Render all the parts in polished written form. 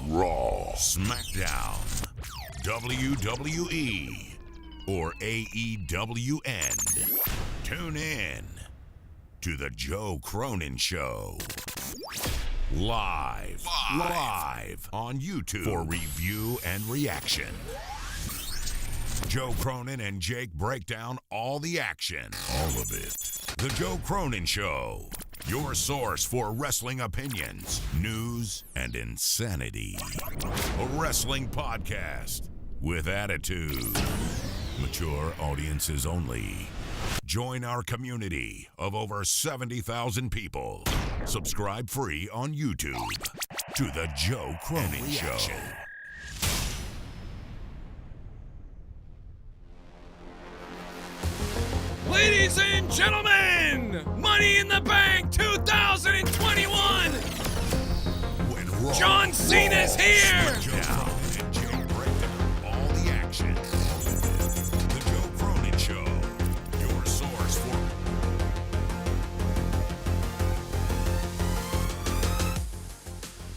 Raw, SmackDown, WWE, or AEWN. Tune in to The Joe Cronin Show. Live on YouTube for review and reaction. Joe Cronin and Jake break down all the action. All of it. The Joe Cronin Show. Your source for wrestling opinions, news, and insanity. A wrestling podcast with attitude. Mature audiences only. Join our community of over 70,000 people. Subscribe free on YouTube to The Joe Cronin Show. Ladies and gentlemen, Money in the Bank 2021! John Cena's here! Now, and Jake break down all the action. The Joe Cronin Show, your source for...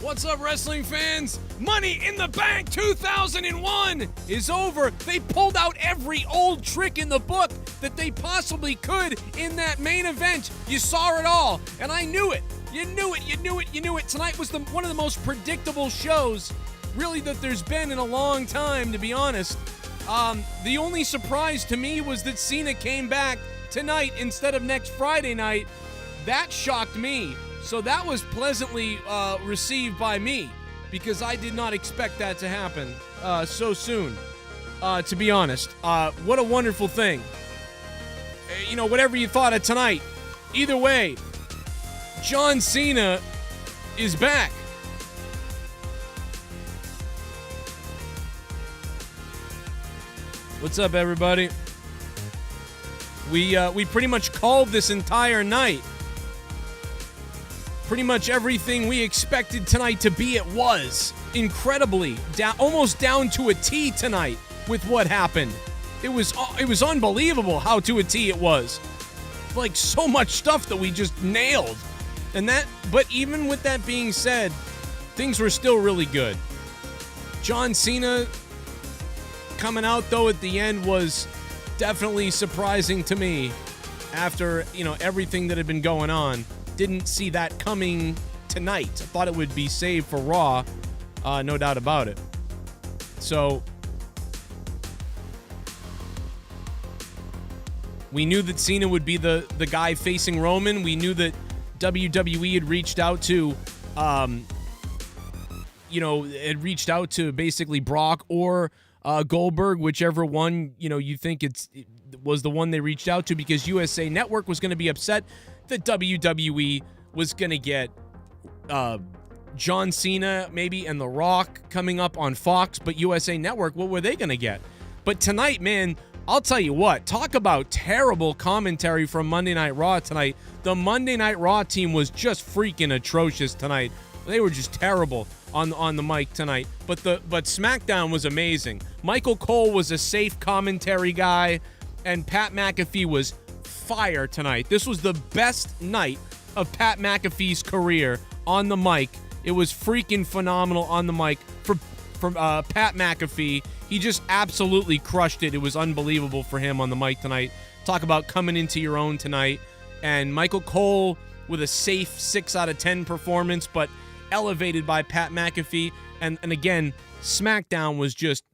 What's up, wrestling fans? Money in the Bank 2001 is over. They pulled out every old trick in the book that they possibly could in that main event. You saw it all, and I knew it. You knew it. Tonight was one of the most predictable shows, really, that there's been in a long time, to be honest. The only surprise to me was that Cena came back tonight instead of next Friday night. That shocked me. So that was pleasantly received by me, because I did not expect that to happen so soon, to be honest. What a wonderful thing. Whatever you thought of tonight, either way, John Cena is back. What's up, everybody? We pretty much called this entire night. Pretty much everything we expected tonight to be, it was. Incredibly, almost down to a T tonight with what happened. It was unbelievable how to a T it was. Like, so much stuff that we just nailed. But even with that being said, things were still really good. John Cena coming out, though, at the end was definitely surprising to me after, everything that had been going on. Didn't see that coming tonight. I thought it would be saved for Raw, no doubt about it. So we knew that Cena would be the guy facing Roman. We knew that WWE had reached out to, basically Brock or Goldberg, whichever one you think it was the one they reached out to, because USA Network was going to be upset that WWE was going to get John Cena maybe and The Rock coming up on Fox, but USA Network, what were they going to get? But tonight, man, I'll tell you what, talk about terrible commentary from Monday Night Raw tonight. The Monday Night Raw team was just freaking atrocious tonight. They were just terrible on the mic tonight. But SmackDown was amazing. Michael Cole was a safe commentary guy, and Pat McAfee was fire tonight. This was the best night of Pat McAfee's career on the mic. It was freaking phenomenal on the mic from Pat McAfee. He just absolutely crushed it. It was unbelievable for him on the mic tonight. Talk about coming into your own tonight. And Michael Cole with a safe 6 out of 10 performance, but elevated by Pat McAfee. And again, SmackDown was just,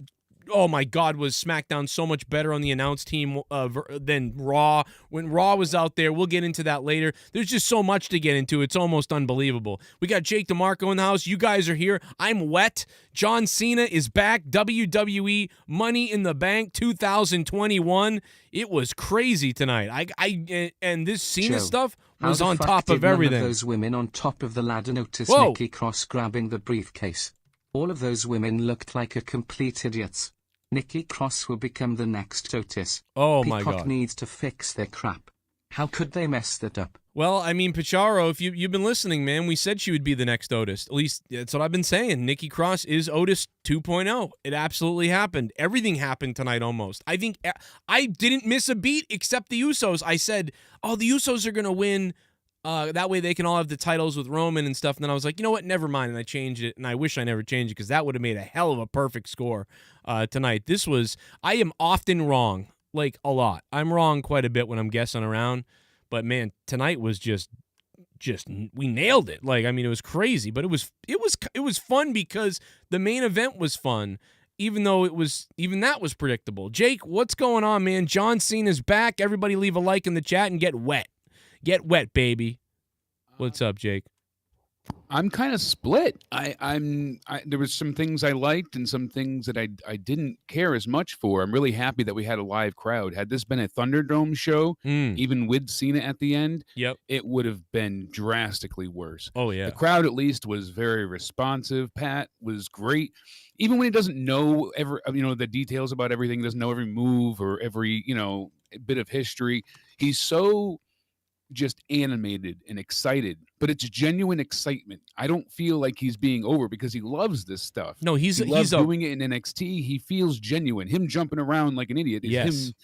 oh my God, was SmackDown so much better on the announce team than Raw. When Raw was out there, we'll get into that later. There's just so much to get into. It's almost unbelievable. We got Jake DeMarco in the house. You guys are here. I'm wet. John Cena is back. WWE Money in the Bank 2021. It was crazy tonight. And this Cena stuff was on top of everything. None of those women on top of the ladder notice Whoa. Nikki Cross grabbing the briefcase. All of those women looked like a complete idiots. Nikki Cross will become the next Otis. Oh Peacock my God. needs to fix their crap. How could they mess that up? Well, I mean, Pacharo, if you've been listening, man, we said she would be the next Otis. At least that's what I've been saying. Nikki Cross is Otis 2.0. It absolutely happened. Everything happened tonight almost. I think I didn't miss a beat except the Usos. I said, oh, the Usos are going to win That way they can all have the titles with Roman and stuff. And then I was like, you know what? Never mind. And I changed it. And I wish I never changed it because that would have made a hell of a perfect score tonight. I am often wrong, like a lot. I'm wrong quite a bit when I'm guessing around. But man, tonight was just we nailed it. Like, I mean, it was crazy, but it was fun because the main event was fun. Even though even that was predictable. Jake, what's going on, man? John Cena's back. Everybody leave a like in the chat and get wet. Get wet, baby. What's up, Jake? I'm kind of split. There was some things I liked and some things that I didn't care as much for. I'm really happy that we had a live crowd. Had this been a Thunderdome show, even with Cena at the end, it would have been drastically worse. Oh, yeah. The crowd at least was very responsive. Pat was great. Even when he doesn't know the details about everything, doesn't know every move or every, bit of history. He's so just animated and excited, but it's genuine excitement. I don't feel like he's being over because he loves this stuff. No, he loves doing it in NXT. He feels genuine. Him jumping around like an idiot is him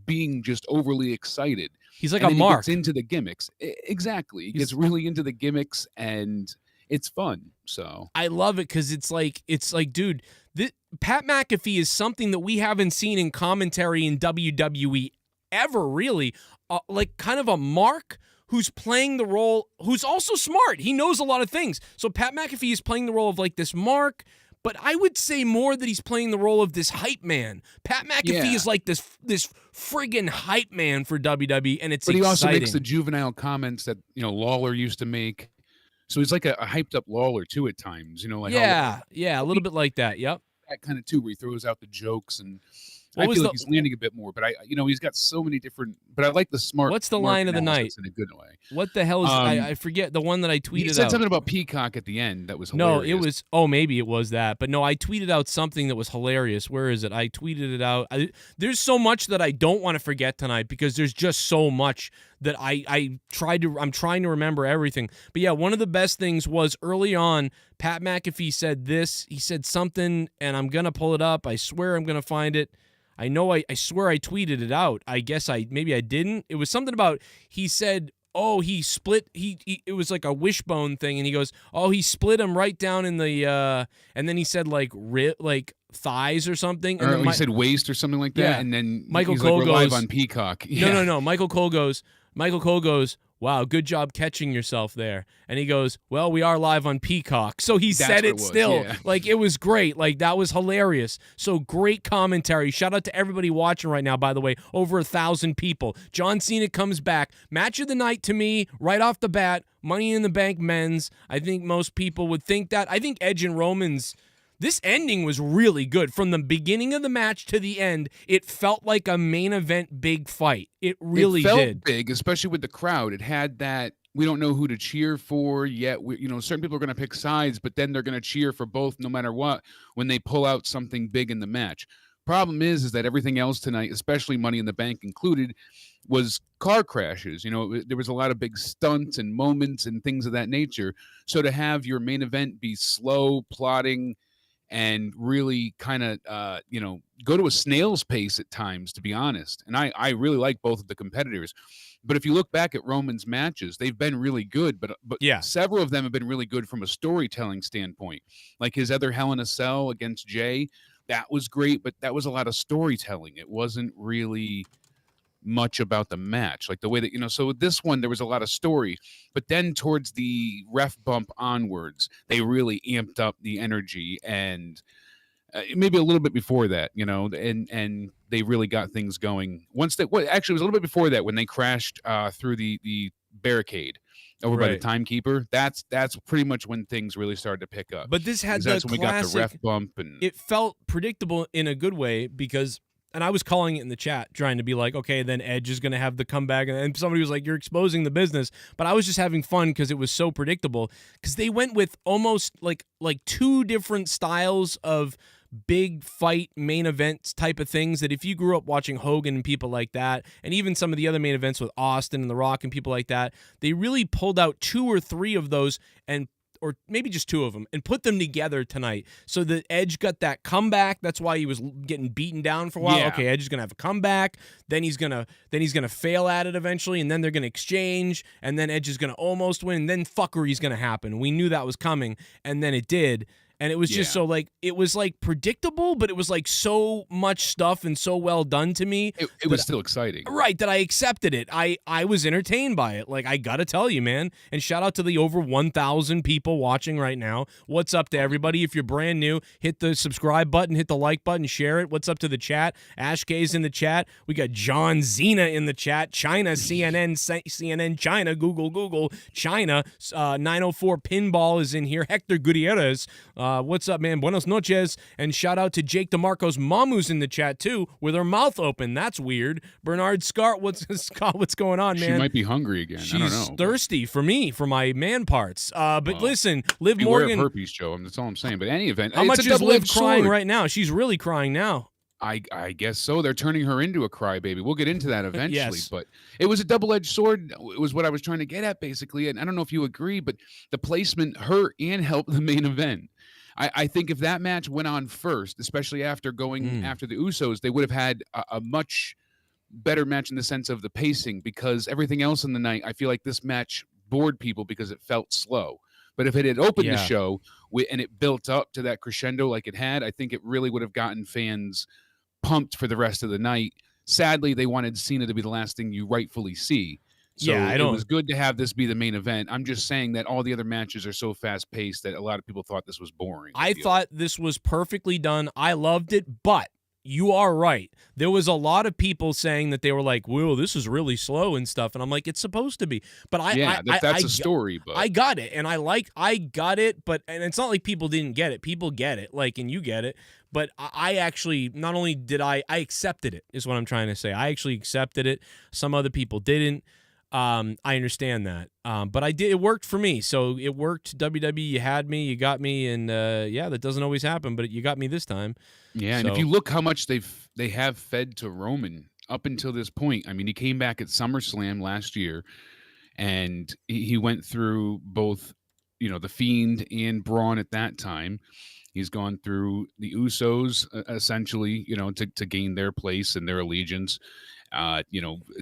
being just overly excited. He's like a mark. He gets into the gimmicks. Exactly. He gets really into the gimmicks and it's fun. So I love it because it's like, dude, Pat McAfee is something that we haven't seen in commentary in WWE ever, really. Like kind of a mark who's playing the role, who's also smart. He knows a lot of things. So Pat McAfee is playing the role of like this mark, but I would say more that he's playing the role of this hype man. Pat McAfee is like this friggin' hype man for WWE, and it's exciting. He also makes the juvenile comments that Lawler used to make. So he's like a hyped up Lawler too at times. Like a little bit like that. Yep, that kind of too, where he throws out the jokes and. I feel like he's landing a bit more, but he's got so many different. But I like the smart. What's the line of the night in a good way? What the hell is? I forget the one that I tweeted. He said something about Peacock at the end that was hilarious. No, it was. Oh, maybe it was that. But no, I tweeted out something that was hilarious. Where is it? I tweeted it out. There's so much that I don't want to forget tonight because there's just so much that I'm trying to remember everything. But yeah, one of the best things was early on. Pat McAfee said this. He said something, and I'm gonna pull it up. I swear I'm gonna find it. I know I swear I tweeted it out. I guess maybe I didn't. It was something about, he said, oh, he split, it was like a wishbone thing, and he goes, oh, he split him right down in the, and then he said like thighs or something. And then he said waist or something like that, yeah. and then Michael he's Cole like, goes, we're live on Peacock. Yeah. No. Michael Cole goes, wow, good job catching yourself there. And he goes, well, we are live on Peacock. So he said it still. Yeah. Like, it was great. Like, that was hilarious. So great commentary. Shout out to everybody watching right now, by the way. Over 1,000 people. John Cena comes back. Match of the night to me, right off the bat. Money in the Bank men's. I think most people would think that. I think Edge and Roman's, this ending was really good. From the beginning of the match to the end, it felt like a main event big fight. It really did. It felt big, especially with the crowd. It had that, we don't know who to cheer for yet. Certain people are going to pick sides, but then they're going to cheer for both no matter what when they pull out something big in the match. Problem is that everything else tonight, especially Money in the Bank included, was car crashes. There was a lot of big stunts and moments and things of that nature. So to have your main event be slow, plodding, and really kind of, go to a snail's pace at times, to be honest. And I really like both of the competitors. But if you look back at Roman's matches, they've been really good. But yeah, several of them have been really good from a storytelling standpoint. Like his other Hell in a Cell against Jay, that was great, but that was a lot of storytelling. It wasn't really much about the match, like the way that so with this one there was a lot of story, but then towards the ref bump onwards they really amped up the energy, and maybe a little bit before that, and they really got things going once that actually it was a little bit before that when they crashed through the barricade over by the timekeeper. That's pretty much when things really started to pick up. But this had that's when we got the ref bump, and it felt predictable in a good way because. And I was calling it in the chat, trying to be like, okay, then Edge is going to have the comeback. And somebody was like, you're exposing the business. But I was just having fun because it was so predictable. Because they went with almost like two different styles of big fight main events type of things that if you grew up watching Hogan and people like that, and even some of the other main events with Austin and The Rock and people like that, they really pulled out two or three of those and or maybe just two of them, and put them together tonight. So the Edge got that comeback. That's why he was getting beaten down for a while. Yeah. Okay, Edge is gonna have a comeback. Then he's gonna fail at it eventually, and then they're gonna exchange, and then Edge is gonna almost win, and then fuckery's gonna happen. We knew that was coming, and then it did. And it was just so like, it was like predictable, but it was like so much stuff and so well done to me. It was still exciting. Right, that I accepted it. I was entertained by it. Like, I got to tell you, man. And shout out to the over 1,000 people watching right now. What's up to everybody? If you're brand new, hit the subscribe button, hit the like button, share it. What's up to the chat? Ash K's in the chat. We got John Cena in the chat. China, CNN, China, Google, China. 904 Pinball is in here. Hector Gutierrez. What's up, man? Buenos noches. And shout out to Jake DeMarco's mom, who's in the chat, too, with her mouth open. That's weird. Bernard Scott, what's going on, man? She might be hungry again. I don't know. She's thirsty for me, for my man parts. But listen, Liv Beware Morgan. of herpes, Joe. That's all I'm saying. But any event, How it's much a is Liv double-edged crying sword. right now? She's really crying now. I guess so. They're turning her into a crybaby. We'll get into that eventually. Yes. But it was a double-edged sword. It was what I was trying to get at, basically. And I don't know if you agree, but the placement hurt and helped the main event. I think if that match went on first, especially after going after the Usos, they would have had a much better match in the sense of the pacing, because everything else in the night, I feel like this match bored people because it felt slow. But if it had opened the show and it built up to that crescendo like it had, I think it really would have gotten fans pumped for the rest of the night. Sadly, they wanted Cena to be the last thing you rightfully see. So it was good to have this be the main event. I'm just saying that all the other matches are so fast-paced that a lot of people thought this was boring. I thought this was perfectly done. I loved it, but you are right. There was a lot of people saying that they were like, "Whoa, this is really slow and stuff," and I'm like, "It's supposed to be." But that's a story. But I got it, and I got it. But and it's not like people didn't get it. People get it, like, and you get it. But I actually, not only did I accepted it, is what I'm trying to say. I actually accepted it. Some other people didn't. I understand that. But I did. It worked for me. So it worked. WWE, you had me, you got me, and that doesn't always happen, but you got me this time. Yeah, and if you look how much they have fed to Roman up until this point. I mean, he came back at SummerSlam last year, and he went through both, the Fiend and Braun at that time. He's gone through the Usos essentially, to gain their place and their allegiance.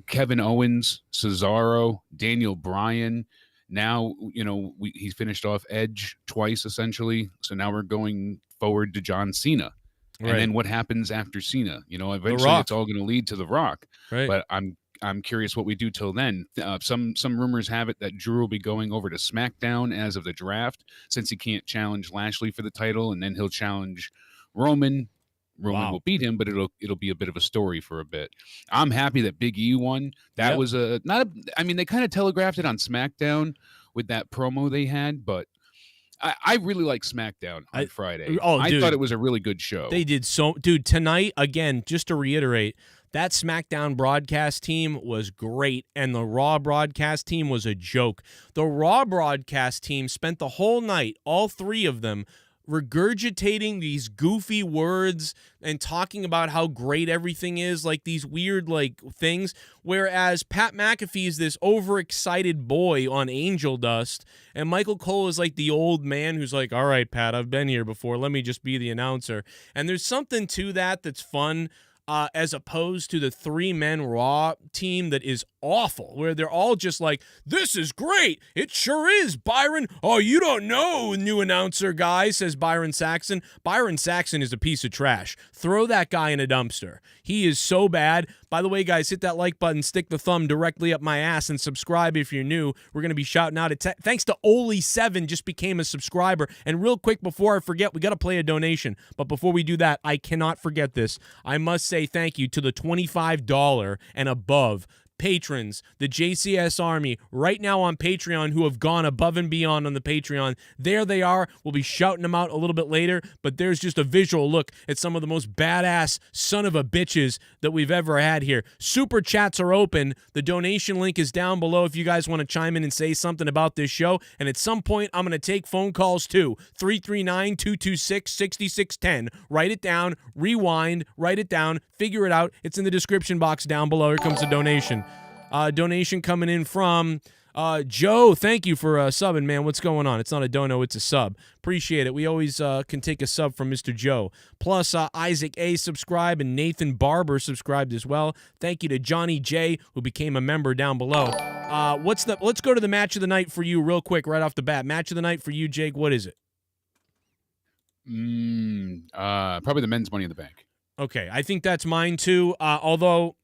Kevin Owens, Cesaro, Daniel Bryan. Now, he finished off Edge twice, essentially. So now we're going forward to John Cena. Right. And then what happens after Cena? Eventually it's all going to lead to The Rock. Right. But I'm curious what we do till then. Some rumors have it that Drew will be going over to SmackDown as of the draft, since he can't challenge Lashley for the title, and then he'll challenge Roman. Roman will beat him, but it'll be a bit of a story for a bit. I'm happy that Big E won. That was they kind of telegraphed it on SmackDown with that promo they had, but I really like SmackDown on Friday. I thought it was a really good show. They did tonight, again, just to reiterate, that SmackDown broadcast team was great, and the Raw broadcast team was a joke. The Raw broadcast team spent the whole night, all three of them, regurgitating these goofy words and talking about how great everything is, like these weird things, whereas Pat McAfee is this overexcited boy on angel dust, and Michael Cole is like the old man who's like, "All right, Pat, I've been here before, let me just be the announcer." And there's something to that that's fun, as opposed to the three-men Raw team that is awful, where they're all just like, "This is great. It sure is, Byron. Oh, you don't know, new announcer guy," says Byron Saxon. Byron Saxon is a piece of trash. Throw that guy in a dumpster. He is so bad. By the way, guys, hit that like button, stick the thumb directly up my ass, and subscribe if you're new. We're going to be shouting out. Thanks to Oli7 just became a subscriber. And real quick, before I forget, we got to play a donation. But before we do that, I cannot forget this. I must say thank you to the $25 and above patrons, the JCS Army, right now on Patreon, who have gone above and beyond on the Patreon. There they are. We'll be shouting them out a little bit later, but there's just a visual look at some of the most badass son of a bitches that we've ever had here. Super chats are open. The donation link is down below if you guys want to chime in and say something about this show, and at some point, I'm going to take phone calls too. 339-226-6610. Write it down, rewind, write it down, figure it out. It's in the description box down below. Here comes the donation. Donation coming in from Joe, thank you for subbing, man. What's going on? It's not a dono, it's a sub. Appreciate it. We always can take a sub from Mr. Joe. Plus, Isaac A. subscribed and Nathan Barber subscribed as well. Thank you to Johnny J, who became a member down below. Let's go to the match of the night for you real quick right off the bat. Match of the night for you, Jake. What is it? Probably the men's Money in the Bank. Okay, I think that's mine too. Although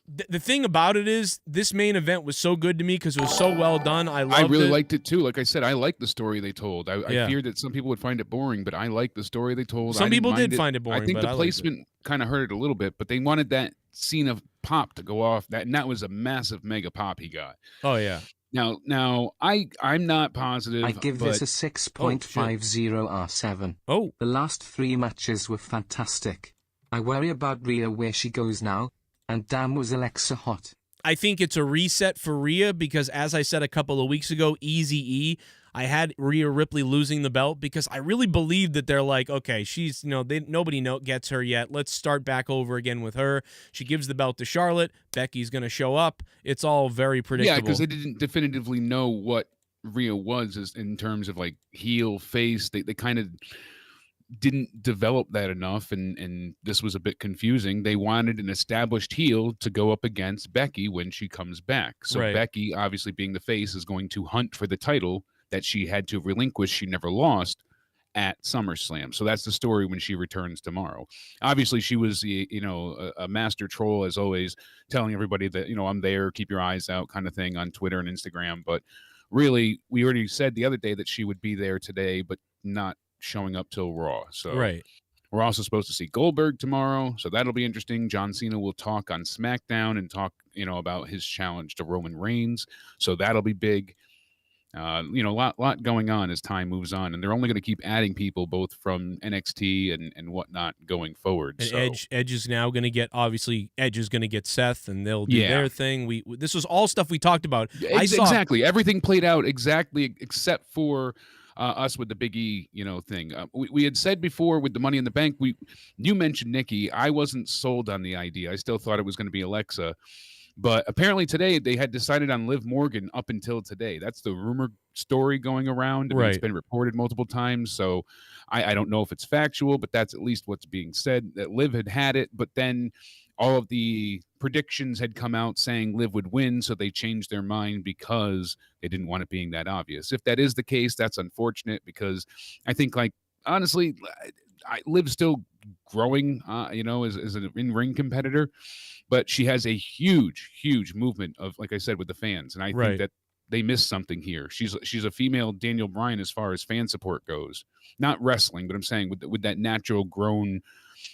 the thing about it is this main event was so good to me because it was so well done. I really liked it too. Like I said, I liked the story they told. I feared that some people would find it boring, but I liked the story they told. Some people did find it boring. I think the placement kind of hurt it a little bit, but they wanted that scene of pop to go off. And that was a massive mega pop he got. Oh yeah. Now I'm not positive. I give this a 6.50 R7. Oh. The last 3 matches were fantastic. I worry about Rhea where she goes now. And damn, was Alexa hot. I think it's a reset for Rhea because, as I said a couple of weeks ago, Eazy-E, I had Rhea Ripley losing the belt because I really believe that they're like, okay, she's, nobody gets her yet. Let's start back over again with her. She gives the belt to Charlotte. Becky's going to show up. It's all very predictable. Yeah, because they didn't definitively know what Rhea was in terms of like heel, face. They kind of didn't develop that enough, and this was a bit confusing. They wanted an established heel to go up against Becky when she comes back. So right. Becky, obviously being the face, is going to hunt for the title that she had to relinquish. She never lost at SummerSlam. So that's the story when she returns tomorrow. Obviously, she was a master troll, as always, telling everybody that, I'm there, keep your eyes out kind of thing on Twitter and Instagram. But really, we already said the other day that she would be there today, but not showing up till Raw. So right. We're also supposed to see Goldberg tomorrow, so that'll be interesting. John Cena will talk on SmackDown and talk, about his challenge to Roman Reigns. So that'll be big. A lot going on as time moves on, and they're only going to keep adding people both from NXT and whatnot going forward. And so. Edge is now going to get, obviously, Edge is going to get Seth, and they'll do their thing. This was all stuff we talked about. Exactly. Everything played out exactly except for us with the Big E, thing. We had said before with the Money in the Bank, you mentioned Nikki. I wasn't sold on the idea. I still thought it was going to be Alexa. But apparently today they had decided on Liv Morgan up until today. That's the rumor story going around. I mean, it's been reported multiple times, so I don't know if it's factual, but that's at least what's being said, that Liv had it, but then all of the predictions had come out saying Liv would win, so they changed their mind because they didn't want it being that obvious. If that is the case, that's unfortunate because I think, honestly, Liv's still growing, as an in-ring competitor, but she has a huge, huge movement of, like I said, with the fans, and I think that they missed something here. She's a female Daniel Bryan as far as fan support goes, not wrestling, but I'm saying with that natural grown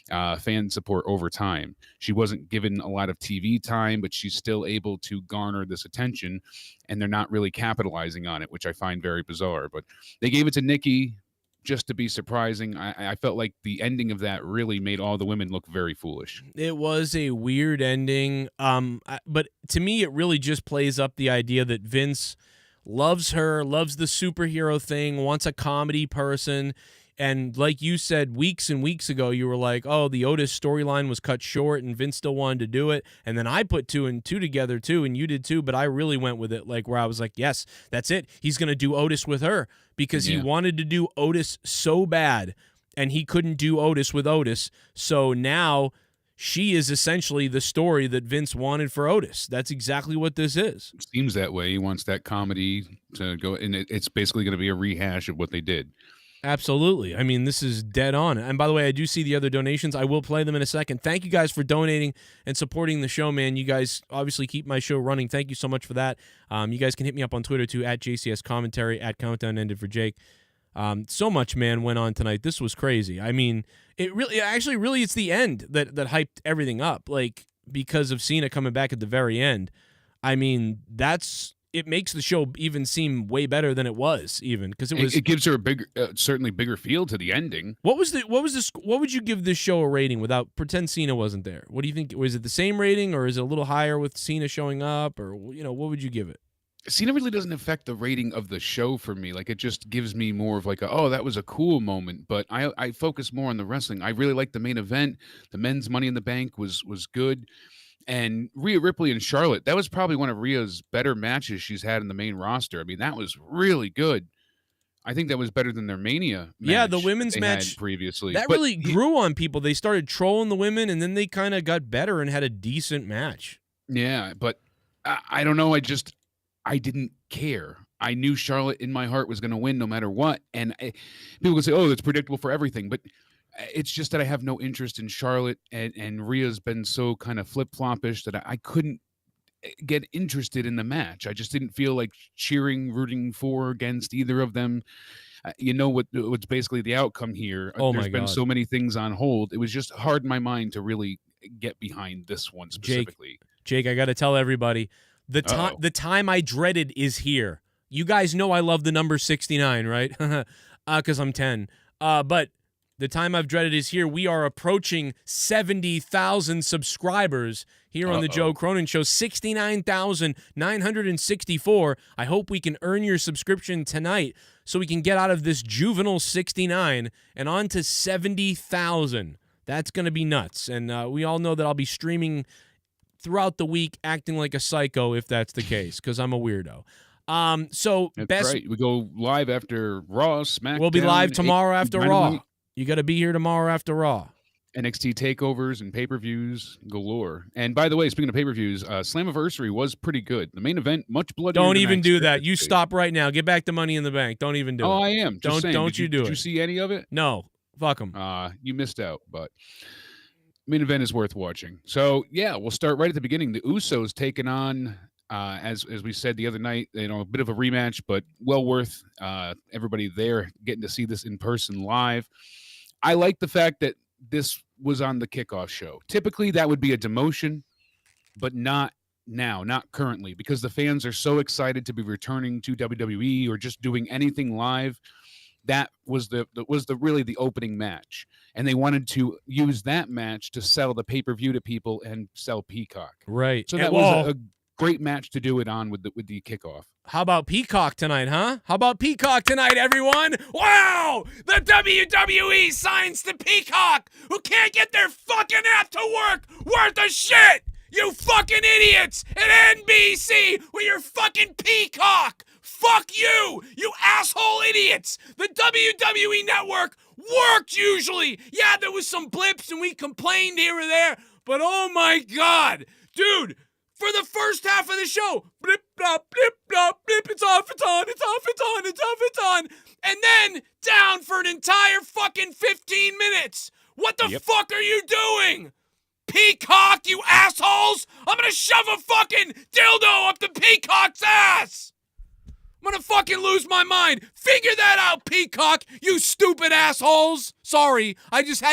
fan support over time. She wasn't given a lot of TV time, but she's still able to garner this attention, and they're not really capitalizing on it, which I find very bizarre. But they gave it to Nikki just to be surprising. I felt like the ending of that really made all the women look very foolish. It was a weird ending, but to me, it really just plays up the idea that Vince loves her, loves the superhero thing, wants a comedy person. And like you said weeks and weeks ago, you were like, oh, the Otis storyline was cut short and Vince still wanted to do it. And then I put 2 and 2 together too, and you did too, but I really went with it where I was like, yes, that's it. He's going to do Otis with her because he wanted to do Otis so bad and he couldn't do Otis with Otis. So now she is essentially the story that Vince wanted for Otis. That's exactly what this is. It seems that way. He wants that comedy to go, and it's basically going to be a rehash of what they did. Absolutely. I mean, this is dead on. And by the way, I do see the other donations. I will play them in a second. Thank you guys for donating and supporting the show, man. You guys obviously keep my show running. Thank you so much for that. You guys can hit me up on Twitter, too, at JCS Commentary, at Countdown Ended for Jake. So much, man, went on tonight. This was crazy. I mean, it's the end that hyped everything up, because of Cena coming back at the very end. I mean, it makes the show even seem way better than it was, even because it gives her a bigger, certainly bigger feel to the ending. What would you give this show a rating without pretend Cena wasn't there? What do you think? Was it the same rating or is it a little higher with Cena showing up, or what would you give it? Cena really doesn't affect the rating of the show for me. It just gives me more of that was a cool moment. But I focus more on the wrestling. I really liked the main event. The men's Money in the Bank was good. And Rhea Ripley and Charlotte, that was probably one of Rhea's better matches she's had in the main roster. I mean, that was really good. I think that was better than their Mania match. Yeah, the women's they match had previously. that really grew on people. They started trolling the women, and then they kind of got better and had a decent match. Yeah, but I don't know. I didn't care. I knew Charlotte in my heart was going to win no matter what. And people can say, oh, that's predictable for everything. But it's just that I have no interest in Charlotte, and Rhea's been so kind of flip-floppish that I couldn't get interested in the match. I just didn't feel like cheering, rooting for, against either of them. You know what's basically the outcome here. Oh, There's my been God. so many things on hold. It was just hard in my mind to really get behind this one specifically. Jake, I got to tell everybody, the time I dreaded is here. You guys know I love the number 69, right? Because I'm 10. But the time I've dreaded is here. We are approaching 70,000 subscribers here on the Joe Cronin Show. 69,964. I hope we can earn your subscription tonight so we can get out of this juvenile 69 and on to 70,000. That's going to be nuts. And we all know that I'll be streaming throughout the week acting like a psycho if that's the case, because I'm a weirdo. So That's right. We go live after Raw, SmackDown. We'll be live tomorrow after Dynamite. Raw. You got to be here tomorrow after Raw. NXT takeovers and pay-per-views galore. And by the way, speaking of pay-per-views, Slammiversary was pretty good. The main event, much bloodier. Don't than even I do that. expected You to be. stop right now. Get back the Money in the Bank. Don't even do it. Oh, I am. Just saying. Don't you do it. Did you see any of it? No. Fuck them. You missed out, but main event is worth watching. So, yeah, we'll start right at the beginning. The Usos taking on, as we said the other night, a bit of a rematch, but well worth everybody there getting to see this in person live. I like the fact that this was on the kickoff show. Typically, that would be a demotion, but not now, not currently, because the fans are so excited to be returning to WWE or just doing anything live. That was really the opening match, and they wanted to use that match to sell the pay-per-view to people and sell Peacock. Right. So that was a great match to do it on with the kickoff. How about Peacock tonight, huh? How about Peacock tonight, everyone? Wow! The WWE signs to Peacock, who can't get their fucking app to work worth a shit! You fucking idiots at NBC with your fucking Peacock! Fuck you, you asshole idiots! The WWE Network worked usually! Yeah, there was some blips and we complained here or there, but oh my God! Dude, for the first half of the show, blip, blop, blip, blop, blip, it's off, it's on, it's off, it's on, it's off, it's on, and then down for an entire fucking 15 minutes! What the fuck are you doing? Peacock, you assholes! I'm gonna shove a fucking dildo up the Peacock's ass! I'm gonna fucking lose my mind. Figure that out, Peacock, you stupid assholes. Sorry, I just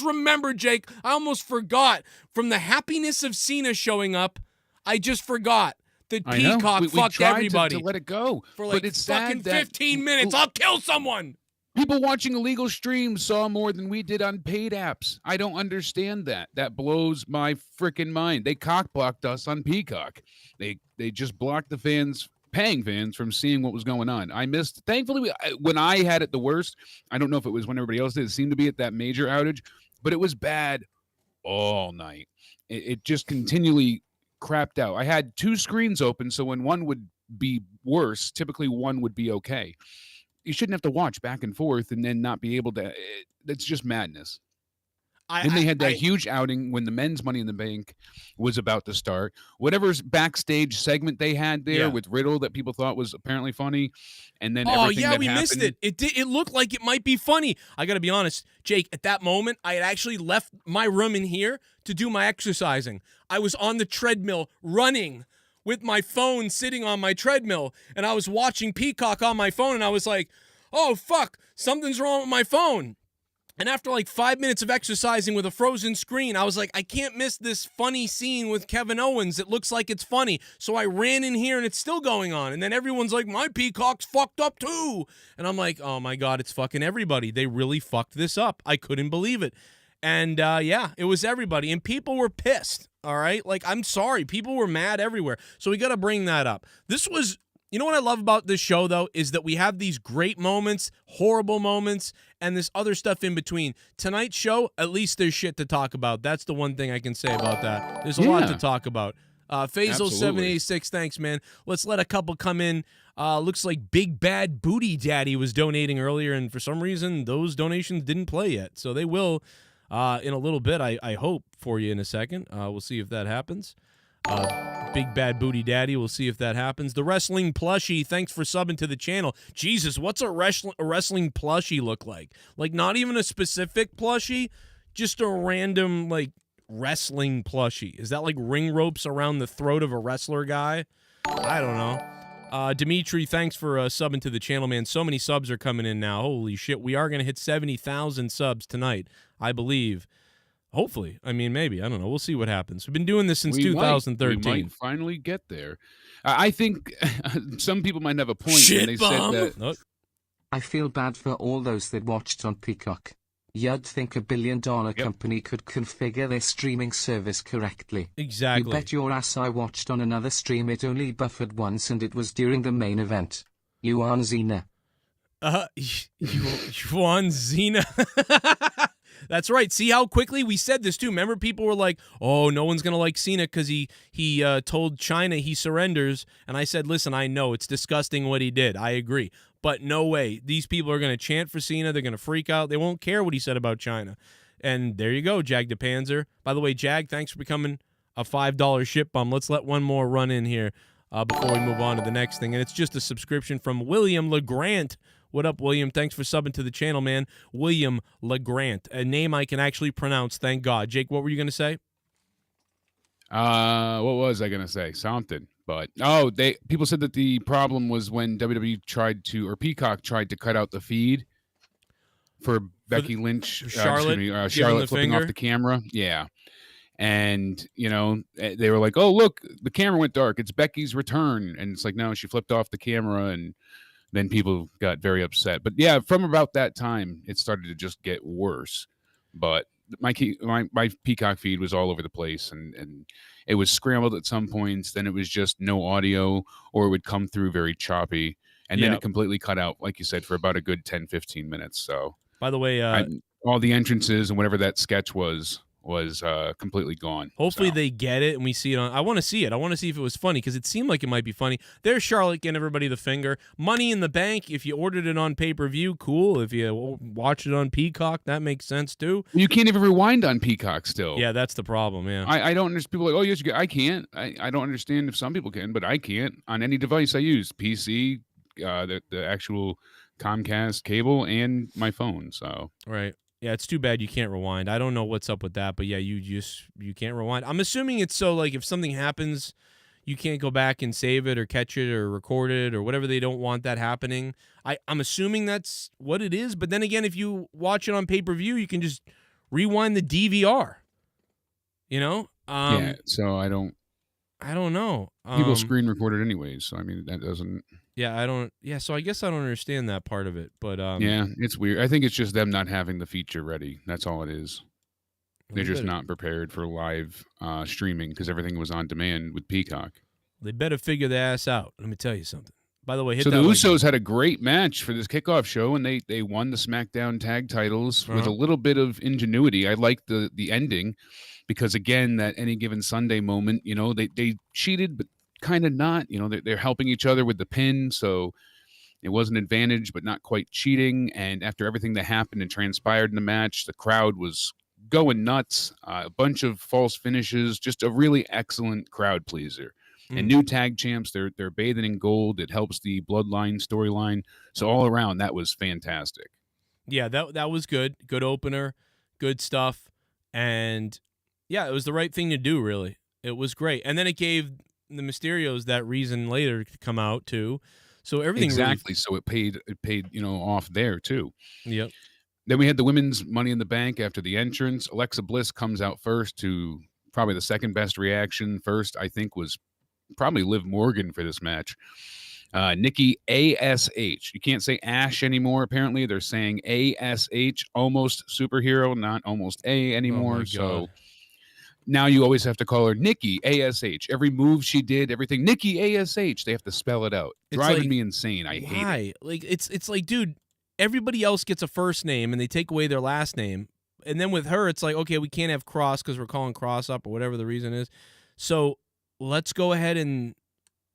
remembered, Jake. I almost forgot. From the happiness of Cena showing up, I just forgot that Peacock fucked everybody. To let it go. For like it's fucking 15 minutes. I'll kill someone. People watching illegal streams saw more than we did on paid apps. I don't understand that. That blows my freaking mind. They cock-blocked us on Peacock. They just blocked the fans, paying fans, from seeing what was going on. I missed, thankfully, when I had it the worst, I don't know if it was when everybody else did, it seemed to be at that major outage, but it was bad all night. It just continually crapped out. I had two screens open, so when one would be worse, typically one would be okay. You shouldn't have to watch back and forth and then not be able to. That's just madness. Then they had that huge outing when the men's Money in the Bank was about to start. Whatever's backstage segment they had there with Riddle that people thought was apparently funny, and then we missed it. It looked like it might be funny. I got to be honest, Jake. At that moment, I had actually left my room in here to do my exercising. I was on the treadmill running with my phone sitting on my treadmill, and I was watching Peacock on my phone, and I was like, oh, fuck, something's wrong with my phone. And after like 5 minutes of exercising with a frozen screen, I was like, I can't miss this funny scene with Kevin Owens. It looks like it's funny. So I ran in here, and it's still going on. And then everyone's like, my Peacock's fucked up too. And I'm like, oh my God, it's fucking everybody. They really fucked this up. I couldn't believe it. And it was everybody. And people were pissed. All right. Like, I'm sorry. People were mad everywhere. So we got to bring that up. This was, You know what I love about this show, though, is that we have these great moments, horrible moments, and this other stuff in between. Tonight's show, at least there's shit to talk about. That's the one thing I can say about that. There's a lot to talk about. Faisal786, thanks, man. Let's let a couple come in. Looks like Big Bad Booty Daddy was donating earlier, and for some reason, those donations didn't play yet. So they will in a little bit, I hope, for you in a second. We'll see if that happens. Big Bad Booty Daddy, we'll see if that happens. The Wrestling Plushie, thanks for subbing to the channel. Jesus, what's a wrestling plushie look like? Like, not even a specific plushie, just a random, like, wrestling plushie. Is that like ring ropes around the throat of a wrestler guy? I don't know. Dimitri, thanks for subbing to the channel, man. So many subs are coming in now. Holy shit. We are going to hit 70,000 subs tonight, I believe. Hopefully. I mean, maybe. I don't know. We'll see what happens. We've been doing this since 2013. We might finally get there. I think some people might have a point Shit when they bomb. said that. Oh. I feel bad for all those that watched on Peacock. You'd think $1 billion company could configure their streaming service correctly. Exactly. You bet your ass I watched on another stream it only buffered once and it was during the main event. Juan Cena. Juan Cena. That's right. See how quickly we said this too. Remember, people were like, "Oh, no one's gonna like Cena because he told China he surrenders." And I said, "Listen, I know it's disgusting what he did. I agree, but no way. These people are gonna chant for Cena. They're gonna freak out. They won't care what he said about China." And there you go, Jag de Panzer. By the way, Jag, thanks for becoming a $5 ship bum. Let's let one more run in here before we move on to the next thing. And it's just a subscription from William LeGrant. What up, William? Thanks for subbing to the channel, man. William LeGrant, a name I can actually pronounce, thank God. Jake, what were you going to say? What was I going to say? Something. But, people said that the problem was when WWE or Peacock tried to cut out the feed for Becky Lynch. Charlotte flipping off the camera. Yeah. And, they were like, "Oh, look, the camera went dark. It's Becky's return." And it's like, no, she flipped off the camera, and then people got very upset. But yeah, from about that time, it started to just get worse. But my Peacock feed was all over the place, and it was scrambled at some points. Then it was just no audio, or it would come through very choppy. And then it completely cut out, like you said, for about a good 10, 15 minutes. So, by the way, all the entrances and whatever that sketch was completely gone. Hopefully they get it and we see it on. I want to see it. I want to see if it was funny because it seemed like it might be funny. There's Charlotte getting everybody the finger. Money in the Bank. If you ordered it on pay-per-view, cool. If you watched it on Peacock, that makes sense too. You can't even rewind on Peacock still. Yeah, that's the problem. Yeah, I don't understand. People are like, "Oh, yes, you can." I can't. I don't understand if some people can, but I can't on any device I use. PC, the actual Comcast cable, and my phone. So right. Yeah, it's too bad you can't rewind. I don't know what's up with that, but yeah, you can't rewind. I'm assuming it's so like if something happens, you can't go back and save it or catch it or record it or whatever. They don't want that happening. I'm assuming that's what it is. But then again, if you watch it on pay-per-view, you can just rewind the DVR. Yeah. So I don't know. People screen record it anyways. So I mean, that doesn't. Yeah, I don't. Yeah, so I guess I don't understand that part of it, but yeah, it's weird. I think it's just them not having the feature ready. That's all it is. They're just not prepared for live streaming because everything was on demand with Peacock. They better figure their ass out. Let me tell you something. By the way, so the Usos had a great match for this kickoff show, and they won the SmackDown tag titles with a little bit of ingenuity. I liked the ending because again, that Any Given Sunday moment. They cheated, but kind of not. They're helping each other with the pin, so it was an advantage, but not quite cheating. And after everything that happened and transpired in the match, the crowd was going nuts. A bunch of false finishes, just a really excellent crowd pleaser. And new tag champs, they're bathing in gold. It helps the Bloodline storyline. So all around, that was fantastic. Yeah, that was good. Good opener, good stuff, and yeah, it was the right thing to do. Really, it was great. And then it gave the Mysterios that reason later to come out too, so everything exactly. So it paid off there too. Yep. Then we had the women's Money in the Bank after the entrance. Alexa Bliss comes out first to probably the second best reaction. First, I think, was probably Liv Morgan for this match. Nikki ASH. You can't say Ash anymore. Apparently, they're saying ASH, almost superhero, not almost A anymore. So. now you always have to call her Nikki ASH. Every move she did, everything Nikki ASH. They have to spell it out. It's Driving like, me insane. I hate it. Like it's like, dude, everybody else gets a first name and they take away their last name. And then with her, it's like, okay, we can't have Cross because we're calling Cross up or whatever the reason is. So let's go ahead and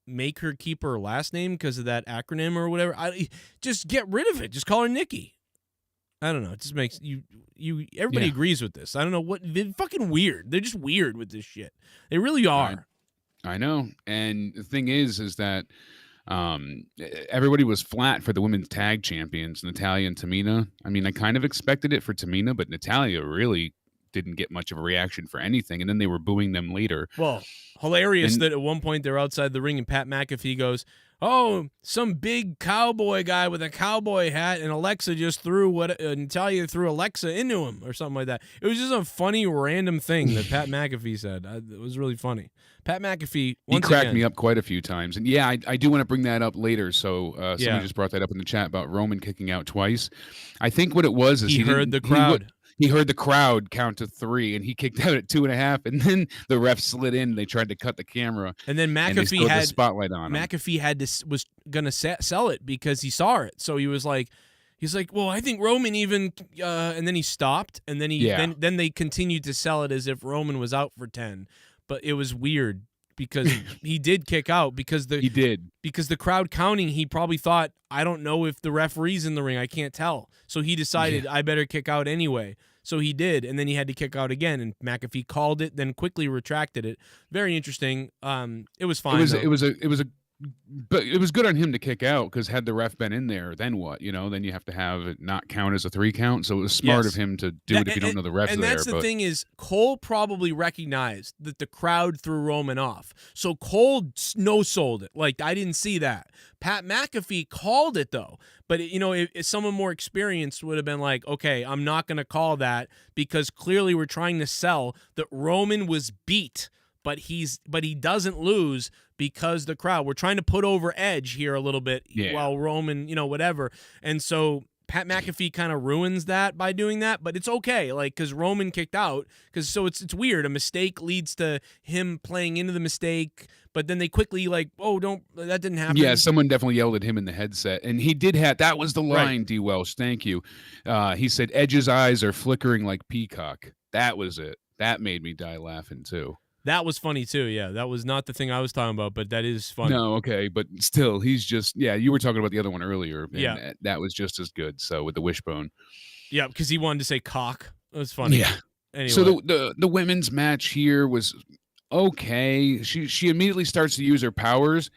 make her keep her last name because of that acronym or whatever. Just get rid of it. Just call her Nikki. I don't know. It just makes everybody agrees with this. I don't know what, they're fucking weird. They're just weird with this shit. They really are. I know. And the thing is that everybody was flat for the women's tag champions, Natalya and Tamina. I mean, I kind of expected it for Tamina, but Natalya really didn't get much of a reaction for anything, and then they were booing them later. Well, hilarious that at one point they're outside the ring and Pat McAfee goes, "Oh, some big cowboy guy with a cowboy hat," and Alexa just threw Natalya threw Alexa into him or something like that. It was just a funny random thing that Pat McAfee said. It was really funny. Pat McAfee, he cracked me up quite a few times, and I do want to bring that up later. So somebody just brought that up in the chat about Roman kicking out twice. I think what it was is he heard the crowd. He heard the crowd count to 3, and he kicked out at 2.5, and then the ref slid in. They tried to cut the camera, and then McAfee had the spotlight on him. McAfee was gonna sell it because he saw it. So he's like, well, I think Roman even, and then he stopped, and then then they continued to sell it as if Roman was out for 10, but it was weird because he did kick out because the crowd counting. He probably thought, I don't know if the referee's in the ring. I can't tell. So he decided I better kick out anyway. So he did, and then he had to kick out again, and McAfee called it, then quickly retracted it. Very interesting. It was fine. But it was good on him to kick out because had the ref been in there, then what? Then you have to have it not count as a 3 count. So it was smart of him to do it if you don't know the ref's there. And that's the thing is, Cole probably recognized that the crowd threw Roman off. So Cole no-sold it. Like, I didn't see that. Pat McAfee called it, though. But, if someone more experienced would have been like, okay, I'm not going to call that because clearly we're trying to sell that Roman was beat. But he doesn't lose because the crowd. We're trying to put over Edge here a little bit while Roman, whatever. And so Pat McAfee kind of ruins that by doing that, but it's okay, like, because Roman kicked out. So it's weird. A mistake leads to him playing into the mistake, but then they quickly that didn't happen. Yeah, someone definitely yelled at him in the headset, and he did have that was the line. Right. D. Welsh, thank you. He said Edge's eyes are flickering like Peacock. That was it. That made me die laughing too. That was funny too, yeah. That was not the thing I was talking about, but that is funny. No, okay, but still, he's just, you were talking about the other one earlier, and that was just as good, so with the wishbone. Yeah, because he wanted to say cock. It was funny. Yeah. Anyway. So the women's match here was okay. She immediately starts to use her powers,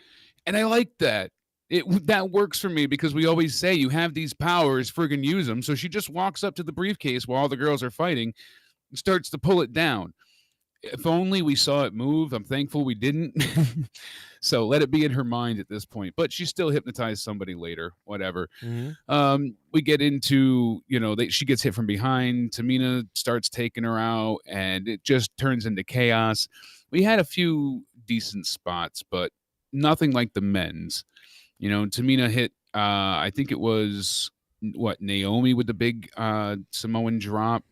and I like that. That works for me because we always say you have these powers, friggin' use them. So she just walks up to the briefcase while all the girls are fighting and starts to pull it down. If only we saw it move. I'm thankful we didn't. So let it be in her mind at this point. But she still hypnotized somebody later, whatever. Mm-hmm. We get into, she gets hit from behind. Tamina starts taking her out, and it just turns into chaos. We had a few decent spots, but nothing like the men's. Tamina hit, I think it was, Naomi with the big Samoan drop.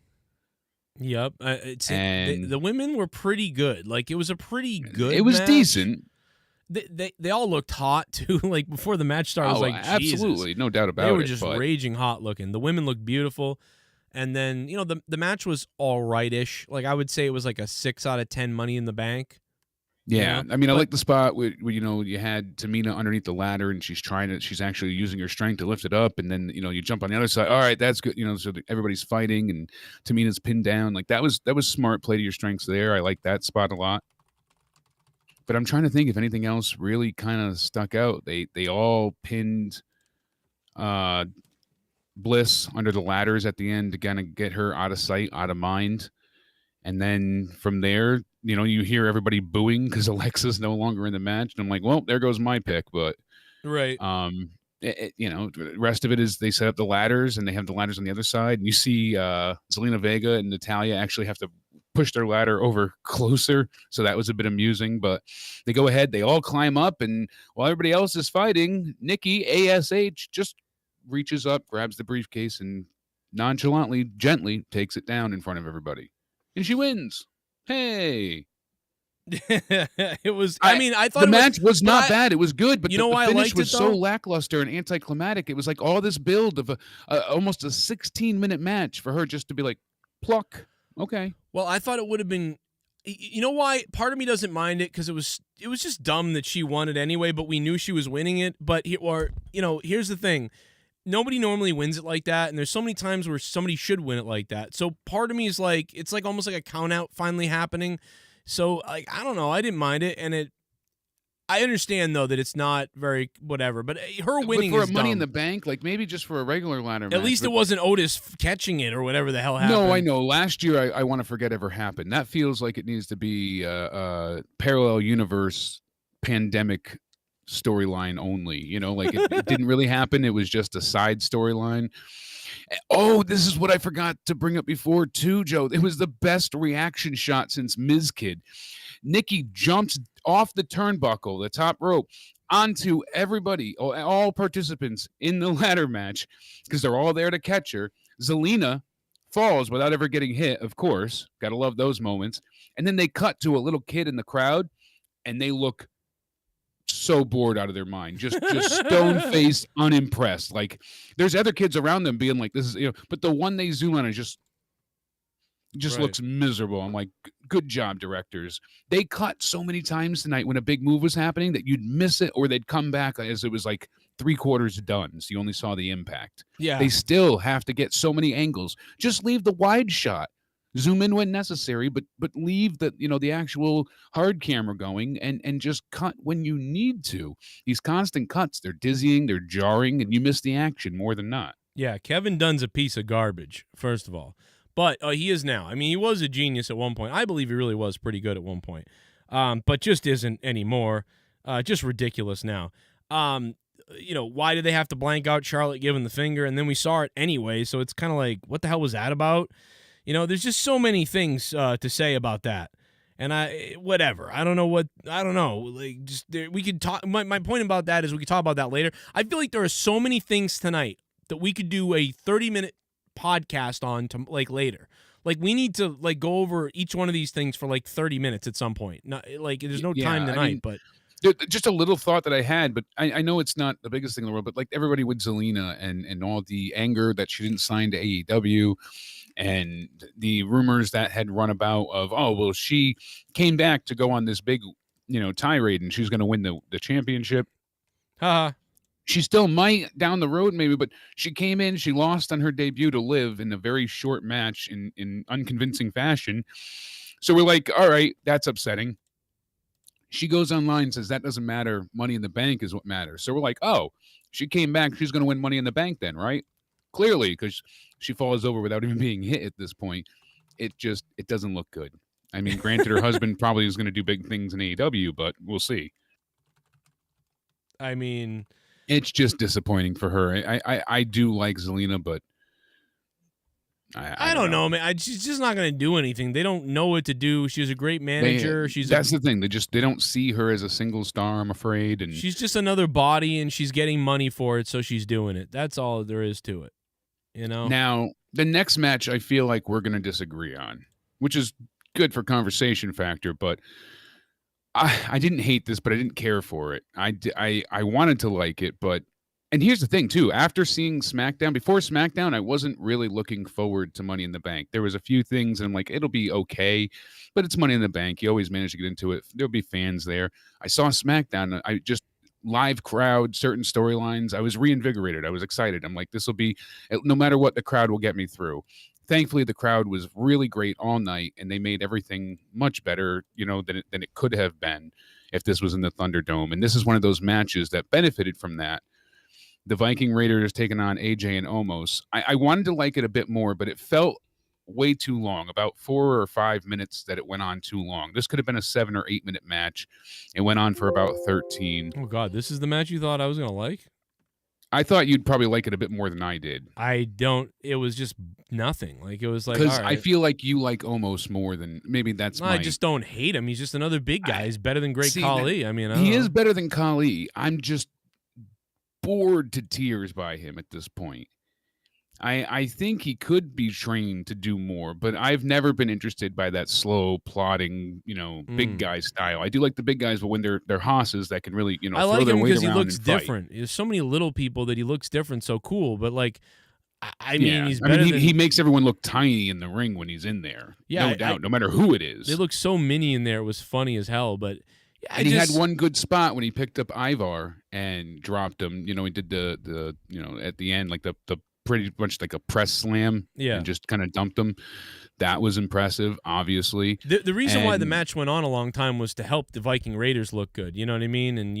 Yep. The women were pretty good. Like, it was a pretty good It was match. Decent. They all looked hot, too. Like, before the match started, I was like, absolutely. Jesus. No doubt about it. They were just raging hot looking. The women looked beautiful. And then, the match was all right-ish. Like, I would say it was like a 6 out of 10 Money in the Bank. Yeah, I like the spot where you had Tamina underneath the ladder, and she's actually using her strength to lift it up, and then you jump on the other side. All right, that's good. So everybody's fighting, and Tamina's pinned down. Like that was smart play to your strengths there. I like that spot a lot. But I'm trying to think if anything else really kind of stuck out. They all pinned Bliss under the ladders at the end to kind of get her out of sight, out of mind, and then from there. You hear everybody booing because Alexa's no longer in the match. And I'm like, well, there goes my pick. But, right. The rest of it is they set up the ladders and they have the ladders on the other side. And you see Zelina Vega and Natalya actually have to push their ladder over closer. So that was a bit amusing. But they go ahead. They all climb up. And while everybody else is fighting, Nikki, ASH, just reaches up, grabs the briefcase, and nonchalantly, gently takes it down in front of everybody. And she wins. Hey. It was. I mean, I thought the match was not bad. It was good, but you know the why finish I liked was it, so though? lackluster and anticlimactic. It was like all this build of almost a 16-minute match for her just to be like, pluck. Okay. Well, I thought it would have been. You know why? Part of me doesn't mind it because it was just dumb that she won it anyway. But we knew she was winning it. But here's the thing: nobody normally wins it like that, and there's so many times where somebody should win it like that. So part of me is like, it's like almost like a count out finally happening. So like, I don't know, I didn't mind it, and I understand though that it's not very whatever, but her winning but for is a Money dumb. in the Bank, like maybe just for a regular ladder match. At least it wasn't Otis catching it or whatever the hell happened. No, I know. Last year, I want to forget ever happened. That feels like it needs to be a parallel universe pandemic storyline only. You know, like it didn't really happen. It was just a side storyline. Oh, this is what I forgot to bring up before too, Joe. It was the best reaction shot since Miz Kid. Nikki jumps off the turnbuckle, the top rope, onto everybody, all participants in the ladder match, because they're all there to catch her. Zelina falls without ever getting hit, of course. Gotta love those moments. And then they cut to a little kid in the crowd, and they look so bored out of their mind, just stone-faced, unimpressed. Like there's other kids around them being like, "This is," but the one they zoom on is just Right. looks miserable. I'm like, good job, directors. They cut so many times tonight when a big move was happening that you'd miss it, or they'd come back as it was like 3/4 done, so you only saw the impact. Yeah. They still have to get so many angles. Just leave the wide shot. Zoom in when necessary, but leave the actual hard camera going and just cut when you need to. These constant cuts, they're dizzying, they're jarring, and you miss the action more than not. Yeah, Kevin Dunn's a piece of garbage, first of all. But he is now. I mean, he was a genius at one point. I believe he really was pretty good at one point. But just isn't anymore. Just ridiculous now. Why did they have to blank out Charlotte giving the finger? And then we saw it anyway, so it's kind of like, what the hell was that about? There's just so many things to say about that. And whatever. I don't know. Like, we could talk. My point about that is we could talk about that later. I feel like there are so many things tonight that we could do a 30-minute podcast on to like later. Like we need to like go over each one of these things for like 30 minutes at some point. Not like there's no time tonight, but just a little thought that I had, but I know it's not the biggest thing in the world, but like everybody with Zelina and all the anger that she didn't sign to AEW and the rumors that had run about of, oh, well, she came back to go on this big, tirade and she's going to win the championship. She still might down the road maybe, but she came in, she lost on her debut to Liv in a very short match in unconvincing fashion. So we're like, all right, that's upsetting. She goes online and says that doesn't matter. Money in the Bank is what matters. So we're like, oh, she came back. She's going to win Money in the Bank then, right? Clearly, because she falls over without even being hit at this point. It doesn't look good. I mean, granted, her husband probably is going to do big things in AEW, but we'll see. I mean, it's just disappointing for her. I do like Zelina, but I don't know, man. She's just not going to do anything. They don't know what to do. She's a great manager. That's the thing. They don't see her as a single star, I'm afraid. And she's just another body, and she's getting money for it, so she's doing it. That's all there is to it. Now, the next match I feel like we're going to disagree on, which is good for conversation factor, but I didn't hate this, but I didn't care for it. I wanted to like it, but and here's the thing, too. After seeing SmackDown, before SmackDown, I wasn't really looking forward to Money in the Bank. There was a few things, and I'm like, it'll be okay, but it's Money in the Bank. You always manage to get into it. There'll be fans there. I saw SmackDown. I just live crowd, certain storylines. I was reinvigorated. I was excited. I'm like, this will be, no matter what, the crowd will get me through. Thankfully, the crowd was really great all night, and they made everything much better, than it could have been if this was in the Thunderdome. And this is one of those matches that benefited from that. The Viking Raiders taking on AJ and Omos. I wanted to like it a bit more, but it felt way too long, about 4 or 5 minutes that it went on too long. This could have been a 7 or 8 minute match. It went on for about 13. Oh, God, this is the match you thought I was going to like? I thought you'd probably like it a bit more than I did. I don't. It was just nothing. Like, it was like, because right. I feel like you like Omos more than maybe that's. I just don't hate him. He's just another big guy. He's better than Great Khali. I mean, he is better than Khali. I'm just bored to tears by him at this point. I think he could be trained to do more, but I've never been interested by that slow, plodding, big guy style. I do like the big guys, but when they're hosses that can really, I throw like their him weight because he around looks and fight. different. There's so many little people that he looks different, so cool. But like, I mean, Yeah. he's better. He makes everyone look tiny in the ring when he's in there. Yeah, no doubt, no matter who it is. They look so mini in there. It was funny as hell. But yeah, and he had one good spot when he picked up Ivar and dropped him. He did the at the end, like the pretty much like a press slam. Yeah. And just kind of dumped him. That was impressive, obviously. The reason why the match went on a long time was to help the Viking Raiders look good. You know what I mean? And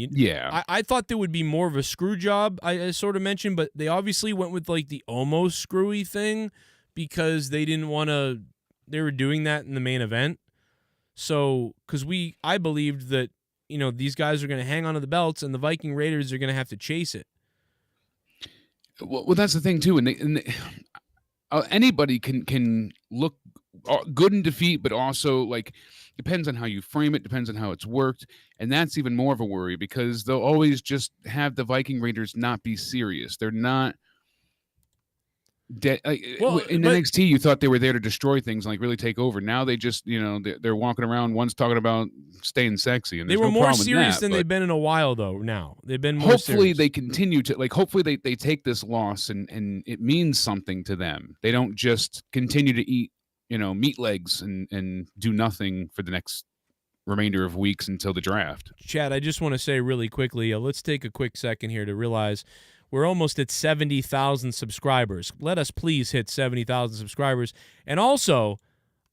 I thought there would be more of a screw job, I sort of mentioned, but they obviously went with like the almost screwy thing because they didn't want to. They were doing that in the main event. So, because I believed that these guys are going to hang on to the belts and the Viking Raiders are going to have to chase it. Well, that's the thing too, and anybody can look good in defeat, but also like depends on how you frame it, depends on how it's worked, and that's even more of a worry because they'll always just have the Viking Raiders not be serious. They're not. In NXT, you thought they were there to destroy things, like really take over. Now they just, they're walking around. One's talking about staying sexy, and they were no more problem serious with that, than they've been in a while, though. Now they've been more hopefully serious. They continue to hopefully they take this loss and it means something to them. They don't just continue to eat meat legs and do nothing for the next remainder of weeks until the draft. Chad, I just want to say really quickly, let's take a quick second here to realize we're almost at 70,000 subscribers. Let us please hit 70,000 subscribers. And also,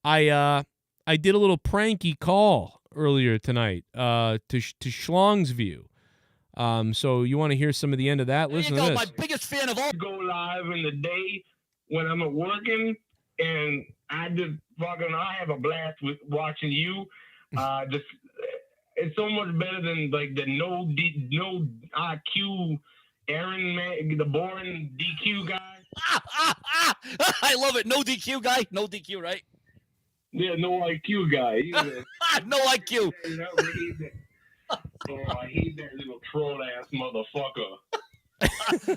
I did a little pranky call earlier tonight to Schlong's View. So you want to hear some of the end of that? Listen to this. My biggest fan of all. Go live in the day when I'm at working, and I have a blast with watching you. It's so much better than like the no IQ. Aaron, the boring DQ guy. I love it. No DQ guy. No DQ, right? Yeah, no IQ guy. No IQ. I hate that little troll ass motherfucker.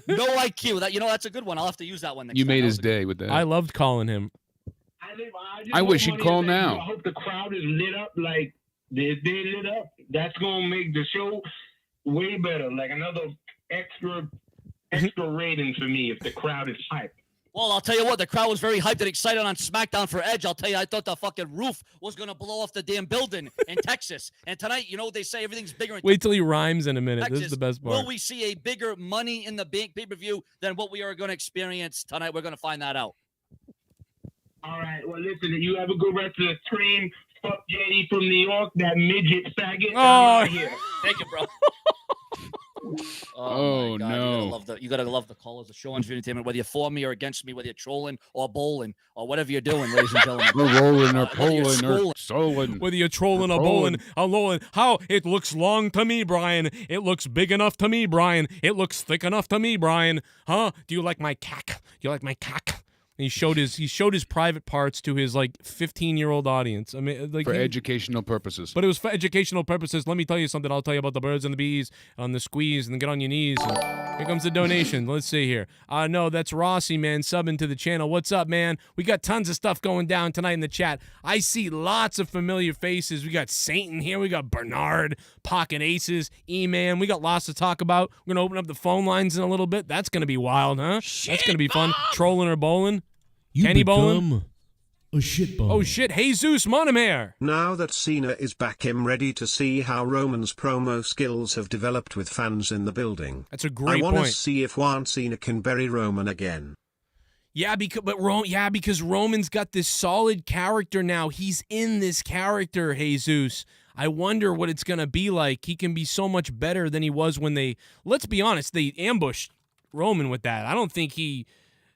No IQ. That's a good one. I'll have to use that one next You time. made his day with that. I loved calling him. I wish he'd call now. I hope the crowd is lit up like they lit up. That's gonna make the show way better. Like another extra rating for me if the crowd is hyped. Well, I'll tell you what, the crowd was very hyped and excited on SmackDown for Edge. I'll tell you, I thought the fucking roof was going to blow off the damn building in Texas. And tonight, they say everything's bigger in Wait till he rhymes in a minute. Texas. This is the best part. Will we see a bigger Money in the Bank pay-per-view than what we are going to experience tonight? We're going to find that out. All right. Well, listen, you have a good rest of the stream. Fuck JD from New York, that midget faggot. Oh, yeah. Thank you, bro. Oh, no. You gotta love the callers of Sean's Entertainment, whether you're for me or against me, whether you're trolling or bowling or whatever you're doing, ladies and gentlemen. We're rolling or pulling or soloing. Whether you're trolling or bowling, how it looks long to me, Bryan. It looks big enough to me, Bryan. It looks thick enough to me, Bryan. Huh? Do you like my cack? You like my cack? And he showed his private parts to his 15-year-old audience. I mean, for educational purposes. But it was for educational purposes. Let me tell you something. I'll tell you about the birds and the bees on the squeeze, and then get on your knees. And here comes the donation. Let's see here. No, that's Rossi, man, subbing to the channel. What's up, man? We got tons of stuff going down tonight in the chat. I see lots of familiar faces. We got Saint in here. We got Bernard, Pocket Aces, E-Man. We got lots to talk about. We're going to open up the phone lines in a little bit. That's going to be wild, huh? That's going to be fun. Trolling or bowling. You Kenny become bowling? a shit ball. Oh, shit. Jesus Monomer. Now that Cena is back, I'm ready to see how Roman's promo skills have developed with fans in the building. That's a great I want point. to see if Juan Cena can bury Roman again. Yeah, because Roman's got this solid character now. He's in this character, Jesus. I wonder what it's going to be like. He can be so much better than he was when let's be honest, they ambushed Roman with that. I don't think he...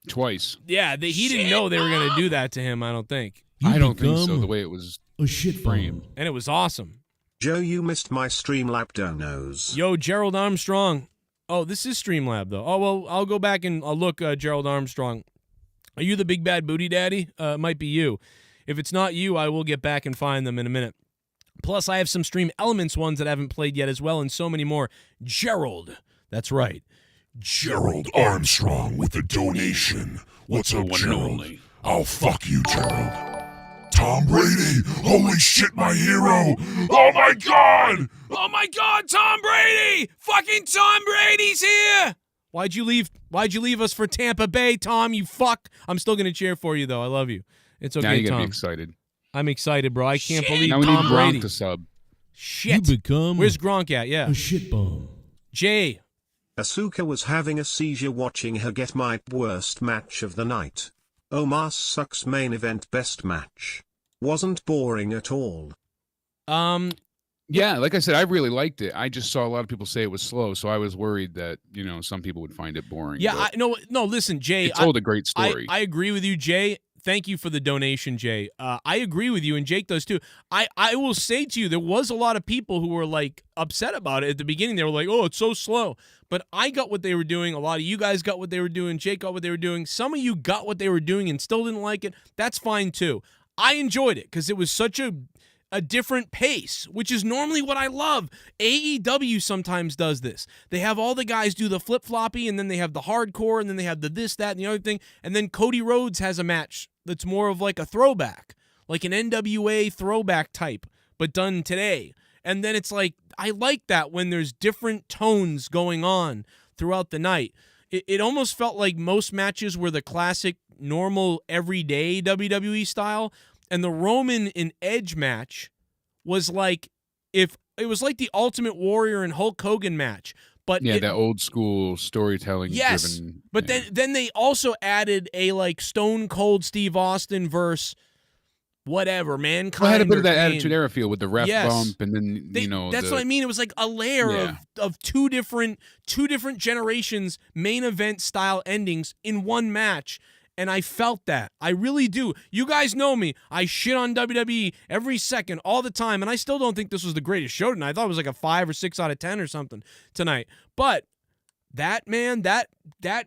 Twice. Yeah, he didn't know they were going to do that to him, I don't think. I don't think so, the way it was a shit framed. And it was awesome. Joe, you missed my Streamlab donos. Yo, Gerald Armstrong. Oh, this is Streamlab, though. Oh, well, I'll go back and I'll look, Gerald Armstrong. Are you the big bad booty daddy? It might be you. If it's not you, I will get back and find them in a minute. Plus, I have some Stream Elements ones that I haven't played yet as well, and so many more. Gerald. That's right. Gerald Armstrong with a donation. What's up, Gerald? Oh, fuck you, Gerald. Tom Brady! Holy shit, my hero! Oh my god! Oh my God, Tom Brady! Fucking Tom Brady's here! Why'd you leave us for Tampa Bay, Tom? You fuck! I'm still gonna cheer for you though. I love you. It's okay, Now you gotta Tom. be excited. I'm excited, bro. I can't believe Now we need Tom Brady. Gronk to sub. Shit. You become Where's Gronk at? Yeah. a shit bomb. Jay. Asuka was having a seizure watching her get my worst match of the night. Omar sucks main event best match. Wasn't boring at all. Yeah, like I said, I really liked it. I just saw a lot of people say it was slow, so I was worried that, some people would find it boring. Yeah, no, listen, Jay. It told a great story. I agree with you, Jay. Thank you for the donation, Jay. I agree with you, and Jake does too. I will say to you, there was a lot of people who were like upset about it at the beginning. They were like, "Oh, it's so slow." But I got what they were doing. A lot of you guys got what they were doing. Jake got what they were doing. Some of you got what they were doing and still didn't like it. That's fine too. I enjoyed it because it was such a different pace, which is normally what I love. AEW sometimes does this. They have all the guys do the flip-floppy, and then they have the hardcore, and then they have the this, that, and the other thing. And then Cody Rhodes has a match that's more of like a throwback, like an NWA throwback type, but done today. And then it's like, I like that when there's different tones going on throughout the night. It almost felt like most matches were the classic, normal, everyday WWE style. And the Roman and Edge match was like, if it was like the Ultimate Warrior and Hulk Hogan match. But that old school storytelling. Yes, driven, but then they also added a like Stone Cold Steve Austin verse, whatever, Mankind. Well, I had a bit of that Kane. Attitude Era feel with the ref bump, and then that's what I mean. It was like a layer of two different generations main event style endings in one match. And I felt that. I really do. You guys know me. I shit on WWE every second, all the time, and I still don't think this was the greatest show tonight. I thought it was like a 5 or 6 out of 10 or something tonight. But that, man, that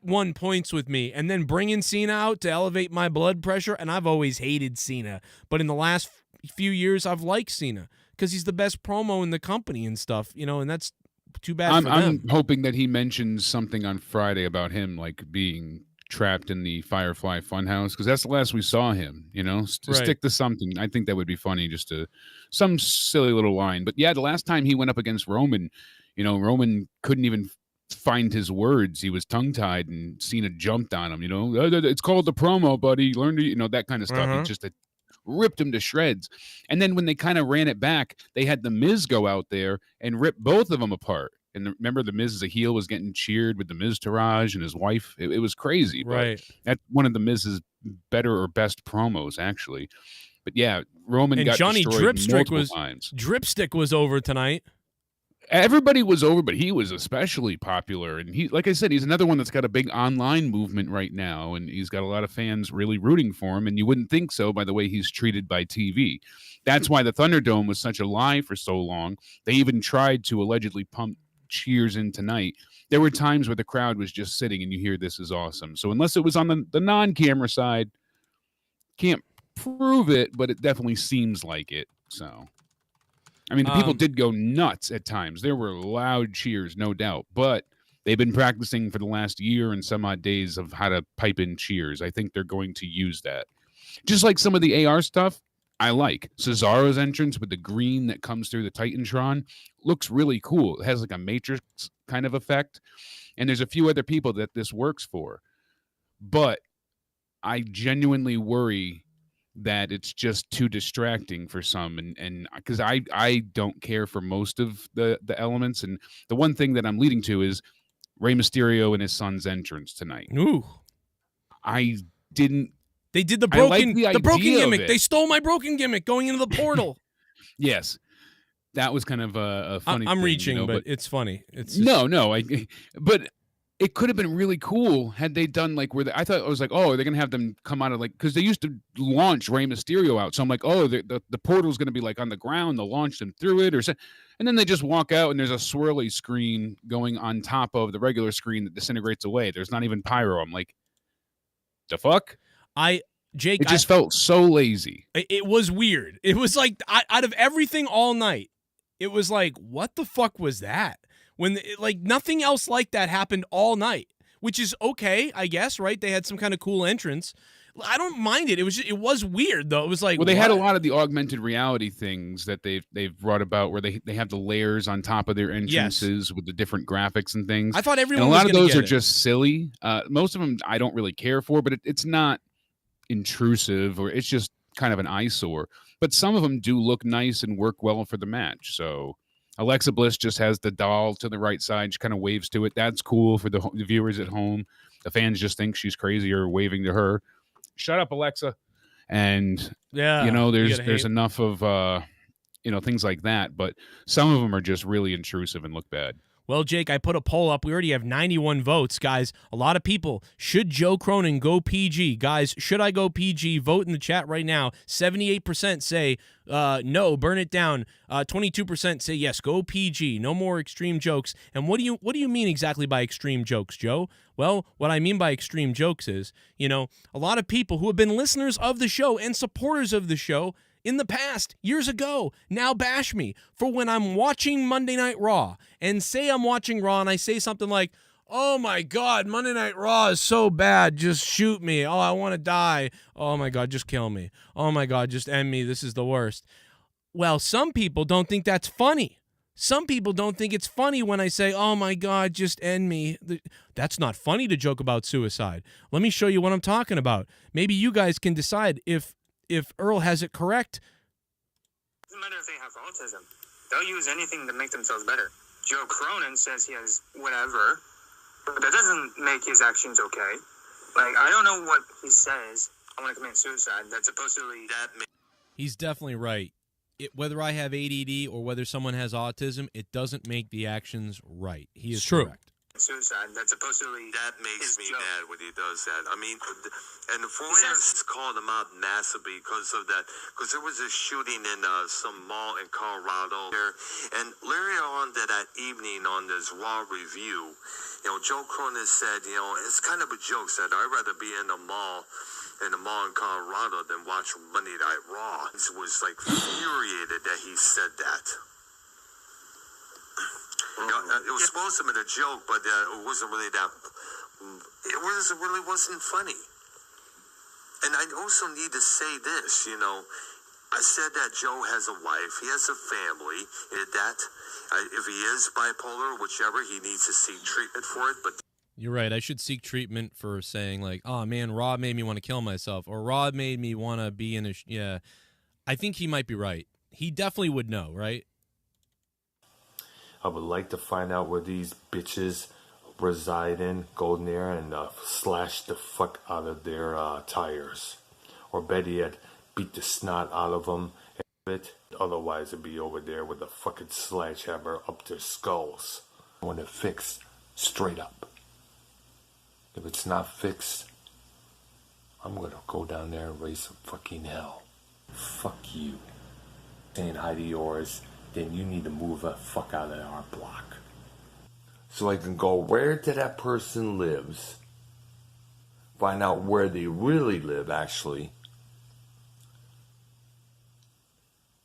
won points with me. And then bringing Cena out to elevate my blood pressure, and I've always hated Cena. But in the last few years, I've liked Cena because he's the best promo in the company and stuff, and that's too bad for them. I'm hoping that he mentions something on Friday about him, like being trapped in the Firefly Funhouse, because that's the last we saw him, stick to something. I think that would be funny, just some silly little line. But yeah, the last time he went up against Roman, Roman couldn't even find his words. He was tongue-tied, and Cena jumped on him, it's called the promo, buddy. Learn to, that kind of stuff. He just ripped him to shreds. And then when they kind of ran it back, they had the Miz go out there and rip both of them apart. And remember, the Miz as a heel was getting cheered with the Miztourage and his wife. It was crazy. Right. That's one of the Miz's better or best promos, actually. But yeah, Roman got Johnny destroyed Dripstick multiple times. Dripstick was over tonight. Everybody was over, but he was especially popular. And he, like I said, he's another one that's got a big online movement right now. And he's got a lot of fans really rooting for him. And you wouldn't think so by the way he's treated by TV. That's why the Thunderdome was such a lie for so long. They even tried to allegedly pump cheers in tonight. There were times where the crowd was just sitting and you hear "This is awesome." So unless it was on the non-camera side, can't prove it, but it definitely seems like it. So I mean, the people did go nuts at times. There were loud cheers, no doubt, but they've been practicing for the last year and some odd days of how to pipe in cheers. I think they're going to use that. Just like some of the AR stuff, I like Cesaro's entrance with the green that comes through the Titantron. Looks really cool. It has like a Matrix kind of effect. And there's a few other people that this works for. But I genuinely worry that it's just too distracting for some. And because I don't care for most of the elements. And the one thing that I'm leading to is Rey Mysterio and his son's entrance tonight. Ooh. They did the broken gimmick. They stole my broken gimmick going into the portal. Yes. That was kind of a funny I'm thing, reaching, but it's funny. It's just... No. But it could have been really cool had they done like I thought it was like, oh, they're going to have them come out of like, because they used to launch Rey Mysterio out. So I'm like, oh, the portal's going to be like on the ground. They'll launch them through it or something. And then they just walk out and there's a swirly screen going on top of the regular screen that disintegrates away. There's not even pyro. I'm like, the fuck? Jake, it just felt so lazy. It was weird. It was like out of everything all night, it was like, what the fuck was that? When like nothing else like that happened all night. which is okay, I guess, right? They had some kind of cool entrance. I don't mind it. It was weird though. It was like, well, they had a lot of the augmented reality things that they've brought about, where they have the layers on top of their entrances with the different graphics and things. I thought everyone. And a lot of those are it. just silly. Most of them I don't really care for, but it's not intrusive, or it's just kind of an eyesore. But some of them do look nice and work well for the match. So Alexa Bliss just has the doll to the right side. She kind of waves to it. That's cool for the viewers at home. The fans just think she's crazy or waving to her. Shut up, Alexa. And there's enough of things like that, but some of them are just really intrusive and look bad. Well, Jake, I put a poll up. We already have 91 votes, guys. A lot of people. Should Joe Cronin go PG? Guys, should I go PG? Vote in the chat right now. 78% say no, burn it down. 22% say yes, go PG. No more extreme jokes. And what do you mean exactly by extreme jokes, Joe? Well, what I mean by extreme jokes is, a lot of people who have been listeners of the show and supporters of the show in the past, years ago, now bash me for when I'm watching Monday Night Raw and say I'm watching Raw and I say something like, oh my God, Monday Night Raw is so bad, just shoot me. Oh, I want to die. Oh my God, just kill me. Oh my God, just end me. This is the worst. Well, some people don't think that's funny. Some people don't think it's funny when I say, oh my God, just end me. That's not funny to joke about suicide. Let me show you what I'm talking about. Maybe you guys can decide if Earl has it correct. Doesn't matter if they have autism. They'll use anything to make themselves better. Joe Cronin says he has whatever, but that doesn't make his actions okay. Like, I don't know what he says. I want to commit suicide. That's supposedly that. He's definitely right. Whether I have ADD or whether someone has autism, it doesn't make the actions right. He is correct. Suicide. That's supposedly that makes me joke. mad when he does that. I mean, and the foreigners called him out massively because of that. Because there was a shooting in some mall in Colorado there, and later on that evening on this Raw review, Joe Cronin said, it's kind of a joke. Said I'd rather be in a mall in Colorado than watch Monday Night Raw. He was like infuriated that he said that. It was supposed to be a joke, but it wasn't really that. It really wasn't funny. And I also need to say this, I said that Joe has a wife, he has a family. If he is bipolar, whichever, he needs to seek treatment for it. But you're right. I should seek treatment for saying like, oh man, Raw made me want to kill myself, or Raw made me want to be in a. Yeah, I think he might be right. He definitely would know, right? I would like to find out where these bitches reside in, go in there and slash the fuck out of their tires. Or better yet, beat the snot out of them. Otherwise, it'd be over there with a fucking sledgehammer up their skulls. I want it fixed straight up. If it's not fixed, I'm gonna go down there and raise some fucking hell. Fuck you. Saying hi to yours. Then you need to move the fuck out of our block. So I can go where that person lives, find out where they really live, actually,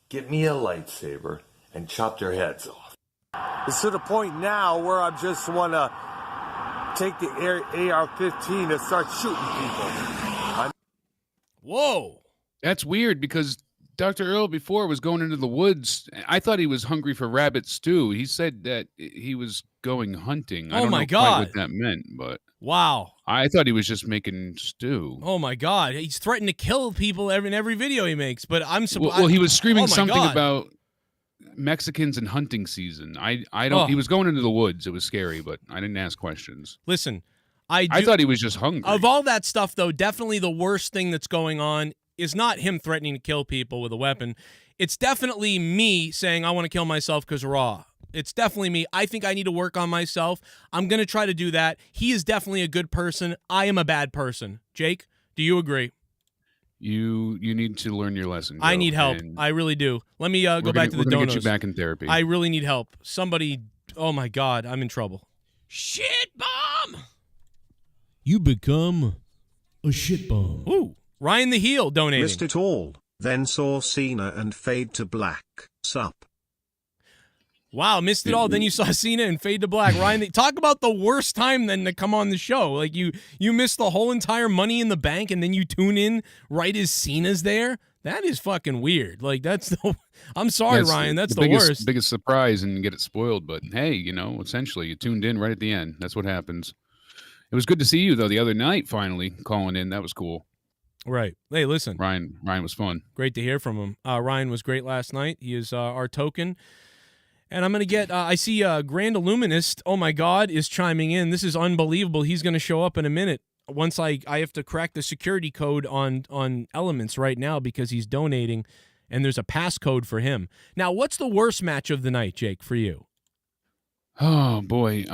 get me a lightsaber, and chop their heads off. It's to the point now where I just want to take the AR-15 and start shooting people. Whoa. That's weird because Dr. Earl before was going into the woods. I thought he was hungry for rabbit stew. He said that he was going hunting. I don't know quite what that meant, but wow. I thought he was just making stew. Oh my God. He's threatened to kill people in every video he makes, but I'm surprised. Well, he was screaming something about Mexicans and hunting season. I don't he was going into the woods. It was scary, but I didn't ask questions. Listen, I thought he was just hungry. Of all that stuff though, definitely the worst thing that's going on is not him threatening to kill people with a weapon. It's definitely me saying I want to kill myself because Raw. It's definitely me. I think I need to work on myself. I'm going to try to do that. He is definitely a good person. I am a bad person. Jake, do you agree? You need to learn your lesson, Joe, I need help. I really do. Let me go back to the donos. We're going to get you back in therapy. I really need help. Somebody, oh my God, I'm in trouble. Shit bomb! You become a shit bomb. Ooh. Ryan the Heel donating. Missed it all, then saw Cena and fade to black. Sup. Wow, missed it all. Then you saw Cena and fade to black. Ryan, talk about the worst time then to come on the show. Like you missed the whole entire Money in the Bank, and then you tune in right as Cena's there. That is fucking weird. Like I'm sorry, Ryan. That's the worst. Biggest surprise and get it spoiled. But hey, essentially you tuned in right at the end. That's what happens. It was good to see you though the other night. Finally calling in. That was cool. Right. Hey, listen. Ryan was fun. Great to hear from him. Ryan was great last night. He is our token. And I'm going to get, I see Grand Illuminist, oh my God, is chiming in. This is unbelievable. He's going to show up in a minute. Once I have to crack the security code on Elements right now because he's donating, and there's a passcode for him. Now, what's the worst match of the night, Jake, for you? Oh, boy.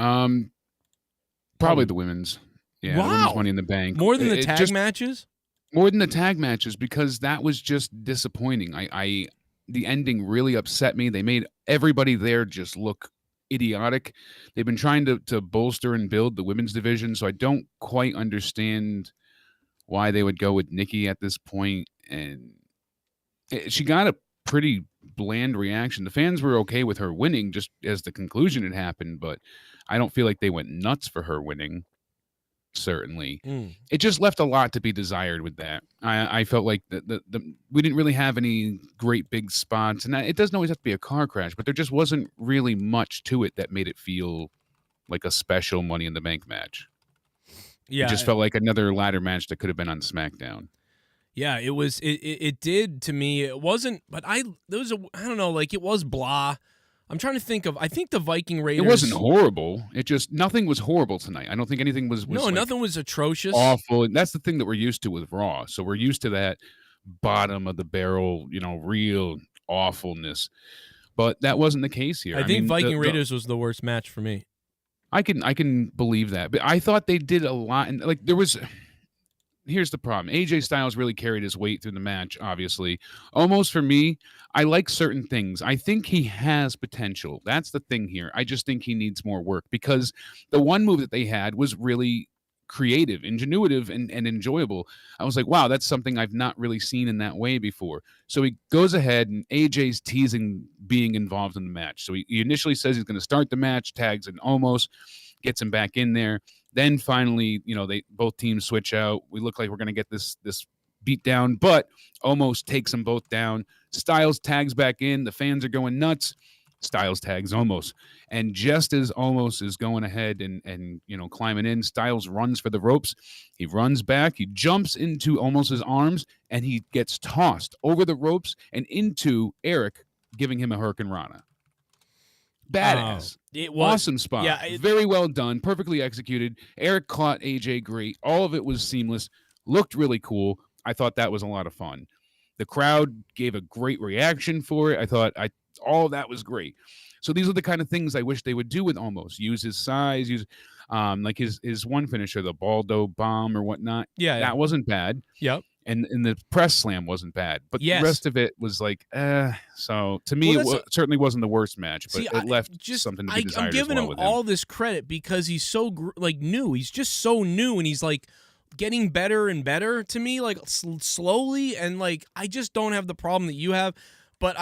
Probably the women's. Yeah, wow. The women's Money in the Bank. More than the tag matches? More than the tag matches, because that was just disappointing. The ending really upset me. They made everybody there just look idiotic. They've been trying to bolster and build the women's division, so I don't quite understand why they would go with Nikki at this point. And she got a pretty bland reaction. The fans were okay with her winning just as the conclusion had happened, but I don't feel like they went nuts for her winning. Certainly. It just left a lot to be desired with that. I felt like we didn't really have any great big spots, and it doesn't always have to be a car crash, but there just wasn't really much to it that made it feel like a special Money in the Bank match. Yeah, it just felt like another ladder match that could have been on SmackDown. Yeah, it was. It did to me. It wasn't, but I don't know, like it was blah. I'm trying to think of. I think the Viking Raiders. It wasn't horrible. Nothing was horrible tonight. I don't think anything was no, like nothing was atrocious. Awful. And that's the thing that we're used to with Raw. So we're used to that bottom of the barrel, real awfulness. But that wasn't the case here. I think Viking Raiders was the worst match for me. I can believe that, but I thought they did a lot. And like there was. Here's the problem. AJ Styles really carried his weight through the match, obviously. Almost for me, I like certain things. I think he has potential. That's the thing here. I just think he needs more work because the one move that they had was really creative, ingenuitive, and enjoyable. I was like, wow, that's something I've not really seen in that way before. So he goes ahead, and AJ's teasing being involved in the match. So he initially says he's going to start the match, tags and almost gets him back in there. Then finally, both teams switch out. We look like we're going to get this beat down, but Omos takes them both down. Styles tags back in. The fans are going nuts. Styles tags Omos. And just as Omos is going ahead and climbing in, Styles runs for the ropes. He runs back. He jumps into Omos's arms, and he gets tossed over the ropes and into Eric, giving him a Hurricane Rana. Badass. It was awesome spot. Yeah, very well done. Perfectly executed. Eric caught AJ great. All of it was seamless. Looked really cool. I thought that was a lot of fun. The crowd gave a great reaction for it. I thought all of that was great. So these are the kind of things I wish they would do with Omos. Use his size, use like his one finisher, the Baldo bomb or whatnot. Yeah. That wasn't bad. Yep. And the press slam wasn't bad, but yes. The rest of it was like, So to me, certainly wasn't the worst match, but it left something to be desired. I'm giving him all this credit because he's so new. He's just so new, and he's like getting better and better to me, like slowly. And like I just don't have the problem that you have. But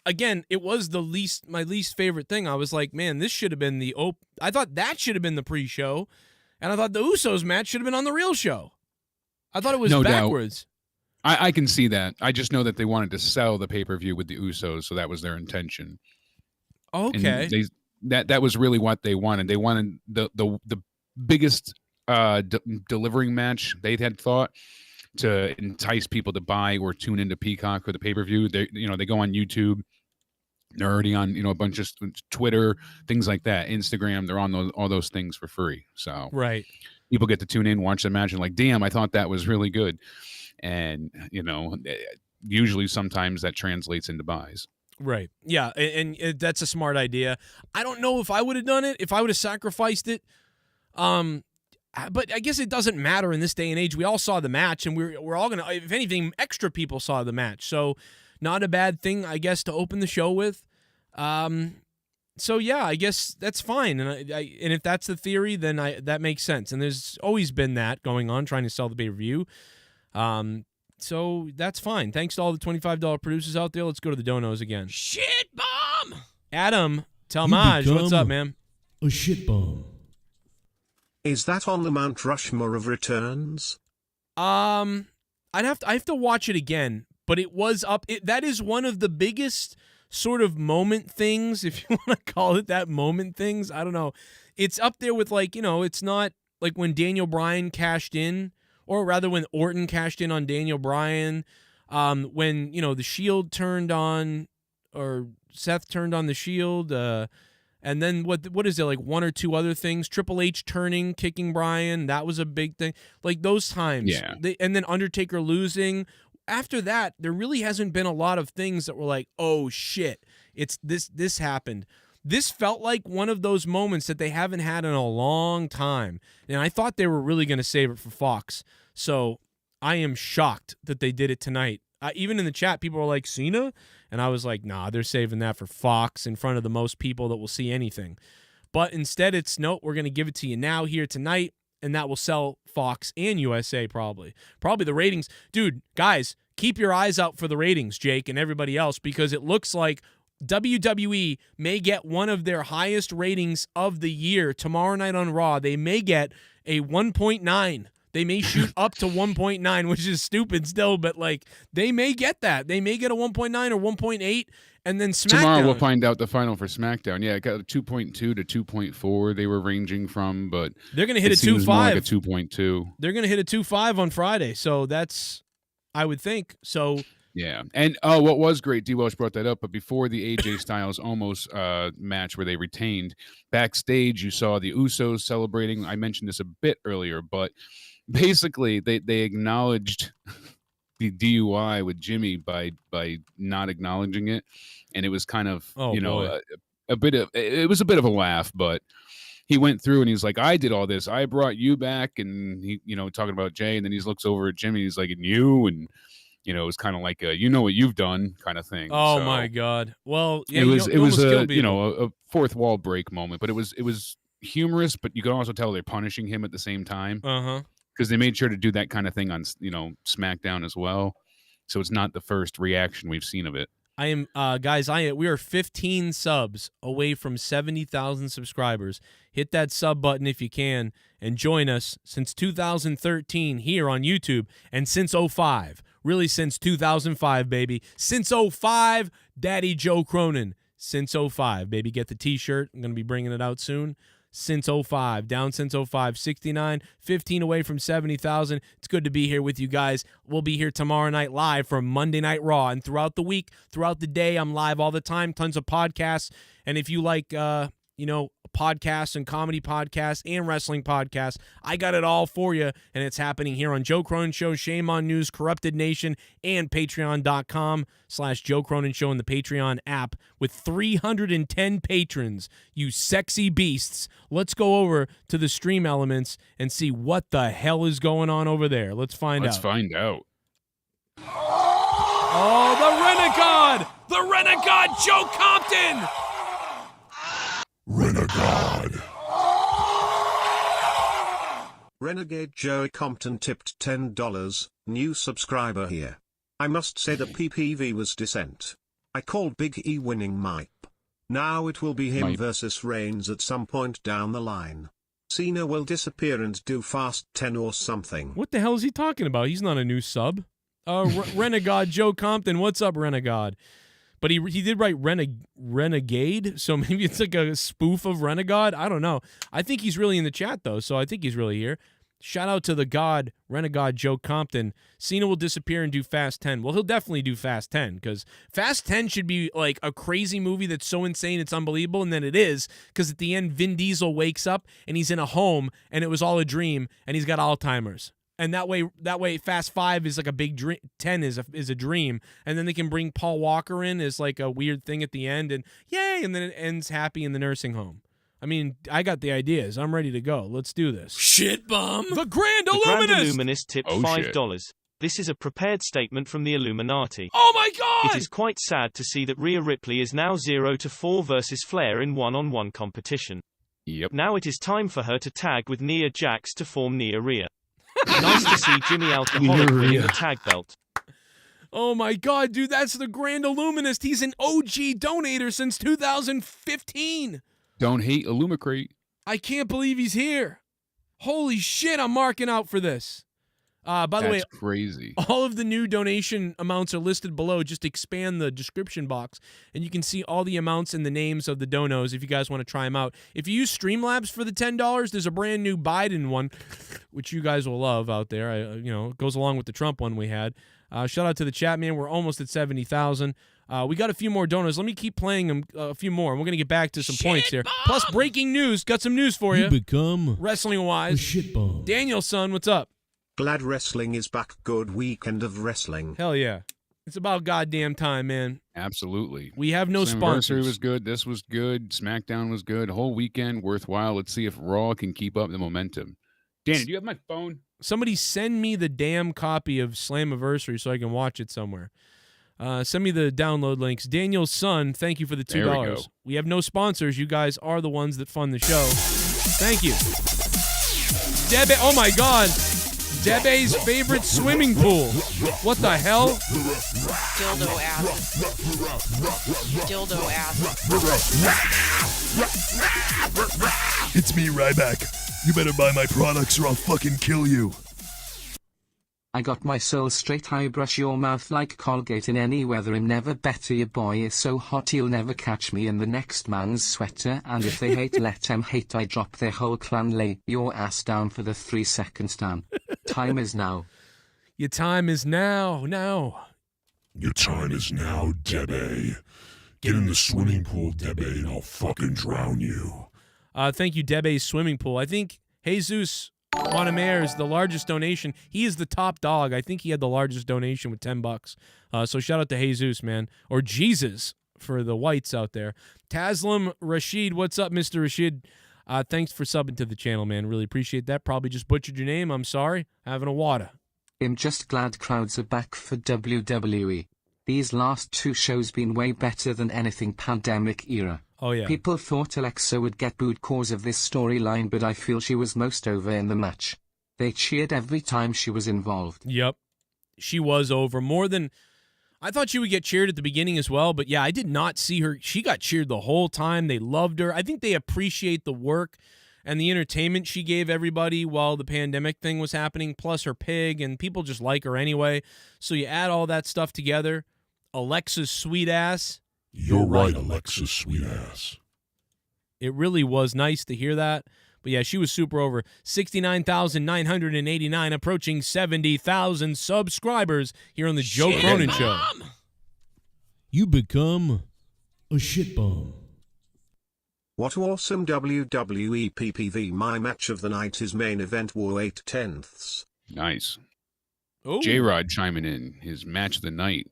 it was my least favorite thing. I was like, man, this should have been I thought that should have been the pre-show, and I thought the Usos match should have been on the real show. I thought it was backwards. I can see that. I just know that they wanted to sell the pay-per-view with the Usos, so that was their intention. Okay. And that was really what they wanted. They wanted the biggest delivering match they had thought to entice people to buy or tune into Peacock for the pay-per-view. They go on YouTube. They're already on a bunch of Twitter, things like that, Instagram. They're on all those things for free. So right. People get to tune in, watch the match, and like, damn, I thought that was really good. And, usually sometimes that translates into buys. Right. Yeah, and that's a smart idea. I don't know if I would have done it, if I would have sacrificed it. But I guess it doesn't matter in this day and age. We all saw the match, and we're all going to, if anything, extra people saw the match. So not a bad thing, I guess, to open the show with. So yeah, I guess that's fine, and and if that's the theory, then that makes sense. And there's always been that going on, trying to sell the pay-per-view. So that's fine. Thanks to all the $25 producers out there. Let's go to the donos again. Shit bomb. Adam Talmage, what's up, man? A shit bomb. Is that on the Mount Rushmore of returns? I have to watch it again, but it was up. That is one of the biggest sort of moment things, if you want to call it that, moment things. I don't know. It's up there with, like, you know, it's not like when Daniel Bryan cashed in, or rather when Orton cashed in on Daniel Bryan, when, you know, the Shield turned on, or Seth turned on the Shield, and then what is it, like one or two other things? Triple H turning, kicking Bryan, that was a big thing. Like those times. Yeah. And then Undertaker losing. After that, there really hasn't been a lot of things that were like, oh shit, it's this happened. This felt like one of those moments that they haven't had in a long time. And I thought they were really going to save it for Fox. So I am shocked that they did it tonight. Even in the chat, people were like, Cena? And I was like, nah, they're saving that for Fox in front of the most people that will see anything. But instead, it's, nope, we're going to give it to you now here tonight, and that will sell Fox and USA probably. Probably the ratings. Dude, guys, keep your eyes out for the ratings, Jake, and everybody else, because it looks like WWE may get one of their highest ratings of the year tomorrow night on Raw. They may get a 1.9. They may shoot up to 1.9, which is stupid still, but like they may get that. They may get a 1.9 or 1.8, and then SmackDown. Tomorrow we'll find out the final for SmackDown. Yeah, it got a 2.2 to 2.4 they were ranging from, but they're going to hit a 2.5. Like a 2.2. They're going to hit a 2.5 on Friday, so that's, I would think. So yeah, and what was great, D. Welsh brought that up, but before the AJ Styles almost match where they retained, backstage you saw the Usos celebrating. I mentioned this a bit earlier, but basically they acknowledged the DUI with Jimmy by not acknowledging it, and it was kind of a bit of a laugh, but he went through and he's like, I did all this, I brought you back, and he, you know, talking about Jay, and then he looks over at Jimmy, he's like, and you, and you know, it was kind of like a, you know what you've done kind of thing. Oh so, my God. Well, yeah, it was a, you know, a fourth wall break moment, but it was humorous, but you can also tell they're punishing him at the same time. Because they made sure to do that kind of thing on, you know, SmackDown as well. So it's not the first reaction we've seen of it. I am, guys, we are 15 subs away from 70,000 subscribers. Hit that sub button if you can and join us since 2013 here on YouTube, and since 05. Really since 2005, baby. Since 05, Daddy Joe Cronin. Since 05, baby. Get the t-shirt. I'm going to be bringing it out soon. Since 05, down since 05, 69, 15 away from 70,000. It's good to be here with you guys. We'll be here tomorrow night live from Monday Night Raw, and throughout the week, throughout the day, I'm live all the time, tons of podcasts, and if you like, you know, podcasts and comedy podcasts and wrestling podcasts, I got it all for you, and it's happening here on Joe Cronin Show, Shame on News, Corrupted Nation, and patreon.com/Joe Cronin Show in the Patreon app with 310 patrons, you sexy beasts. Let's go over to the stream elements and see what the hell is going on over there. Let's find out. Oh, the Renegade! The Renegade Joe Compton! Renegade. Renegade Joey Compton tipped $10, new subscriber here. I must say the PPV was decent. I called Big E winning MITB. Now it will be him versus Reigns at some point down the line. Cena will disappear and do Fast 10 or something. What the hell is he talking about? He's not a new sub. Renegade Joe Compton, what's up, Renegade? But he did write Renegade, so maybe it's like a spoof of Renegade. I don't know. I think he's really in the chat, though, so I think he's really here. Shout out to the god, Renegade Joe Compton. Cena will disappear and do Fast 10. Well, he'll definitely do Fast 10, because Fast 10 should be like a crazy movie that's so insane it's unbelievable, and then it is, because at the end, Vin Diesel wakes up, and he's in a home, and it was all a dream, and he's got Alzheimer's. And that way, Fast 5 is like a big dream. 10 is a dream, and then they can bring Paul Walker in as like a weird thing at the end, and yay! And then it ends happy in the nursing home. I mean, I got the ideas. I'm ready to go. Let's do this. Shit bomb. The Grand The Illuminist. Grand Illuminist tipped $5. This is a prepared statement from the Illuminati. Oh my God! It is quite sad to see that Rhea Ripley is now 0-4 versus Flair in one-on-one competition. Yep. Now it is time for her to tag with Nia Jax to form Nia Rhea. Nice to see Jimmy Alcoholic winning the tag belt. Oh my God, dude, that's the Grand Illuminist. He's an OG donator since 2015. Don't hate Illumicrate. I can't believe he's here. Holy shit, I'm marking out for this. By the way, That's crazy. all of the new donation amounts are listed below. Just expand the description box, and you can see all the amounts and the names of the donos if you guys want to try them out. If you use Streamlabs for the $10, there's a brand new Biden one, which you guys will love out there. It goes along with the Trump one we had. Shout out to the chat, man. We're almost at 70,000. We got a few more donos. Let me keep playing them, a few more, and we're going to get back to some points here. Plus, breaking news. Got some news for you. You become wrestling-wise. a shit bomb. Daniel, son, what's up? Glad wrestling is back. Good weekend of wrestling. Hell yeah. It's about goddamn time, man. Absolutely. We have no Slammiversary sponsors. was good. This was good. SmackDown was good. Whole weekend worthwhile. Let's see if Raw can keep up the momentum. Danny, do you have my phone? Somebody send me the damn copy of Slammiversary so I can watch it somewhere. Send me the download links. Daniel's son, thank you for the $2. There we go. We have no sponsors. You guys are the ones that fund the show. Thank you. Debe, oh my God. Debe's favorite swimming pool. What the hell? Dildo ass. Dildo ass. It's me, Ryback. You better buy my products or I'll fucking kill you. I got my soul straight. I brush your mouth like Colgate in any weather. I'm never better. Your boy is so hot he'll never catch me in the next man's sweater. And if they hate, let them hate. I drop their whole clan. Lay your ass down for the 3-second stand. Time is now. Your time is now. Now. Your time is now, Debe. Get in the swimming pool, Debe, and I'll fucking drown you. Thank you, Debe's swimming pool. I think Jesus Montemayor is the largest donation. He is the top dog. I think he had the largest donation with $10. So shout out to Jesus, man. Or Jesus for the whites out there. Taslim Rashid, what's up, Mr. Rashid? Thanks for subbing to the channel, man. Really appreciate that. Probably just butchered your name. I'm sorry. Having a water. I'm just glad crowds are back for WWE. These last 2 shows been way better than anything pandemic era. Oh, yeah. People thought Alexa would get booed cause of this storyline, but I feel she was most over in the match. They cheered every time she was involved. Yep. She was over more than... I thought she would get cheered at the beginning as well, but yeah, I did not see her. She got cheered the whole time. They loved her. I think they appreciate the work and the entertainment she gave everybody while the pandemic thing was happening, plus her pig, and people just like her anyway. So you add all that stuff together. Alexa's sweet ass. You're right, Alexa's sweet ass. It really was nice to hear that. But yeah, she was super over. 69,989, approaching 70,000 subscribers here on the Joe Cronin Show. You become a shit bomb. What awesome WWE PPV. My match of the night is main event War 8/10. Nice. Oh. J-Rod chiming in. His match of the night.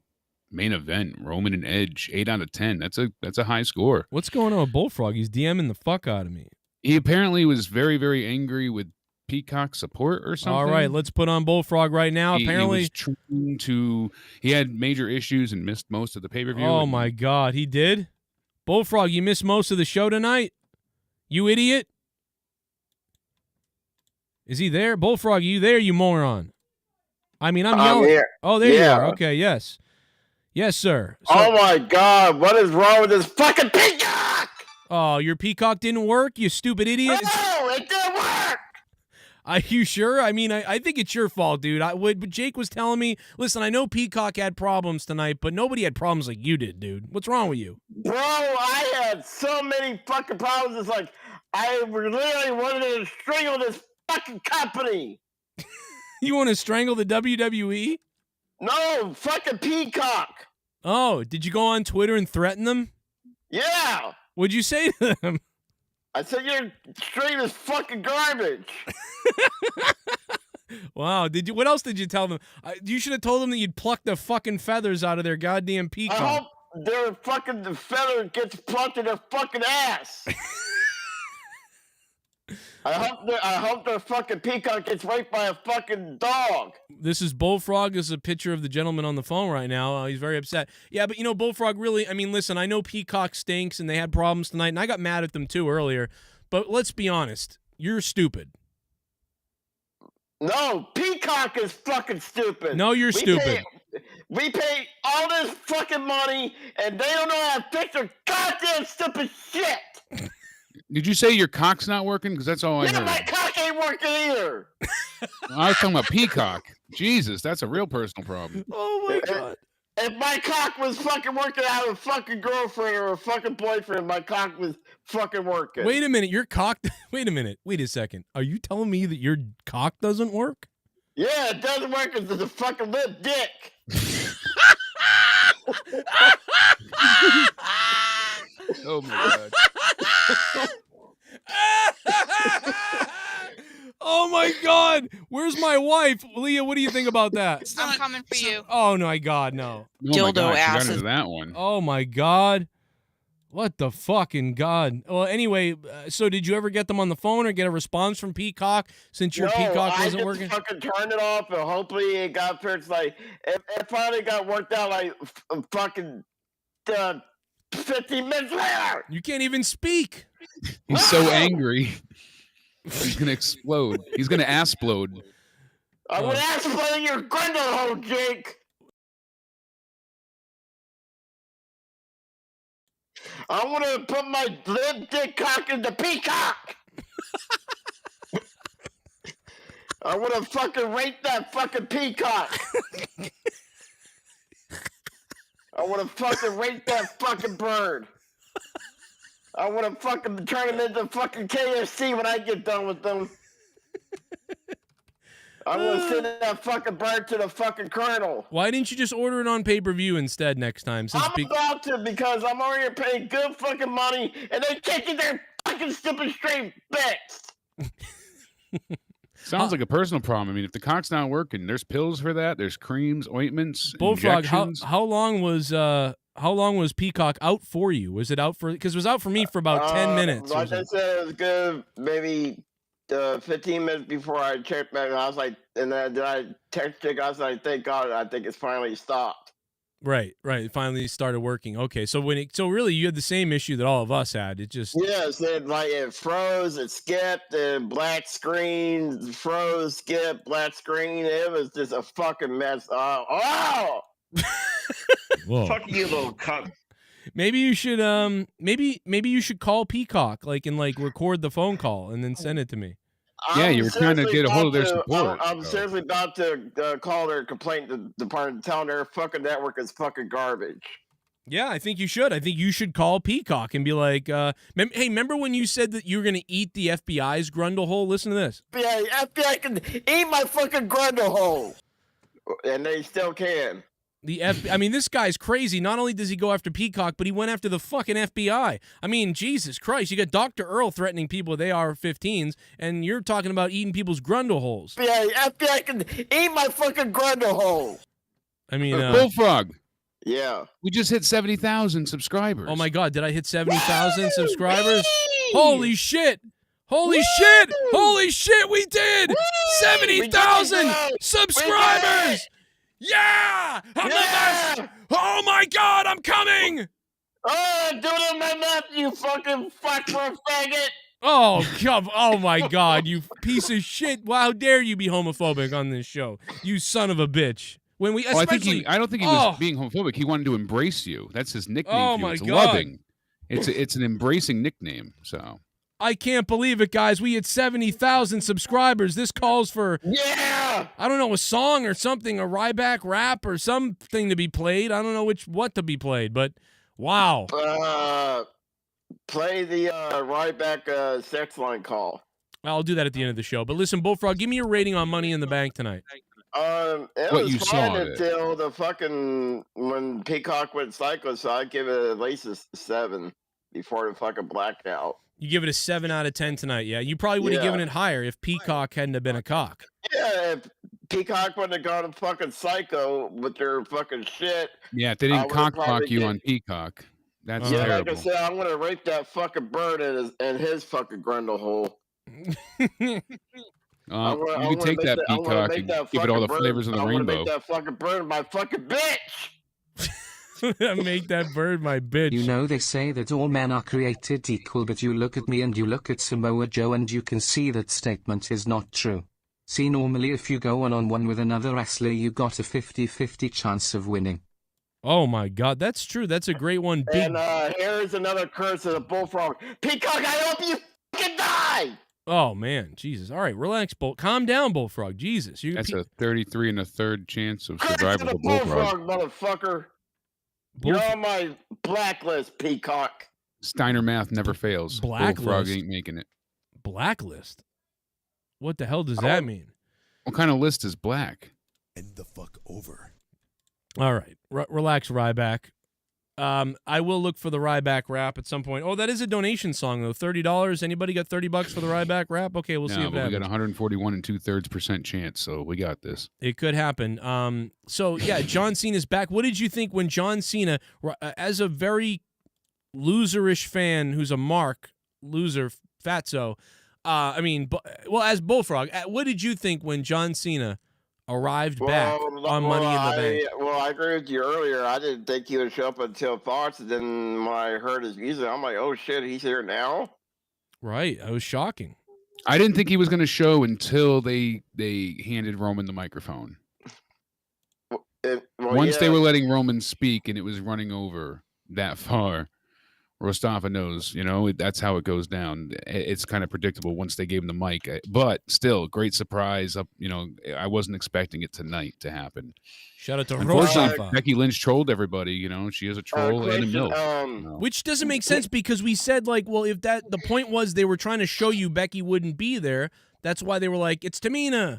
Main event, Roman and Edge, 8 out of 10. That's a high score. What's going on with Bullfrog? He's DMing the fuck out of me. He apparently was very, very angry with Peacock support or something. All right, let's put on Bullfrog right now. Apparently, he was trying to. He had major issues and missed most of the pay-per-view. Oh my God, he did? Bullfrog, you missed most of the show tonight? You idiot? Is he there? Bullfrog, are you there, you moron? I mean, I'm yelling. Here. Oh, there you are. Okay, yes. Yes, sir. So, oh my God, what is wrong with this fucking Peacock? Oh, your Peacock didn't work, you stupid idiot? No, it didn't work. Are you sure? I mean, I think it's your fault, dude. But Jake was telling me, listen, I know Peacock had problems tonight, but nobody had problems like you did, dude. What's wrong with you? Bro, I had so many fucking problems. It's like I literally wanted to strangle this fucking company. You want to strangle the WWE? No, fucking Peacock. Oh, did you go on Twitter and threaten them? Yeah. What'd you say to them? I said you're straight as fucking garbage. Wow. What else did you tell them? You should have told them that you'd pluck the fucking feathers out of their goddamn Peacock. I hope their fucking feather gets plucked in their fucking ass. I hope their fucking Peacock gets raped by a fucking dog. This is Bullfrog. This is a picture of the gentleman on the phone right now. He's very upset. Yeah, but Bullfrog really, I mean, listen, I know Peacock stinks and they had problems tonight, and I got mad at them too earlier, but let's be honest. You're stupid. No, Peacock is fucking stupid. No, you're stupid. We pay all this fucking money, and they don't know how to fix their goddamn stupid shit. Did you say your cock's not working? Because that's all I heard. My cock ain't working either. I was talking about Peacock. Jesus, that's a real personal problem. Oh my god. If my cock was fucking working, I had a fucking girlfriend or a fucking boyfriend. My cock was fucking working. Wait a minute, your cock. Wait a minute. Wait a second. Are you telling me that your cock doesn't work? Yeah, it doesn't work because it's a fucking limp dick. Oh my god. Oh my god. Where's my wife? Leah, what do you think about that? I'm coming for you. Oh my god, no. Oh my Dildo God, she got asses. into that one. Oh my god. What the fucking god? Well, anyway, so did you ever get them on the phone or get a response from Peacock since your Peacock wasn't working? I just fucking turned it off, and hopefully it got fixed. Like it finally got worked out. Like fucking 15 minutes later. You can't even speak. He's so angry. He's gonna explode. He's gonna asplode. I would ask for your grundle hole, Jake. I want to put my limp dick cock in the Peacock. I want to fucking rape that fucking peacock. I want to fucking rape that fucking bird. I want to fucking turn him into fucking KFC when I get done with them. I want to send that fucking bird to the fucking colonel. Why didn't you just order it on pay-per-view instead next time? Since I'm about to, because I'm already paying good fucking money, and they taking their fucking stupid straight bets. Sounds like a personal problem. I mean, if the cock's not working, there's pills for that. There's creams, ointments, Bullfrog, injections. how long was Peacock out for you? Was it out for? Because it was out for me for about 10 minutes. Like I said, it was good. Maybe 15 minutes before I checked back, I was like, and then I texted. I was like, thank God, I think it's finally stopped. Right. It finally started working. Okay, so really, you had the same issue that all of us had. It just yes, it froze, it skipped, and black screen, froze, skipped, black screen. It was just a fucking mess. Oh! Whoa. Fuck you, little cunt. Maybe you should maybe you should call Peacock and record the phone call and then send it to me. Yeah, you were trying to get a hold of their support. I'm seriously about to call their complaint department, telling their fucking network is fucking garbage. Yeah, I think you should. I think you should call Peacock and be like, hey, remember when you said that you were going to eat the FBI's grundle hole? Listen to this. Yeah, FBI can eat my fucking grundle hole. And they still can. I mean, this guy's crazy. Not only does he go after Peacock, but he went after the fucking FBI. I mean, Jesus Christ. You got Dr. Earl threatening people with AR-15s, and you're talking about eating people's grundle holes. Yeah, FBI can eat my fucking grundle hole. I mean, Bullfrog. Yeah. We just hit 70,000 subscribers. Oh my God, did I hit 70,000 subscribers? Holy shit! Holy shit! Holy shit, we did! 70,000 subscribers! Yeah! I'm the best! Oh my God, I'm coming! Oh, do it on my mouth, you fucking fuck for a faggot! Oh, oh my God, you piece of shit. How dare you be homophobic on this show? You son of a bitch. When we, I don't think he was being homophobic. He wanted to embrace you. That's his nickname. Oh for you. my It's God. loving. It's an embracing nickname. So I can't believe it, guys. We hit 70,000 subscribers. This calls for, I don't know, a song or something, a Ryback rap or something to be played. I don't know what to be played, but wow. Play the Ryback sex line call. I'll do that at the end of the show. But listen, Bullfrog, give me your rating on Money in the Bank tonight. It What was you fine saw of it. until the fucking when Peacock went psycho, so I'd give it at least a 7 before the fucking blackout. You give it a 7 out of 10 tonight, yeah? You probably would have given it higher if Peacock hadn't have been a cock. Yeah, if Peacock wouldn't have gone fucking psycho with their fucking shit. yeah, if they didn't cockblock you on Peacock, that's Yeah, terrible. like I said, I'm gonna rape that fucking bird in his fucking grundle hole. You can take that Peacock and give it all the flavors of the rainbow. Make that fucking bird my fucking bitch. Make that bird my bitch. You know they say that all men are created equal, but you look at me and you look at Samoa Joe and you can see that statement is not true. See, normally if you go one-on-one with another wrestler, you got a 50-50 chance of winning. Oh my God, that's true. That's a great one. Big. And here's another curse of the bullfrog. Peacock, I hope you fucking die! Oh man, Jesus. All right, relax, calm down, Bullfrog. Jesus, That's a 33 1/3 chance of Curse survival of of the the bullfrog. bullfrog, motherfucker. You're on my blacklist, Peacock. Steiner math never fails. Blacklist? Bullfrog ain't making it. Blacklist. What the hell does that mean? What kind of list is black? End the fuck over. All right, relax, Ryback. I will look for the Ryback rap at some point. Oh, that is a donation song though. $30. Anybody got $30 for the Ryback rap? Okay, we'll see if but that we got happens. 141 2/3% chance, so we got this. It could happen. So yeah, John Cena's back. What did you think when John Cena, as a very loserish fan who's a loser, fatso? As Bullfrog, what did you think when John Cena arrived back on Money in the Bank? I agree with you earlier. I didn't think he would show up until Fox. And then when I heard his music, I'm like, oh shit, he's here now? Right. It was shocking. I didn't think he was going to show until they handed Roman the microphone. Once they were letting Roman speak and it was running over that far, Rostafa knows, that's how it goes down. It's kind of predictable once they gave him the mic, but still, great surprise. I wasn't expecting it tonight to happen. Shout out to Unfortunately, Rostafa. Becky Lynch trolled everybody. She is a troll and a milk. Which doesn't make sense because we said if the point was they were trying to show you Becky wouldn't be there, that's why they were like, it's Tamina.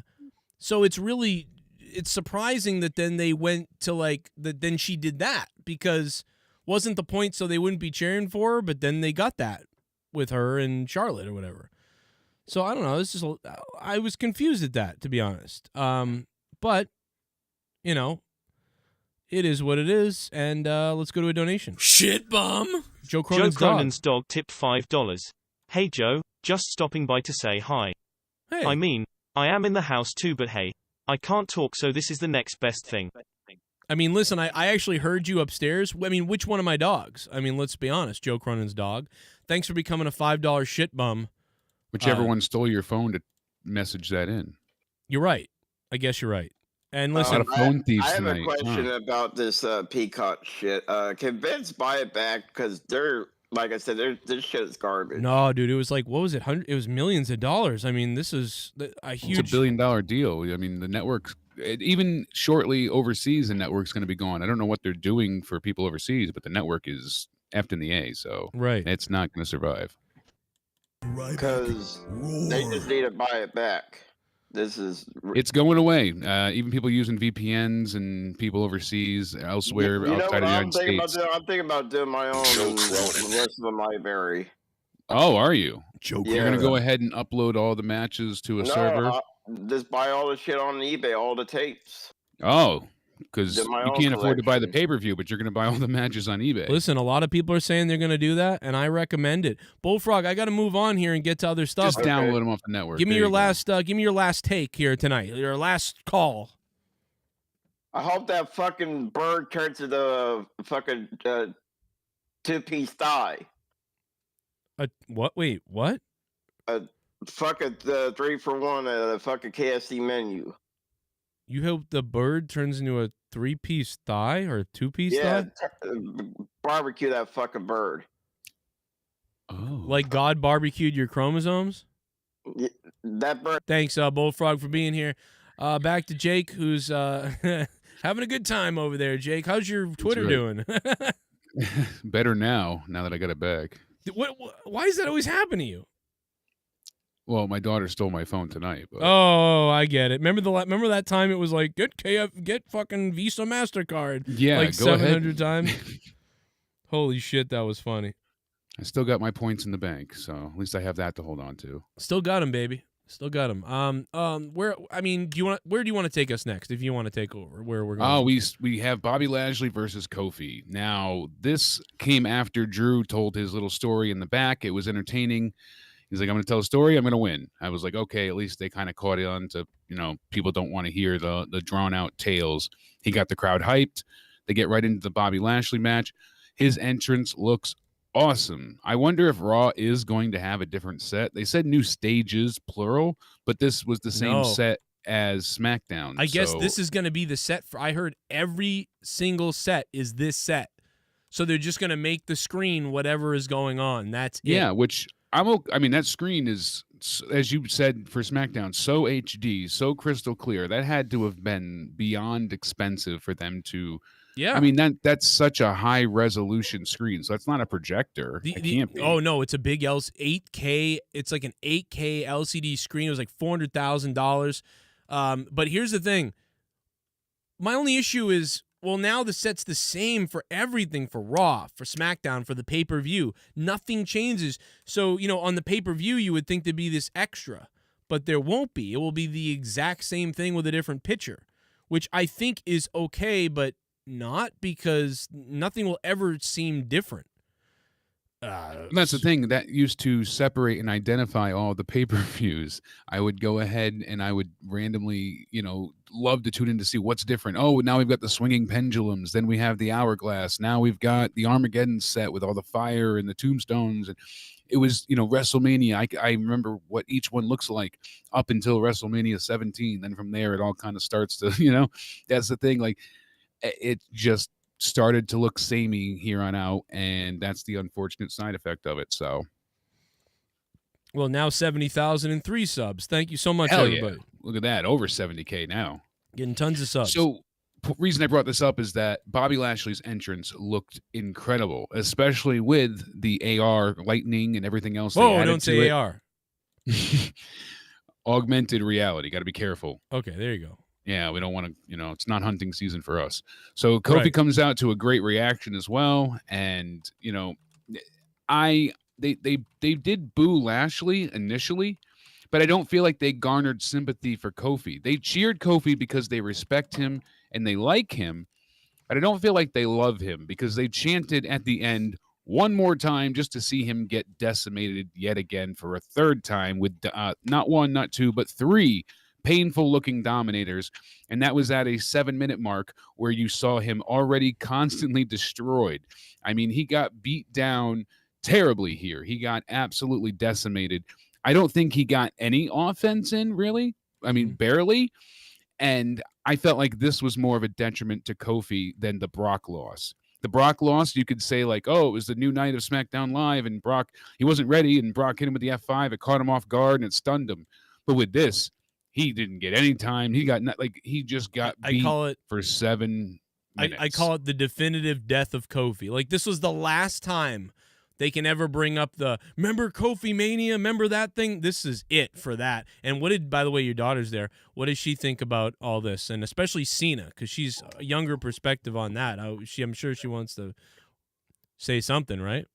So it's surprising that then they went to then she did that because wasn't the point so they wouldn't be cheering for her, but then they got that with her and Charlotte or whatever. So I don't know. I was confused at that, to be honest. But it is what it is, and let's go to a donation. Shit bum. Joe Cronin's dog tipped $5. Hey Joe, just stopping by to say hi. Hey. I mean, I am in the house too, but hey, I can't talk, so this is the next best thing. I mean, listen, I actually heard you upstairs. I mean, which one of my dogs? I mean, let's be honest, Joe Cronin's dog. Thanks for becoming a $5 shit bum. Whichever one stole your phone to message that in. You're right. I guess you're right. And listen, a lot of phone thieves I have tonight. a question about this Peacock shit. Can Vince buy it back? Because they're, like I said, this shit is garbage. No, dude, it was what was it? It was millions of dollars. I mean, this is a huge. It's a $1 billion deal. I mean, the network, even shortly overseas, the network's going to be gone. I don't know what they're doing for people overseas, but the network is effed in the A, so it's not going to survive. Because they just need to buy it back. It's going away. Even people using VPNs and people overseas, elsewhere, outside of the United States. I'm thinking about doing my own the rest of the library. Oh, are you? You're going to go ahead and upload all the matches to a server? Just buy all the shit on eBay, all the tapes. Oh, because you own can't afford to buy the collection. pay-per-view, but you're going to buy all the matches on eBay. Listen, a lot of people are saying they're going to do that, and I recommend it. Bullfrog, I got to move on here and get to other stuff. Just download them off the network. Give me There your you last. Give me your last take here tonight. Your last call. I hope that fucking bird turns into a fucking two-piece thigh. What? Wait, what? Fucking 3-for-1 at a fucking KFC menu. You hope the bird turns into a 3-piece thigh or a 2-piece thigh? Barbecue that fucking bird. Oh. Like God barbecued your chromosomes? That bird. Thanks, Bullfrog, for being here. Back to Jake, who's having a good time over there. Jake, how's your Twitter doing? Better now that I got it back. Why does that always happen to you? Well, my daughter stole my phone tonight. But... Oh, I get it. Remember that time it was like get fucking Visa MasterCard. Yeah, like go 700 ahead. times. Holy shit, that was funny. I still got my points in the bank, so at least I have that to hold on to. Still got him, baby. Still got him. Where do you want to take us next? If you want to take over, where we're going? Oh, we have Bobby Lashley versus Kofi. Now, this came after Drew told his little story in the back. It was entertaining. He's like, I'm going to tell a story. I'm going to win. I was like, okay, at least they kind of caught on to, people don't want to hear the drawn out tales. He got the crowd hyped. They get right into the Bobby Lashley match. His entrance looks awesome. I wonder if Raw is going to have a different set. They said new stages, plural, but this was the same No. set as SmackDown. I guess so- this is going to be the set for. I heard every single set is this set, so they're just going to make the screen whatever is going on. That's it. Yeah, which I mean, that screen is, as you said for SmackDown, so HD, so crystal clear. That had to have been beyond expensive for them to. Yeah. I mean, that's such a high resolution screen, so that's not a projector. It can't be. Oh no, it's a big 8K. It's like an 8K LCD screen. It was like $400,000. But here's the thing. My only issue is, well, now the set's the same for everything, for Raw, for SmackDown, for the pay-per-view. Nothing changes. So, on the pay-per-view, you would think there'd be this extra, but there won't be. It will be the exact same thing with a different picture, which I think is okay, but not, because nothing will ever seem different. And that's the thing that used to separate and identify all the pay-per-views. I would go ahead and I would randomly, love to tune in to see what's different. Oh, now we've got the swinging pendulums. Then we have the hourglass. Now we've got the Armageddon set with all the fire and the tombstones. And it was, WrestleMania. I remember what each one looks like up until WrestleMania 17. Then from there, it all kind of starts to, that's the thing. Like, it just started to look samey here on out, and that's the unfortunate side effect of it. So, well, now 70,003 subs. Thank you so much, hell everybody. yeah. Look at that, over 70K now. Getting tons of subs. So, reason I brought this up is that Bobby Lashley's entrance looked incredible, especially with the AR lightning and everything else. Whoa, don't say AR. Augmented reality. Got to be careful. Okay, there you go. Yeah, we don't want to, it's not hunting season for us. So Kofi comes out to a great reaction as well. And, they did boo Lashley initially, but I don't feel like they garnered sympathy for Kofi. They cheered Kofi because they respect him and they like him, but I don't feel like they love him because they chanted at the end one more time just to see him get decimated yet again for a third time with not one, not two, but three painful looking dominators. And that was at a 7-minute mark where you saw him already constantly destroyed. I mean, he got beat down terribly here. He got absolutely decimated. I don't think he got any offense in, really. I mean, barely. And I felt like this was more of a detriment to Kofi than the Brock loss. The Brock loss, you could say like, oh, it was the new night of SmackDown Live and Brock, he wasn't ready and Brock hit him with the F5. It caught him off guard and it stunned him. But with this, he didn't get any time. He got he just got beat for 7 minutes. I call it the definitive death of Kofi. Like, this was the last time they can ever bring up remember Kofi Mania? Remember that thing? This is it for that. And by the way, your daughter's there. What does she think about all this? And especially Cena, because she's a younger perspective on that. I'm sure she wants to say something, right?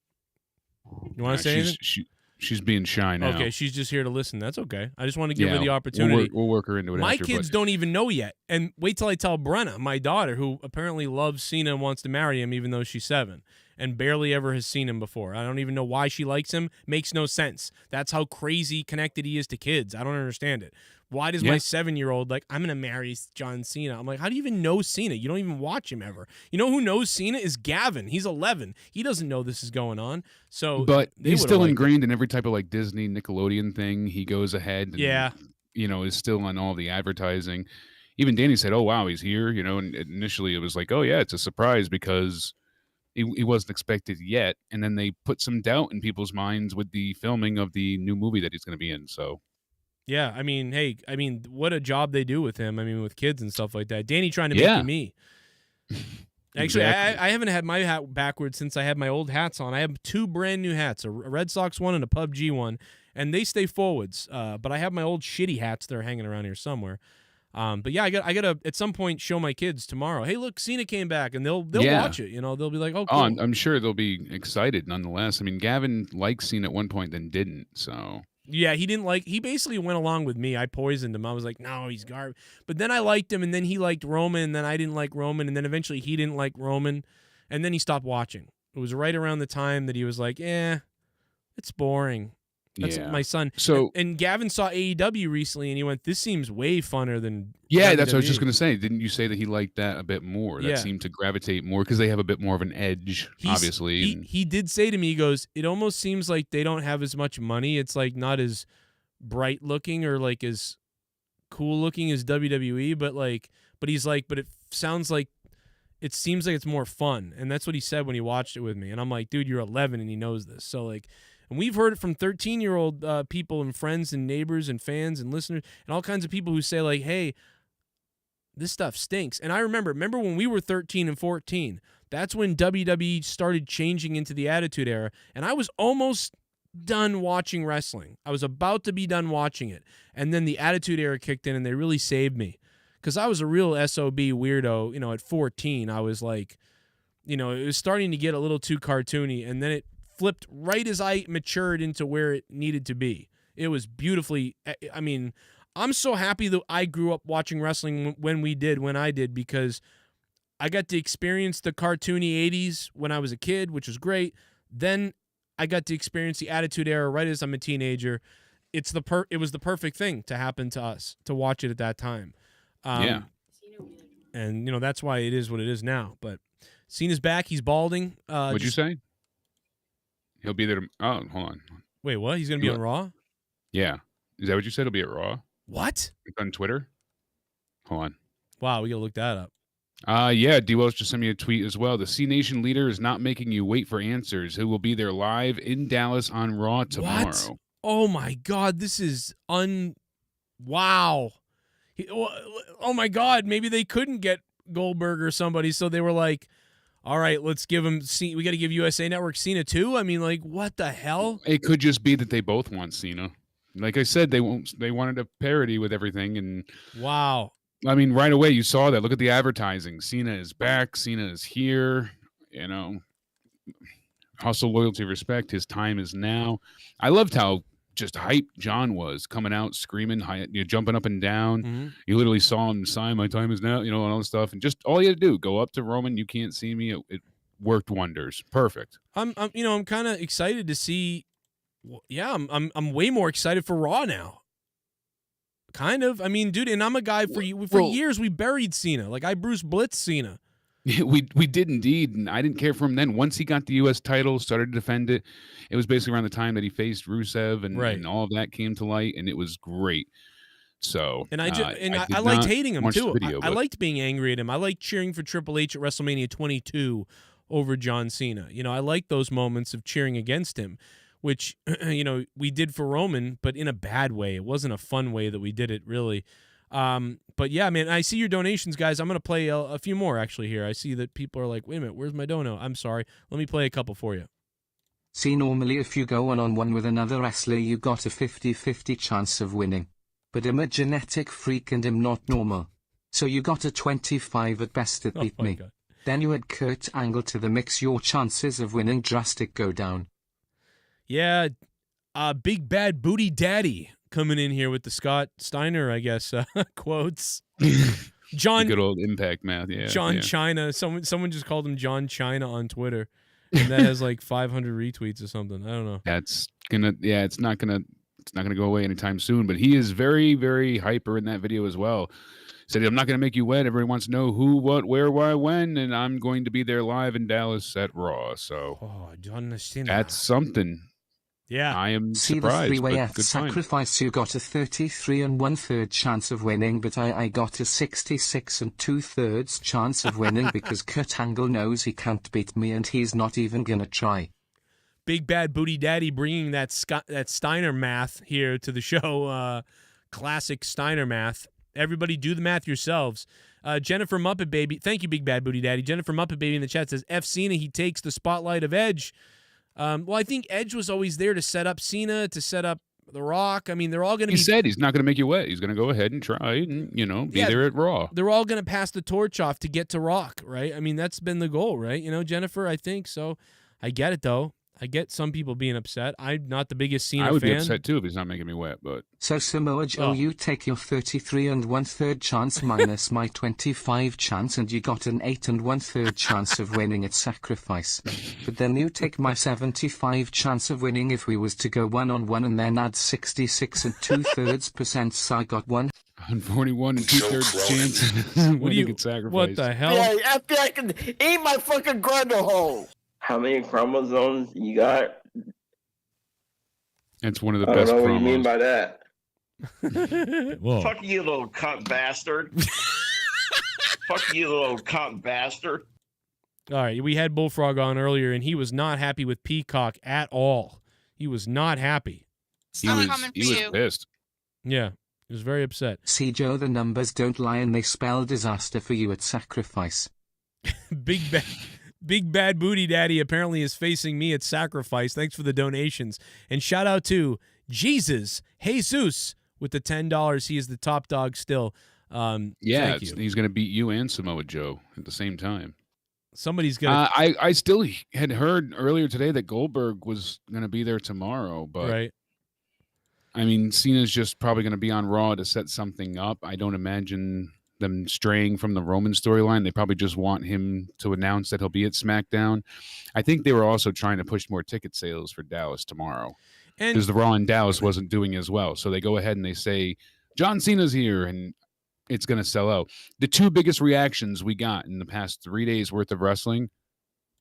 You want to say anything? She's being shy now. Okay, she's just here to listen. That's okay. I just want to give her the opportunity. We'll work her into it. My kids don't even know yet. And wait till I tell Brenna, my daughter, who apparently loves Cena and wants to marry him even though she's 7 and barely ever has seen him before. I don't even know why she likes him. Makes no sense. That's how crazy connected he is to kids. I don't understand it. Why does my 7-year-old I'm going to marry John Cena? I'm like, how do you even know Cena? You don't even watch him ever. You know who knows Cena is Gavin. He's 11. He doesn't know this is going on. So, but he's still ingrained in every type of Disney, Nickelodeon thing. He goes ahead and, is still on all the advertising. Even Danny said, oh, wow, he's here. And initially it was like, oh, yeah, it's a surprise because he wasn't expected yet. And then they put some doubt in people's minds with the filming of the new movie that he's going to be in. So. Yeah, I mean, what a job they do with him. I mean, with kids and stuff like that. Danny trying to make it me. Actually, I haven't had my hat backwards since I had my old hats on. I have 2 brand new hats, a Red Sox one and a PUBG one, and they stay forwards. But I have my old shitty hats that are hanging around here somewhere. But yeah, I gotta at some point show my kids tomorrow. Hey, look, Cena came back, and they'll watch it. They'll be like, oh, cool. I'm sure they'll be excited nonetheless. I mean, Gavin liked Cena at one point, then didn't. So. Yeah, he basically went along with me. I poisoned him. I was like, no, he's garbage. But then I liked him, and then he liked Roman, and then I didn't like Roman, and then eventually he didn't like Roman, and then he stopped watching. It was right around the time that he was like, it's boring. That's Yeah. my son. So- and Gavin saw AEW recently, and he went, "This seems way funner than." Yeah, that's what I was WWE." just going to say. Didn't you say that he liked that a bit more? That Yeah. seemed to gravitate more because they have a bit more of an edge, obviously. He did say to me, he goes, "It almost seems like they don't have as much money. It's like not as bright looking or like as cool looking as WWE, but he's like, but it sounds like it seems like it's more fun." And that's what he said when he watched it with me. And I'm like, dude, you're 11 and he knows this. So like, and we've heard it from 13-year-old people and friends and neighbors and fans and listeners and all kinds of people who say like, hey, this stuff stinks. And I remember when we were 13 and 14, that's when WWE started changing into the Attitude Era. And I was almost done watching wrestling. I was about to be done watching it. And then the Attitude Era kicked in and they really saved me. Because I was a real SOB weirdo, at 14. I was like, it was starting to get a little too cartoony. And then it flipped right as I matured into where it needed to be. It was beautifully, I mean, I'm so happy that I grew up watching wrestling when I did, because I got to experience the cartoony 80s when I was a kid, which was great. Then I got to experience the Attitude Era right as I'm a teenager. It was the perfect thing to happen to us, to watch it at that time. Yeah. And, that's why it is what it is now. But Cena's back. He's balding. What'd you say? He'll be there. Oh, hold on. Wait, what? He's going to be on Raw? Yeah. Is that what you said? He'll be at Raw? What? It's on Twitter? Hold on. Wow, we got to look that up. Yeah, D-Wells just sent me a tweet as well. The C Nation leader is not making you wait for answers. Who will be there live in Dallas on Raw tomorrow? What? Oh, my God. This is wow. Oh, my God. Maybe they couldn't get Goldberg or somebody, so they were like, all right, let's give him. We got to give USA Network Cena too. I mean, like, what the hell? It could just be that they both want Cena. Like I said, they wanted a parody with everything, and wow. I mean, right away you saw that. Look at the advertising. Cena is back. Cena is here. Hustle, loyalty, respect. His time is now. I loved how just hyped John was, coming out screaming, jumping up and down. Mm-hmm. You literally saw him sign "My time is now," and all this stuff. And just all you had to do, go up to Roman. You can't see me. It worked wonders. Perfect. I'm kind of excited to see. Yeah, I'm way more excited for Raw now. Kind of. I mean, dude, and I'm a guy for years we buried Cena. Like I Bruce Blitz Cena. We did indeed, and I didn't care for him then. Once he got the U.S. title, started to defend it, it was basically around the time that he faced Rusev, and all of that came to light, and it was great. So, and I liked hating him too. I liked being angry at him. I liked cheering for Triple H at WrestleMania 22 over John Cena. I like those moments of cheering against him, which we did for Roman, but in a bad way. It wasn't a fun way that we did it, really. But yeah, man, I see your donations, guys. I'm going to play a few more actually here. I see that people are like, wait a minute, where's my dono? I'm sorry. Let me play a couple for you. See, normally if you go one-on-one with another wrestler, you got a 50-50 chance of winning. But I'm a genetic freak and I'm not normal. So you got a 25 at best to beat me. God. Then you add Kurt Angle to the mix, your chances of winning drastic go down. Yeah, Big Bad Booty Daddy coming in here with the Scott Steiner, I guess, quotes. John, good old Impact math, yeah. John China. Someone just called him John China on Twitter, and that has like 500 retweets or something. I don't know. That's it's not gonna go away anytime soon. But he is very, very hyper in that video as well. Said, I'm not gonna make you wet. Everybody wants to know who, what, where, why, when, and I'm going to be there live in Dallas at Raw. So John Cena. That's something. Yeah, I am See surprised. The three-way Good sacrifice. You got a 33 1/3 chance of winning, but I got a 66 2/3 chance of winning because Kurt Angle knows he can't beat me and he's not even gonna try. Big Bad Booty Daddy bringing that Steiner math here to the show. Classic Steiner math. Everybody do the math yourselves. Jennifer Muppet Baby. Thank you, Big Bad Booty Daddy. Jennifer Muppet Baby in the chat says, F Cena, he takes the spotlight of Edge. Well, I think Edge was always there to set up Cena, to set up The Rock. I mean, they're all going to be... He said he's not going to make you wet. He's going to go ahead and try and, be there at Raw. They're all going to pass the torch off to get to Rock, right? I mean, that's been the goal, right? Jennifer, I think so. I get it, though. I get some people being upset. I'm not the biggest Cena fan. I would be upset too if he's not making me wet, but... So Samoa Joe, you take your 33 1/3 chance minus my 25 chance and you got an 8 1/3 chance of winning at sacrifice. But then you take my 75 chance of winning if we was to go 1-on-1 and then add 66 2/3%, so I got 141 2/3 chance of winning at sacrifice. What the hell? Yeah, FBI can eat my fucking grundle hole. How many chromosomes you got? It's one of the I best don't know what promos. you mean by that. Whoa. Fuck you, little cunt bastard. Fuck you, little cunt bastard. All right, we had Bullfrog on earlier, and he was not happy with Peacock at all. He was not happy. He was pissed. Yeah, he was very upset. See, Joe, the numbers don't lie and they spell disaster for you at sacrifice. Big Bad Booty Daddy apparently is facing me at sacrifice. Thanks for the donations. And shout out to Jesus with the $10. He is the top dog still. Thank you. He's going to beat you and Samoa Joe at the same time. Somebody's going to... I still had heard earlier today that Goldberg was going to be there tomorrow, but... Right. I mean, Cena's just probably going to be on Raw to set something up. I don't imagine them straying from the Roman storyline. They probably just want him to announce that he'll be at SmackDown. I think they were also trying to push more ticket sales for Dallas tomorrow because the Raw in Dallas wasn't doing as well. So they go ahead and they say, John Cena's here, and it's going to sell out. The two biggest reactions we got in the past 3 days worth of wrestling,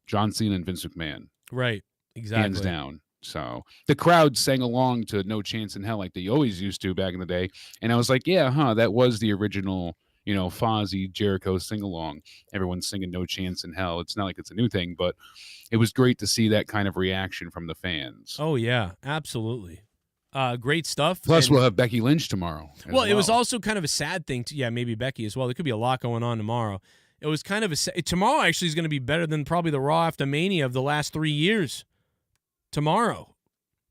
John Cena and Vince McMahon. Right. Exactly. Hands down. So the crowd sang along to No Chance in Hell like they always used to back in the day. And I was like, that was the original, Fozzy, Jericho sing-along. Everyone's singing No Chance in Hell. It's not like it's a new thing, but it was great to see that kind of reaction from the fans. Oh, yeah, absolutely. Great stuff. Plus, we'll have Becky Lynch tomorrow. Well, it was also kind of a sad thing. Maybe Becky as well. There could be a lot going on tomorrow. It was kind of tomorrow actually is going to be better than probably the Raw after Mania of the last 3 years. Tomorrow.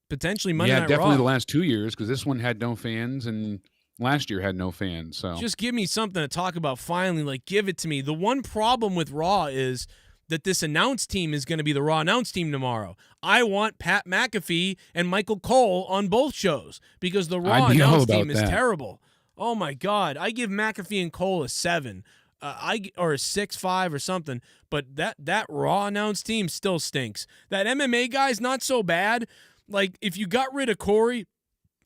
Potentially Monday Night Raw. Yeah, definitely the last 2 years because this one had no fans and last year had no fans. So just give me something to talk about finally. Like, give it to me. The one problem with Raw is that this announce team is going to be the Raw announce team tomorrow. I want Pat McAfee and Michael Cole on both shows because the Raw announce team is terrible. Oh, my God. I give McAfee and Cole a 7. Or a 6-5 or something, but that Raw announce team still stinks. That MMA guy's not so bad. Like, if you got rid of Corey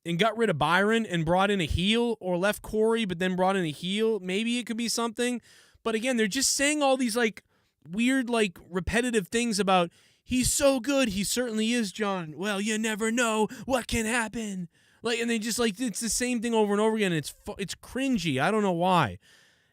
and got rid of Byron and brought in a heel, or left Corey but then brought in a heel, maybe it could be something. But again, they're just saying all these like weird, like repetitive things about he's so good, he certainly is, John. Well, you never know what can happen. Like, and they just like it's the same thing over and over again. It's cringy. I don't know why.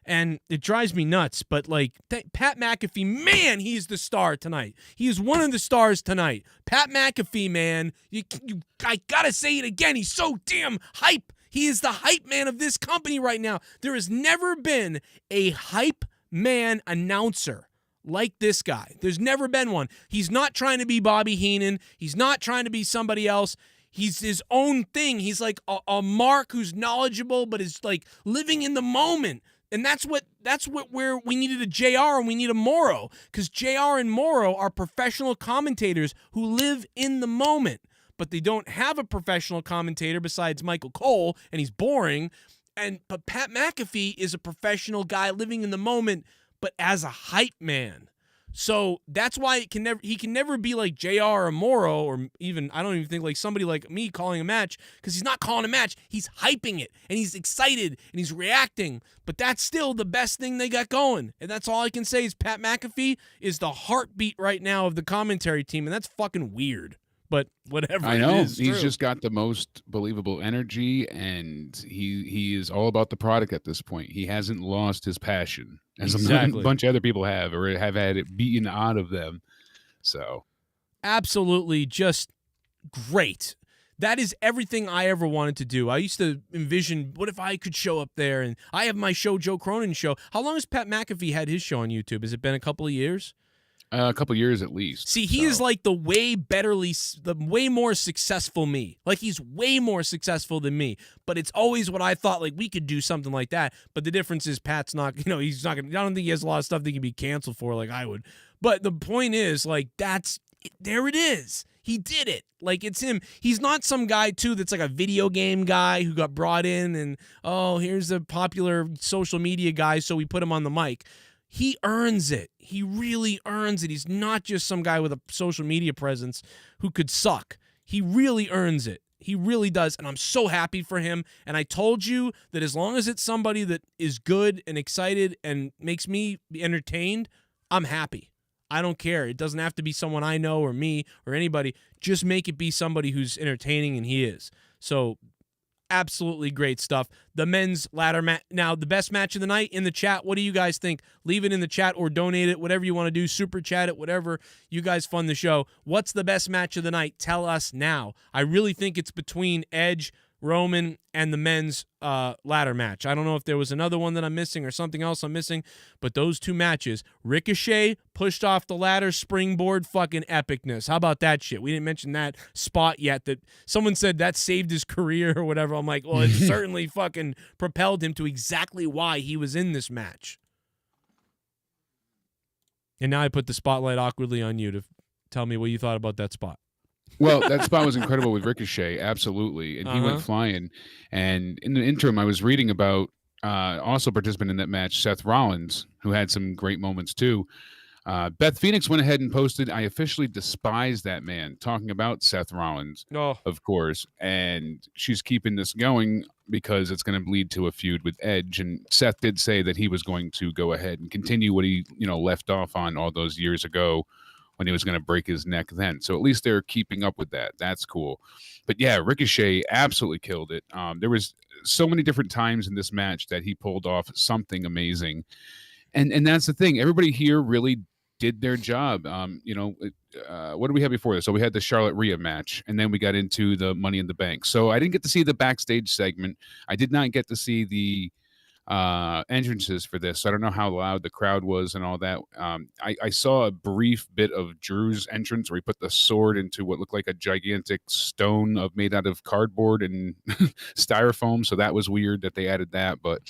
And it drives me nuts, but like Pat McAfee, man, he's the star tonight. He is one of the stars tonight. Pat McAfee, man, I gotta say it again. He's so damn hype. He is the hype man of this company right now. There has never been a hype man announcer like this guy. There's never been one. He's not trying to be Bobby Heenan. He's not trying to be somebody else. He's his own thing. He's like a Mark who's knowledgeable, but is like living in the moment. And that's where we needed a JR and we need a Morrow, because JR and Morrow are professional commentators who live in the moment, but they don't have a professional commentator besides Michael Cole, and he's boring. But Pat McAfee is a professional guy living in the moment, but as a hype man. So that's why he can never be like JR or Morrow, or even, I don't even think like somebody like me calling a match, because he's not calling a match. He's hyping it, and he's excited, and he's reacting. But that's still the best thing they got going. And that's all I can say is Pat McAfee is the heartbeat right now of the commentary team, and that's fucking weird. But whatever. I know. It is, he's true. just got the most believable energy, and he is all about the product at this point. He hasn't lost his passion, as a bunch of other people have, or have had it beaten out of them. So, absolutely, just great. That is everything I ever wanted to do. I used to envision, what if I could show up there? And I have my show, Joe Cronin Show. How long has Pat McAfee had his show on YouTube? Has it been a couple of years? A couple years at least. See, he is like the way more successful me. Like, he's way more successful than me. But it's always what I thought, like, we could do something like that. But the difference is Pat's not, he's not going to, I don't think he has a lot of stuff that he can be canceled for like I would. But the point is, like, there it is. He did it. Like, it's him. He's not some guy, too, that's like a video game guy who got brought in and, oh, here's a popular social media guy, so we put him on the mic. He earns it. He really earns it. He's not just some guy with a social media presence who could suck. He really earns it. He really does, and I'm so happy for him. And I told you that as long as it's somebody that is good and excited and makes me be entertained, I'm happy. I don't care. It doesn't have to be someone I know or me or anybody. Just make it be somebody who's entertaining, and he is. So absolutely great stuff. The men's ladder match. Now, the best match of the night in the chat. What do you guys think? Leave it in the chat or donate it, whatever you want to do. Super chat it, whatever. You guys fund the show. What's the best match of the night? Tell us now. I really think it's between Edge, Roman, and the men's ladder match. I don't know if there was another one that I'm missing or something else I'm missing, but those two matches, Ricochet pushed off the ladder, springboard, fucking epicness. How about that shit? We didn't mention that spot yet that someone said that saved his career or whatever. I'm like, well, it certainly fucking propelled him to exactly why he was in this match. And now I put the spotlight awkwardly on you to tell me what you thought about that spot. Well, that spot was incredible with Ricochet, absolutely, and he went flying. And in the interim, I was reading about also participant in that match, Seth Rollins, who had some great moments too. Beth Phoenix went ahead and posted, "I officially despise that man," talking about Seth Rollins, of course, and she's keeping this going because it's going to lead to a feud with Edge. And Seth did say that he was going to go ahead and continue what he, left off on all those years ago, when he was going to break his neck then. So at least they're keeping up with that. That's cool. But yeah, Ricochet absolutely killed it. There was so many different times in this match that he pulled off something amazing. And that's the thing. Everybody here really did their job. What did we have before this? So we had the Charlotte Rhea match, and then we got into the Money in the Bank. So I didn't get to see the backstage segment. I did not get to see the entrances for this, so I don't know how loud the crowd was and all that. I saw a brief bit of Drew's entrance where he put the sword into what looked like a gigantic stone made out of cardboard and styrofoam, so that was weird that they added that, but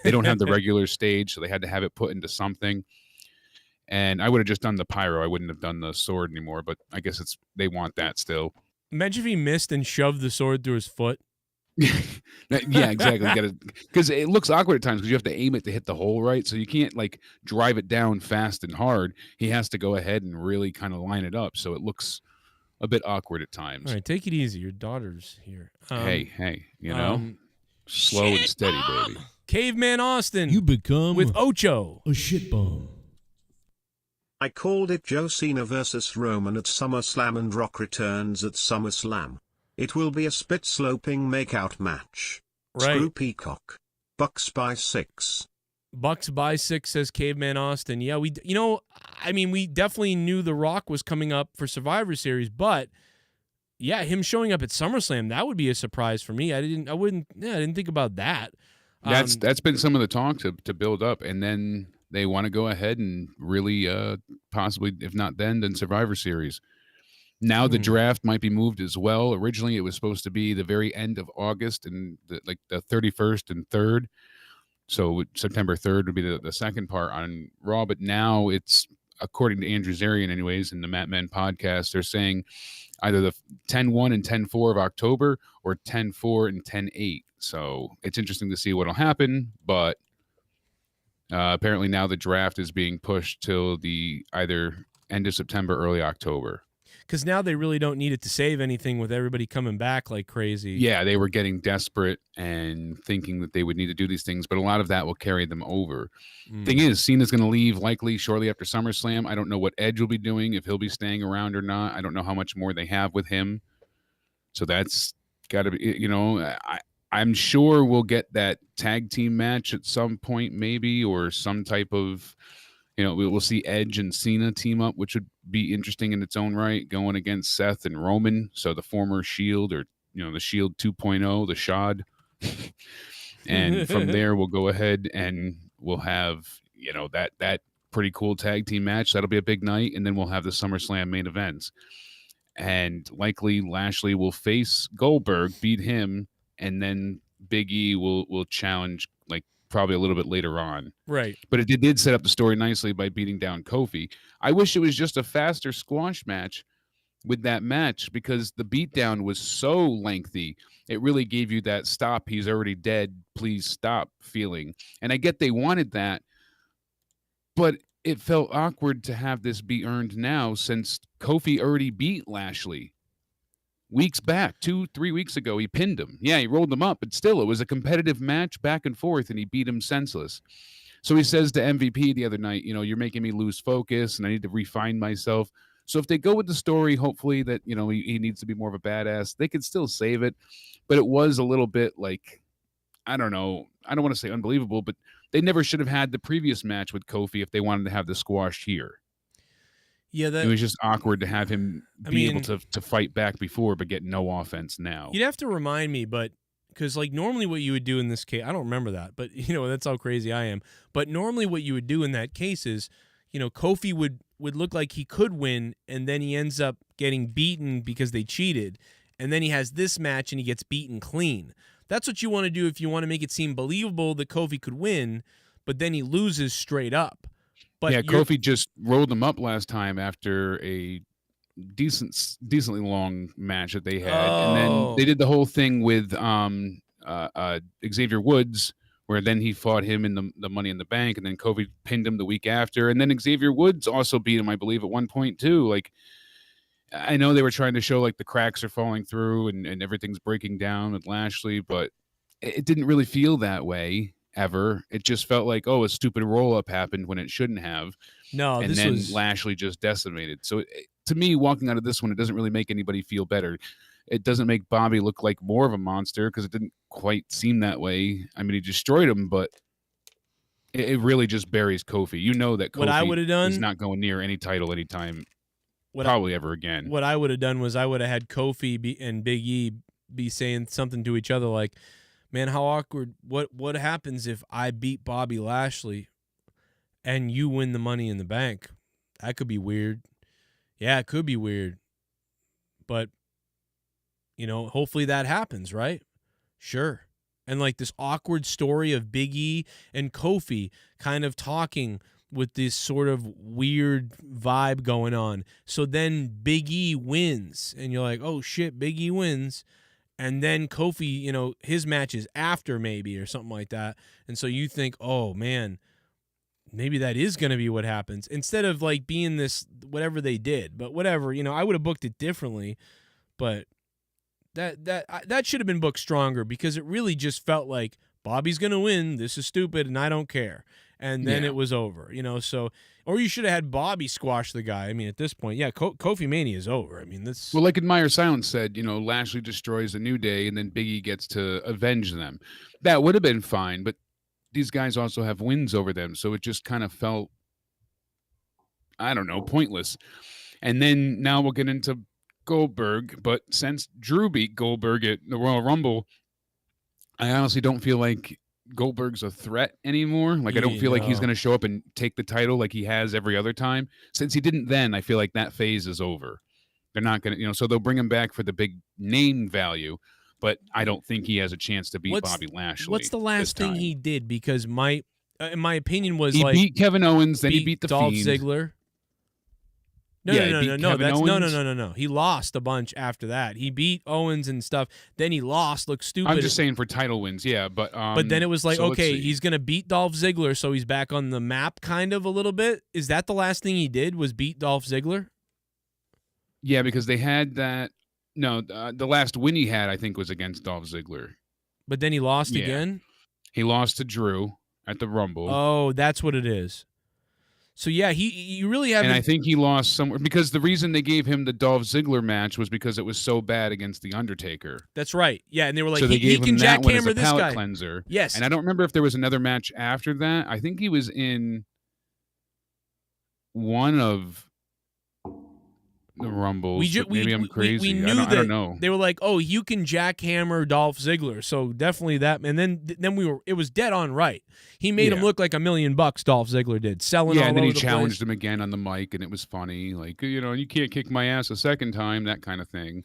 they don't have the regular stage, so they had to have it put into something. And I would have just done the pyro. I wouldn't have done the sword anymore, but I guess they want that still. Imagine if he missed and shoved the sword through his foot. Yeah, exactly. Because it looks awkward at times because you have to aim it to hit the hole right, so you can't drive it down fast and hard. He has to go ahead and really kind of line it up, so it looks a bit awkward at times. All right, take it easy. Your daughter's here. Hey, slow and steady, baby. Caveman Austin, you become with Ocho, a shit bomb. I called it John Cena versus Roman at SummerSlam and Rock returns at SummerSlam. It will be a spit-sloping makeout match. Right. Screw Peacock. Bucks by 6. Bucks by 6, says Caveman Austin. Yeah, we definitely knew The Rock was coming up for Survivor Series, but yeah, him showing up at SummerSlam, that would be a surprise for me. I didn't think about that. That's been some of the talk to build up, and then they want to go ahead and really possibly, if not then Survivor Series. Now the draft might be moved as well. Originally, it was supposed to be the very end of August and the 31st and 3rd. So September 3rd would be the second part on Raw. But now it's, according to Andrew Zarian anyways, in the Matt Men podcast, they're saying either the 10-1 and 10-4 of October or 10-4 and 10-8. So it's interesting to see what will happen. But apparently now the draft is being pushed till the either end of September, early October. Because now they really don't need it to save anything with everybody coming back like crazy. Yeah, they were getting desperate and thinking that they would need to do these things, but a lot of that will carry them over. Thing is, Cena's going to leave likely shortly after SummerSlam. I don't know what Edge will be doing, if he'll be staying around or not. I don't know how much more they have with him. So that's got to be, I'm sure we'll get that tag team match at some point maybe, or some type of... we'll see Edge and Cena team up, which would be interesting in its own right, going against Seth and Roman. So the former Shield, or, the Shield 2.0, the Shod. And from there, we'll go ahead and we'll have, that pretty cool tag team match. That'll be a big night. And then we'll have the SummerSlam main events. And likely Lashley will face Goldberg, beat him, and then Big E will challenge, probably a little bit later on. Right. But it did set up the story nicely by beating down Kofi. I wish it was just a faster squash match with that match because the beatdown was so lengthy. It really gave you that stop, he's already dead, please stop feeling. And I get they wanted that, but it felt awkward to have this be earned now since Kofi already beat Lashley weeks back, 2-3 weeks ago. He pinned him. Yeah, he rolled him up, but still, it was a competitive match back and forth, and he beat him senseless. So he says to MVP the other night, you're making me lose focus, and I need to refine myself. So if they go with the story, hopefully that, he needs to be more of a badass, they could still save it. But it was a little bit like, I don't know. I don't want to say unbelievable, but they never should have had the previous match with Kofi if they wanted to have the squash here. Yeah, it was just awkward to have him be able to fight back before, but get no offense now. You'd have to remind me, but because normally what you would do in this case, I don't remember that, but that's how crazy I am. But normally what you would do in that case is, Kofi would look like he could win, and then he ends up getting beaten because they cheated, and then he has this match and he gets beaten clean. That's what you want to do if you want to make it seem believable that Kofi could win, but then he loses straight up. But yeah, Kofi just rolled him up last time after a decently long match that they had, and then they did the whole thing with Xavier Woods, where then he fought him in the Money in the Bank, and then Kofi pinned him the week after, and then Xavier Woods also beat him, I believe, at one point too. I know they were trying to show the cracks are falling through and everything's breaking down with Lashley, but it didn't really feel that way ever. It just felt like, a stupid roll-up happened when it shouldn't have. No, and then Lashley just decimated. So to me, walking out of this one, it doesn't really make anybody feel better. It doesn't make Bobby look like more of a monster because it didn't quite seem that way. I mean, he destroyed him, but it really just buries Kofi. That Kofi what I would have done is not going near any title anytime, probably ever again. What I would have done was I would have had Kofi and Big E be saying something to each other like, man, how awkward. What happens if I beat Bobby Lashley and you win the Money in the Bank? That could be weird. Yeah, it could be weird. But, hopefully that happens, right? Sure. And this awkward story of Big E and Kofi kind of talking with this sort of weird vibe going on. So then Big E wins, and you're like, oh shit, Big E wins. And then Kofi, his match is after maybe or something like that. And so you think, oh man, maybe that is going to be what happens instead of being this, whatever they did, but whatever, I would have booked it differently, but that should have been booked stronger because it really just felt like Bobby's going to win. This is stupid. And I don't care. And then it was over, so, or you should have had Bobby squash the guy. I mean, at this point, yeah, Kofi Mania is over. I mean, this. Well, like Admire Silence said, Lashley destroys the New Day and then Big E gets to avenge them. That would have been fine, but these guys also have wins over them. So it just kind of felt, I don't know, pointless. And then now we'll get into Goldberg. But since Drew beat Goldberg at the Royal Rumble, I honestly don't feel like Goldberg's a threat anymore. I don't feel like he's going to show up and take the title like he has every other time. Since he didn't then, I feel like that phase is over. They're not going to, so they'll bring him back for the big name value, but I don't think he has a chance to beat Bobby Lashley. What's the last thing he did? Because in my opinion was he beat Kevin Owens, then he beat the Dolph Fiend. Ziggler. No. He lost a bunch after that. He beat Owens and stuff. Then he lost. Looked stupid. I'm just saying for title wins, yeah. But then it was like, okay, he's gonna beat Dolph Ziggler, so he's back on the map, kind of a little bit. Is that the last thing he did? Was beat Dolph Ziggler? Yeah, because they had that. No, the last win he had, I think, was against Dolph Ziggler. But then he lost again. He lost to Drew at the Rumble. Oh, that's what it is. So, yeah, you really haven't... And I think he lost somewhere because the reason they gave him the Dolph Ziggler match was because it was so bad against The Undertaker. That's right. Yeah, and they were like, so they gave he can him that one as jackhammer a this palate guy. cleanser. Yes. And I don't remember if there was another match after that. I think he was in one of the Rumbles. Maybe I'm crazy. We knew I don't know. They were like, oh, you can jackhammer Dolph Ziggler. So definitely that. And then it was dead on right. He made him look like $1 million, Dolph Ziggler did. Selling all and then over he the challenged place. him again on the mic, and it was funny. Like, you can't kick my ass a second time, that kind of thing.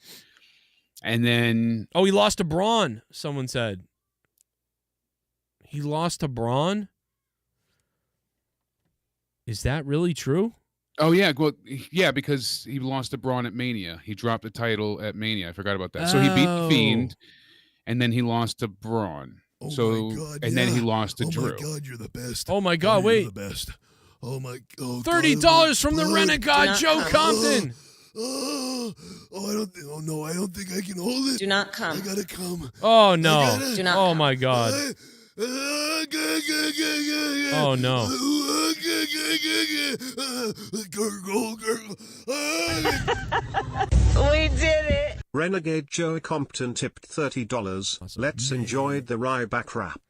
And then... Oh, he lost to Braun, someone said. He lost to Braun? Is that really true? Oh yeah, well, yeah, because he lost to Braun at Mania. He dropped the title at Mania. I forgot about that. So he beat the Fiend, and then he lost to Braun. Oh so my God, and then he lost to Drew. Oh my God, you're the best. Oh my God, wait. You're the best. Oh my God. $30 from the Renegade Joe Compton. I don't think I can hold it. Do not come. I gotta come. Oh no. Do not Oh come. my God. Oh no. We did it. Renegade Joe Compton tipped $30. Let's enjoy the Ryback rap.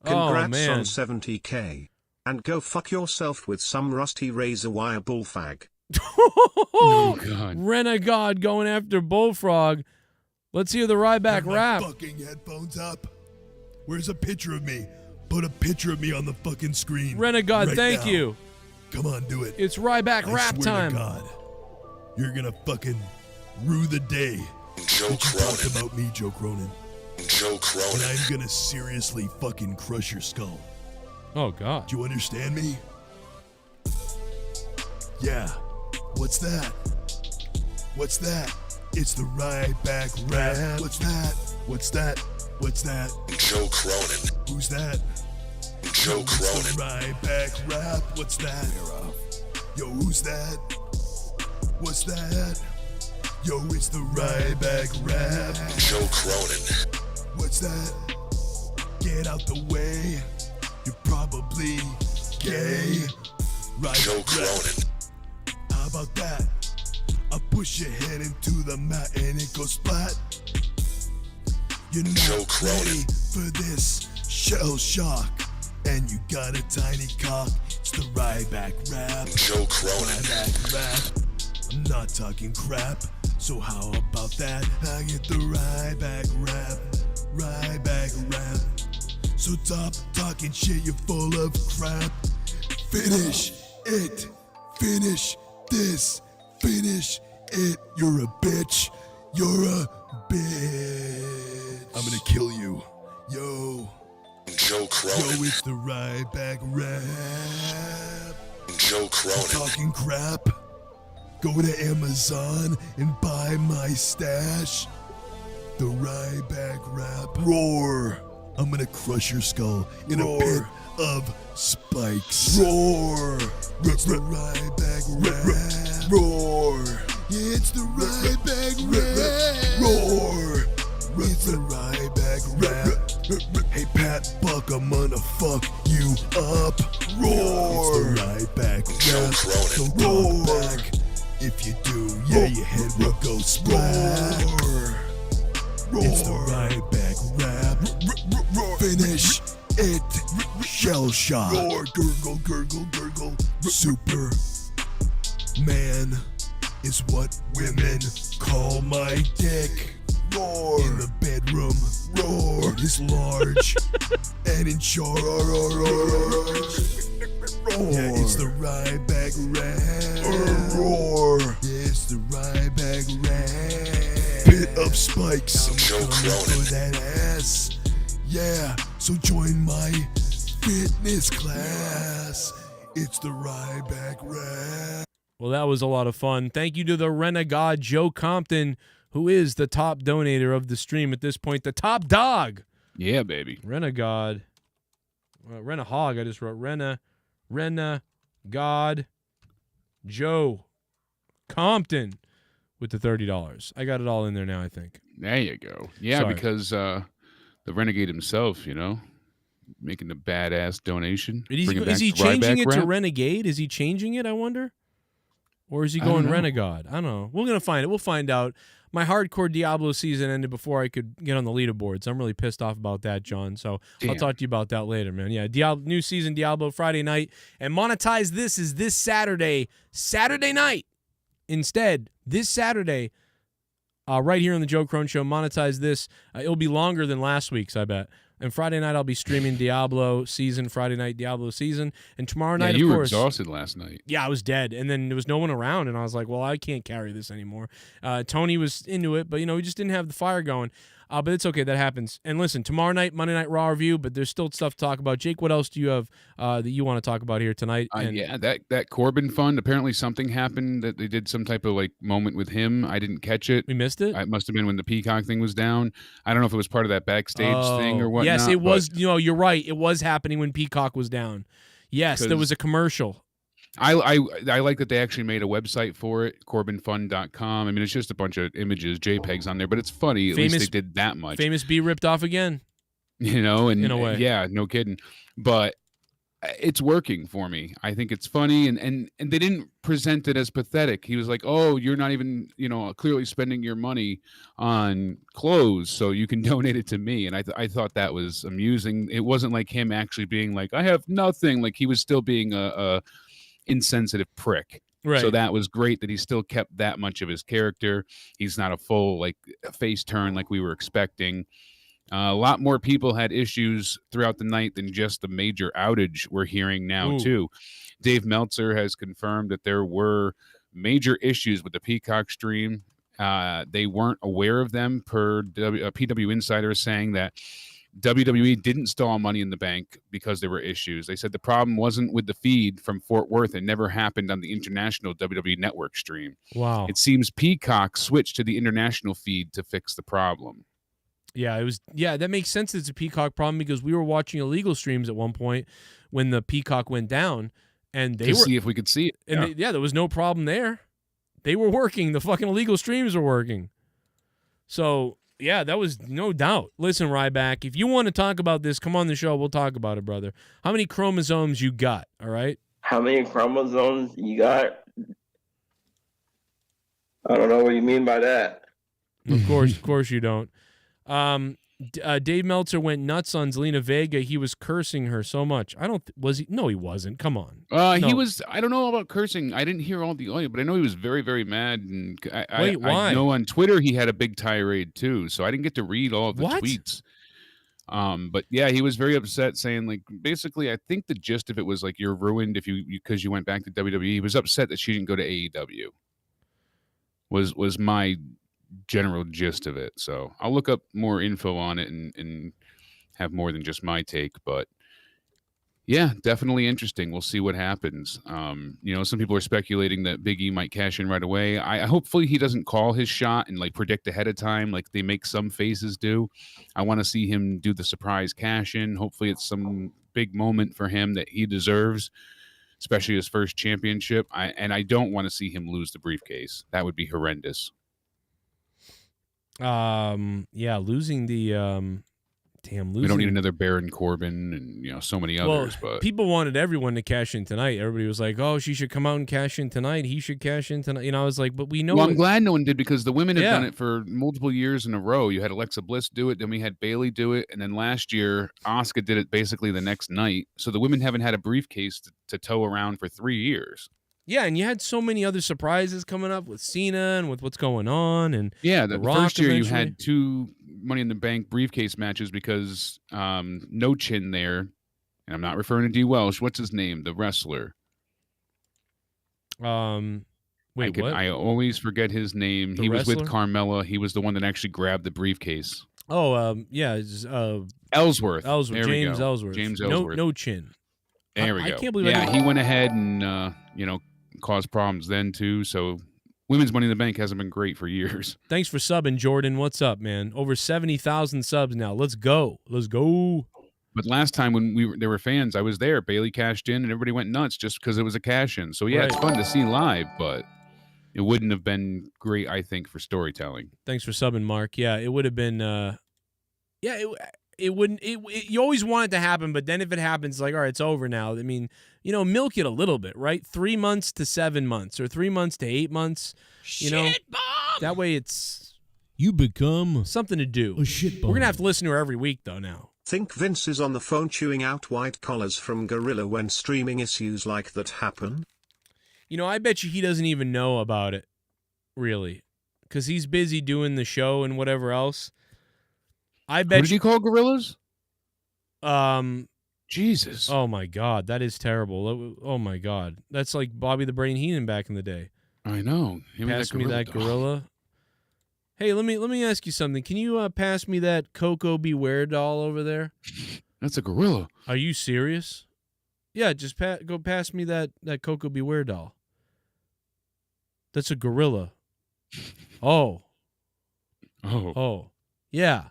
Congrats man. on 70k. And go fuck yourself with some rusty razor wire bullfag. Oh God. Renegade going after Bullfrog. Let's hear the Ryback rap. Fucking headphones up. Where's a picture of me? Put a picture of me on the fucking screen. Renegade, right thank now. you. Come on, do it. It's Ryback I rap swear time. To God, you're gonna fucking rue the day Joe that you talked Cronin. about me, Joe Cronin. Joe And Cronin. I'm gonna seriously fucking crush your skull. Oh God. Do you understand me? Yeah. What's that? What's that? It's the Ryback rap. What's that? What's that? What's that? Joe Cronin. Who's that? Joe It's the Cronin. Ryback rap. What's that? Yo, who's that? What's that? Yo, it's the Ryback rap. Joe Cronin. What's that? Get out the way. You're probably gay. Joe Cronin. How about that? I push your head into the mat and it goes flat. You're Joe not Cronin. ready for this shell shock. And you got a tiny cock. It's the Ryback rap. Joe Cronin. Ryback rap. I'm not talking crap. So how about that? I get the Ryback rap. Ryback rap. So stop talking shit, you're full of crap. Finish it. Finish this. Finish it. You're a bitch. You're a bitch. I'm gonna kill you. Yo. Joe Cronin. Yo, it's the Ryback rap. Joe Cronin. Talking crap. Go to Amazon and buy my stash. The Ryback rap. Roar. I'm gonna crush your skull in a pit of spikes. Roar. It's the Ryback rap. Roar. It's the Ryback rap. Roar. It's the Ryback rap. Hey Pat Buck, I'm gonna fuck you up. Roar. It's the Ryback rap. So roar back. If you do, yeah, your head will go splat. It's the Ryback rap. Finish it. Shell shock. Gurgle, gurgle, gurgle. Super man is what women call my dick. Roar. In the bedroom. Roar. It is large and in charge. Yeah, it's the Ryback rap. Roar. Yeah, it's the Ryback rap. Pit of spikes. I'm coming for that ass. Yeah, so join my fitness class. It's the Ryback rap. Well, that was a lot of fun. Thank you to the Renegade Joe Compton, who is the top donator of the stream at this point, the top dog. Yeah, baby. Renegade. Renahog, I just wrote. Renegade Joe Compton with the $30. I got it all in there now, I think. There you go. Yeah, Sorry. because the Renegade himself, you know, making the badass donation. Is bringing he back the changing Ryback it to rap. Renegade? Is he changing it, I wonder? Or is he I don't going know. Renegade? I don't know. We're going to find it. We'll find out. My hardcore Diablo season ended before I could get on the leaderboards. I'm really pissed off about that, John. So I'll Damn. talk to you about that later, man. Yeah, new season Diablo Friday night. And Monetize This is this Saturday night. Instead, this Saturday, right here on the Joe Crone Show, Monetize This. It'll be longer than last week's, I bet. And Friday night, I'll be streaming Diablo season, Friday night Diablo season. And tomorrow night, you of were course. exhausted last night. Yeah, I was dead. And then there was no one around. And I was like, well, I can't carry this anymore. Tony was into it, but, we just didn't have the fire going. But it's okay. That happens. And listen, tomorrow night, Monday Night Raw review, but there's still stuff to talk about. Jake, what else do you have that you want to talk about here tonight? Yeah, that Corbin fund, apparently something happened that they did some type of like moment with him. I didn't catch it. We missed it? It must have been when the Peacock thing was down. I don't know if it was part of that backstage thing or whatnot. Yes, it was. You're right. It was happening when Peacock was down. Yes, there was a commercial. I like that they actually made a website for it, corbinfund.com. I mean, it's just a bunch of images, JPEGs on there, but it's funny. At least they did that much. Famous B ripped off again. You know, and in a way. Yeah, no kidding. But it's working for me. I think it's funny, and they didn't present it as pathetic. He was like, "Oh, you're not even, clearly spending your money on clothes, so you can donate it to me." And I thought that was amusing. It wasn't like him actually being like, "I have nothing." Like he was still being a insensitive prick. Right. So that was great that he still kept that much of his character. He's not a full like face turn like we were expecting. A lot more people had issues throughout the night than just the major outage we're hearing now, too. Dave Meltzer has confirmed that there were major issues with the Peacock stream. They weren't aware of them, per PW Insider saying that WWE didn't stall Money in the Bank because there were issues. They said the problem wasn't with the feed from Fort Worth. It never happened on the international WWE Network stream. Wow. It seems Peacock switched to the international feed to fix the problem. Yeah, it was. Yeah, that makes sense. It's a Peacock problem because we were watching illegal streams at one point when the Peacock went down, and they were see if we could see it. And there was no problem there. They were working. The fucking illegal streams were working. So yeah, that was no doubt. Listen, Ryback, if you want to talk about this, come on the show. We'll talk about it, brother. How many chromosomes you got? All right. How many chromosomes you got? I don't know what you mean by that. Of course you don't. Dave Meltzer went nuts on Zelina Vega. He was cursing her so much. Was he? No, he wasn't. Come on. No. He was. I don't know about cursing. I didn't hear all the audio, but I know he was very, very mad. And Wait, why? I know on Twitter he had a big tirade too. So I didn't get to read all of the What? tweets. But yeah, he was very upset, saying like basically, I think the gist of it was like you're ruined if because you went back to WWE. He was upset that she didn't go to AEW. Was my general gist of it. So I'll look up more info on it and have more than just my take, but yeah, definitely interesting. We'll see what happens. Some people are speculating that Big E might cash in right away. I hopefully he doesn't call his shot and like predict ahead of time like they make some faces do. I want to see him do the surprise cash in. Hopefully it's some big moment for him that he deserves, especially his first championship. I don't want to see him lose the briefcase. That would be horrendous. Losing the we don't need another Baron Corbin and so many others. But people wanted everyone to cash in tonight. Everybody was like, "Oh, she should come out and cash in tonight. He should cash in tonight." I was like, "But we know." Well, I'm glad no one did because the women have done it for multiple years in a row. You had Alexa Bliss do it, then we had Bayley do it, and then last year Asuka did it basically the next night. So the women haven't had a briefcase to tow around for 3 years. Yeah, and you had so many other surprises coming up with Cena and with what's going on, and the Rock first year eventually. you had 2 Money in the Bank briefcase matches because No Chin there, and I'm not referring to D. Welsh. What's his name? The wrestler. Wait, what? I always forget his name. The He was with wrestler? Carmella. He was the one that actually grabbed the briefcase. It's, Ellsworth. Ellsworth. There we James go. Ellsworth. James Ellsworth. No chin. There we I go. can't believe I didn't- he went ahead and caused problems then too. So women's Money in the Bank hasn't been great for years. Thanks for subbing, Jordan. What's up, man? Over 70,000 subs now. Let's go. Let's go. But last time when there were fans, I was there. Bayley cashed in, and everybody went nuts just because it was a cash in. So yeah, It's fun to see live, but it wouldn't have been great, I think, for storytelling. Thanks for subbing, Mark. Yeah, it would have been. It wouldn't. You always want it to happen, but then if it happens, like, all right, it's over now. I mean, milk it a little bit, right? 3 months to 7 months, or 3 months to 8 months. That way you become something to do. A shit bomb. We're gonna have to listen to her every week, though. Now. Think Vince is on the phone chewing out white collars from Gorilla when streaming issues like that happen? I bet you he doesn't even know about it, really, because he's busy doing the show and whatever else. I bet. What did you call gorillas? Jesus. Oh my God, that is terrible. Oh my God, that's like Bobby the Brain Heenan back in the day. I know. Pass me that gorilla. Hey, let me ask you something. Can you pass me that Coco Beware doll over there? That's a gorilla. Are you serious? Yeah, just go pass me that Coco Beware doll. That's a gorilla. Oh. Yeah.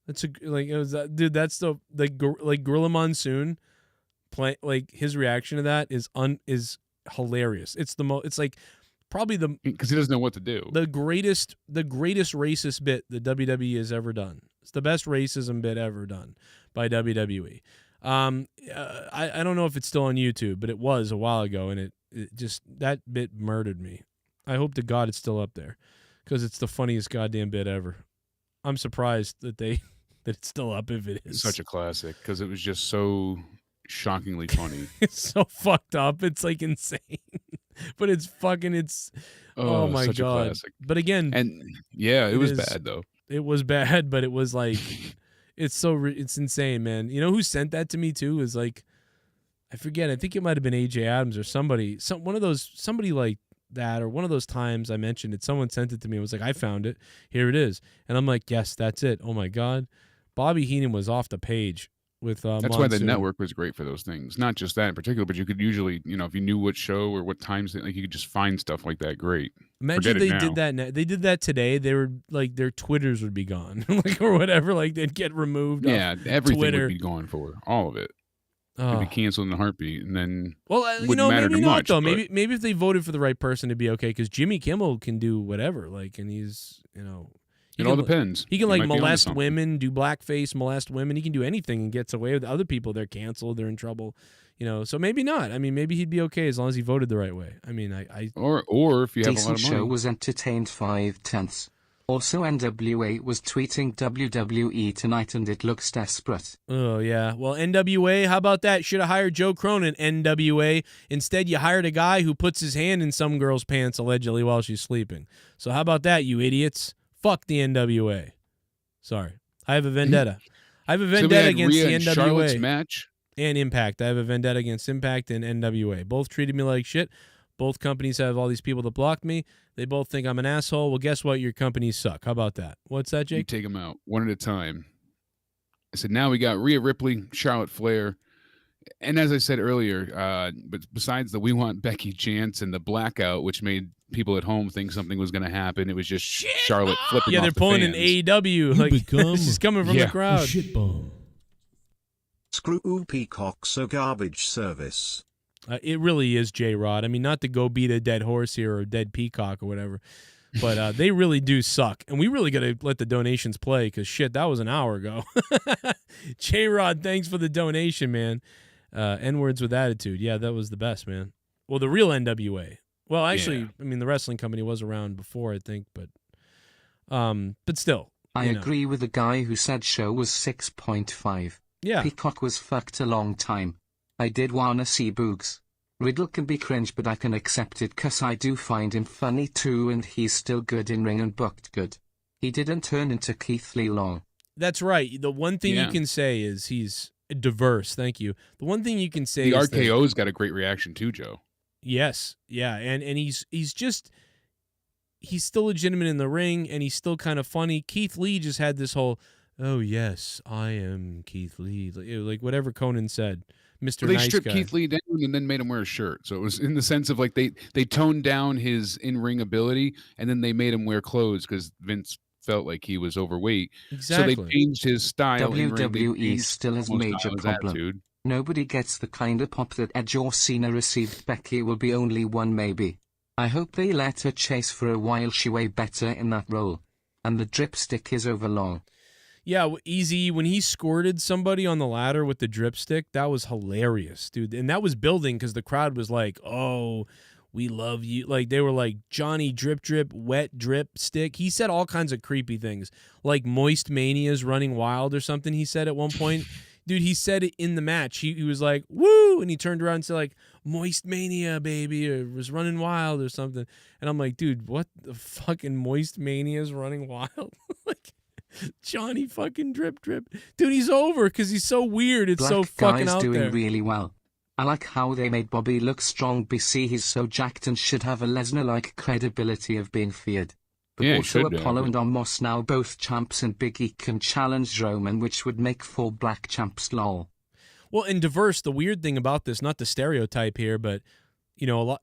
That's dude. That's the Gorilla Monsoon. Like his reaction to that is hilarious. It's like probably because he doesn't know what to do. The greatest racist bit the WWE has ever done. It's the best racism bit ever done by WWE. I don't know if it's still on YouTube, but it was a while ago, and it just that bit murdered me. I hope to God it's still up there because it's the funniest goddamn bit ever. I'm surprised that it's still up if it is. Such a classic because it was just so shockingly funny. It's so fucked up. It's like insane. But it's oh my such God. A classic. But again, and yeah, it was bad though. It was bad, but it was like it's insane, man. You know who sent that to me too is like I forget. I think it might have been AJ Adams or somebody like that, or one of those times I mentioned it. Someone sent it to me. It was like, I found it. Here it is. And I'm like, yes, that's it. Oh my God. Bobby Heenan was off the page with That's Monsoon. why the network was great for those things. Not just that in particular, but you could usually, if you knew what show or what times, like you could just find stuff like that. Great. Imagine they did that. They did that today. They were like, their Twitters would be gone, like or whatever. Like they'd get removed. Yeah, everything Twitter. would be gone for all of it. It'd be canceled in a heartbeat, and then maybe not though. Maybe if they voted for the right person, it'd be okay. Because Jimmy Kimmel can do whatever, like, and he's it all depends. He can like molest women, do blackface, molest women. He can do anything and gets away with. Other people, they're canceled, they're in trouble. So maybe not. I mean, maybe he'd be okay as long as he voted the right way. I mean, or if you have a lot of money. Show was entertained 5/10. Also, NWA was tweeting WWE tonight and it looks desperate. Oh, yeah. Well, NWA, how about that? Should have hired Joe Cronin, NWA. Instead, you hired a guy who puts his hand in some girl's pants, allegedly, while she's sleeping. So how about that, you idiots? Fuck the NWA. Sorry. I have a vendetta. I have a vendetta against the NWA. Charlotte's match? And Impact. I have a vendetta against Impact and NWA. Both treated me like shit. Both companies have all these people that blocked me. They both think I'm an asshole. Well, guess what? Your companies suck. How about that? What's that, Jake? You take them out one at a time. I said, now we got Rhea Ripley, Charlotte Flair. And as I said earlier, but besides the We Want Becky chants and the blackout, which made people at home think something was going to happen, it was just Charlotte flipping off they're pulling an AEW. Like, this is coming from the crowd. Shit bomb. Screw Peacock, so garbage service. It really is, J-Rod. I mean, not to go beat a dead horse here or a dead peacock or whatever, but they really do suck. And we really got to let the donations play because, shit, that was an hour ago. J-Rod, thanks for the donation, man. N-words with attitude. Yeah, that was the best, man. Well, the real NWA. Well, actually, I mean, the wrestling company was around before, I think, but still. I agree with the guy who said show was 6.5. Yeah. Peacock was fucked a long time. I did wanna see Boogs. Riddle can be cringe, but I can accept it cause I do find him funny too, and he's still good in ring and booked good. He didn't turn into Keith Lee Long. That's right. The one thing you can say is he's diverse. Thank you. The one thing you can say the is RKO's got a great reaction too, Joe. Yes. Yeah. And he's still legitimate in the ring, and he's still kind of funny. Keith Lee just had this whole, oh yes, I am Keith Lee. Like whatever Conan said. Mr. They Nice stripped Guy. Keith Lee down and then made him wear a shirt. So it was in the sense of like they toned down his in-ring ability, and then they made him wear clothes because Vince felt like he was overweight. Exactly. So they changed his style. WWE still has major problem. Nobody gets the kind of pop that Edge or Cena received. Becky will be only one maybe. I hope they let her chase for a while. She way better in that role. And the dripstick is over long. Yeah, Easy, when he squirted somebody on the ladder with the dripstick, that was hilarious, dude. And that was building because the crowd was like, oh, we love you. Like, they were like, Johnny drip, drip, wet drip stick. He said all kinds of creepy things, like Moist Mania's running wild or something he said at one point. Dude, he said it in the match. He was like, woo, and he turned around and said, like, Moist Mania, baby, or was running wild or something. And I'm like, dude, what the fucking Moist Mania's running wild? Like, Johnny fucking drip drip. Dude, he's over because he's so weird. It's Black so fucking guy's out doing there. really well. I like how they made Bobby look strong. BC, he's so jacked and should have a Lesnar-like credibility of being feared. But Yeah, also should, Apollo and Omos now both champs, and Big E can challenge Roman, which would make 4 black champs lol. Well, in diverse, the weird thing about this, not the stereotype here, but a lot,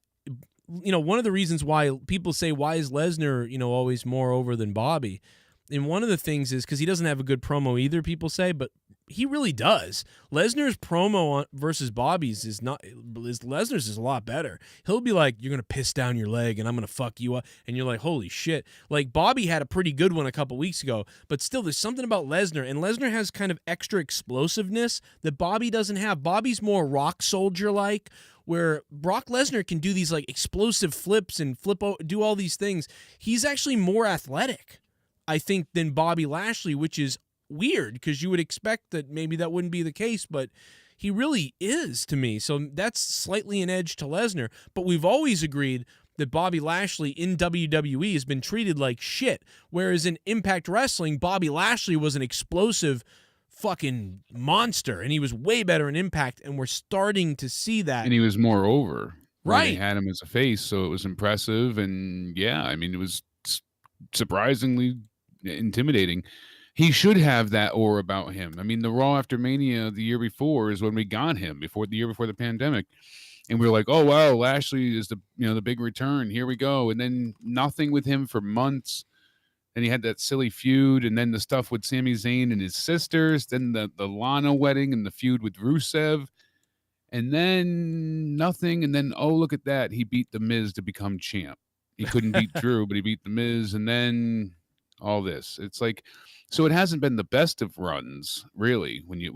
one of the reasons why people say, why is Lesnar, always more over than Bobby? And one of the things is because he doesn't have a good promo either, people say, but he really does. Lesnar's promo versus Bobby's Lesnar's is a lot better. He'll be like, you're going to piss down your leg and I'm going to fuck you up. And you're like, holy shit. Like Bobby had a pretty good one a couple weeks ago, but still there's something about Lesnar, and Lesnar has kind of extra explosiveness that Bobby doesn't have. Bobby's more rock soldier-like, where Brock Lesnar can do these like explosive flips and do all these things. He's actually more athletic, I think, than Bobby Lashley, which is weird because you would expect that maybe that wouldn't be the case, but he really is to me. So that's slightly an edge to Lesnar. But we've always agreed that Bobby Lashley in WWE has been treated like shit, whereas in Impact Wrestling, Bobby Lashley was an explosive fucking monster, and he was way better in Impact, and we're starting to see that. And he was more over. Right. They had him as a face, so it was impressive, and yeah, I mean, it was surprisingly intimidating. He should have that aura about him. I mean, the Raw after Mania the year before is when we got him, the year before the pandemic. And we were like, oh, wow, Lashley is the big return. Here we go. And then nothing with him for months. And he had that silly feud. And then the stuff with Sami Zayn and his sisters. Then the Lana wedding and the feud with Rusev. And then nothing. And then, oh, look at that. He beat The Miz to become champ. He couldn't beat Drew, but he beat The Miz. And then all this. It's like... So it hasn't been the best of runs, really, when you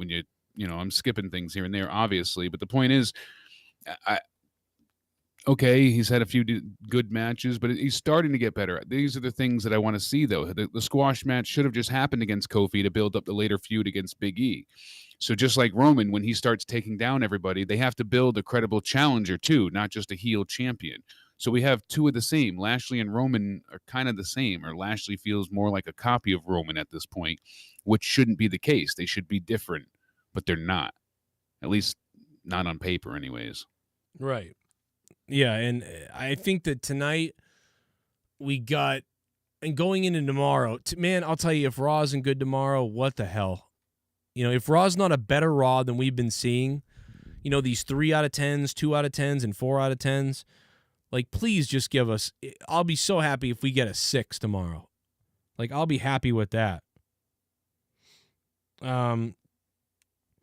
I'm skipping things here and there, obviously. But the point is, okay, he's had a few good matches, but he's starting to get better. These are the things that I want to see, though. The squash match should have just happened against Kofi to build up the later feud against Big E. So just like Roman, when he starts taking down everybody, they have to build a credible challenger, too, not just a heel champion. So we have two of the same. Lashley and Roman are kind of the same, or Lashley feels more like a copy of Roman at this point, which shouldn't be the case. They should be different, but they're not. At least not on paper anyways. Right. Yeah, and I think that tonight we got, and going into tomorrow, man, I'll tell you, if Raw isn't good tomorrow, what the hell? If Raw's not a better Raw than we've been seeing, these 3 out of 10s, 2 out of 10s, and 4 out of 10s, like, please just give us... I'll be so happy if we get a 6 tomorrow. Like, I'll be happy with that. No,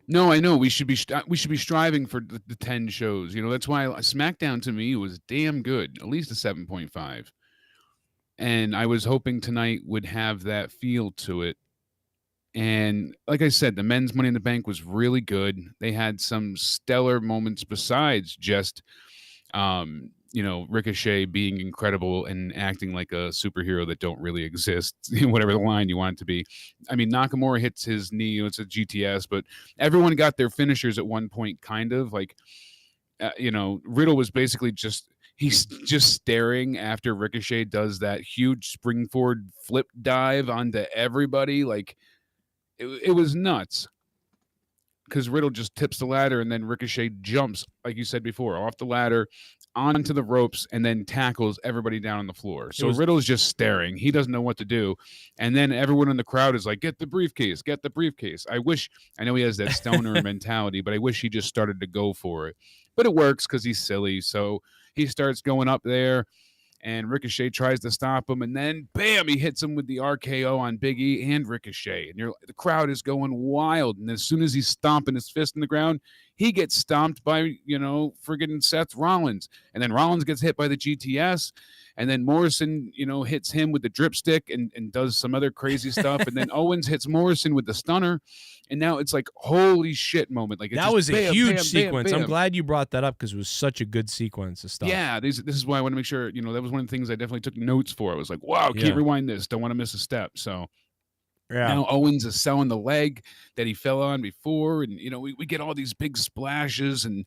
I know. We should be striving for the 10 shows. That's why SmackDown to me was damn good. At least a 7.5. And I was hoping tonight would have that feel to it. And like I said, the men's Money in the Bank was really good. They had some stellar moments besides just... Ricochet being incredible and acting like a superhero that don't really exist, whatever the line you want it to be. I mean, Nakamura hits his knee, it's a GTS, but everyone got their finishers at one point, kind of. Like, Riddle was basically he's just staring after Ricochet does that huge spring forward flip dive onto everybody. Like, it was nuts. Because Riddle just tips the ladder and then Ricochet jumps, like you said before, off the ladder, onto the ropes, and then tackles everybody down on the floor. So Riddle's just staring. He doesn't know what to do. And then everyone in the crowd is like, get the briefcase, get the briefcase. I know he has that stoner mentality, but I wish he just started to go for it. But it works because he's silly. So he starts going up there, and Ricochet tries to stop him, and then, bam, he hits him with the RKO on Big E and Ricochet. And the crowd is going wild. And as soon as he's stomping his fist in the ground, he gets stomped by, friggin' Seth Rollins. And then Rollins gets hit by the GTS. And then Morrison, hits him with the dripstick and does some other crazy stuff. And then Owens hits Morrison with the stunner. And now it's like, holy shit moment. Like, that was a huge sequence. I'm glad you brought that up because it was such a good sequence of stuff. Yeah, this is why I want to make sure, that was one of the things I definitely took notes for. I was like, wow, can't rewind this. Don't want to miss a step. So now Owens is selling the leg that he fell on before. And, we get all these big splashes, and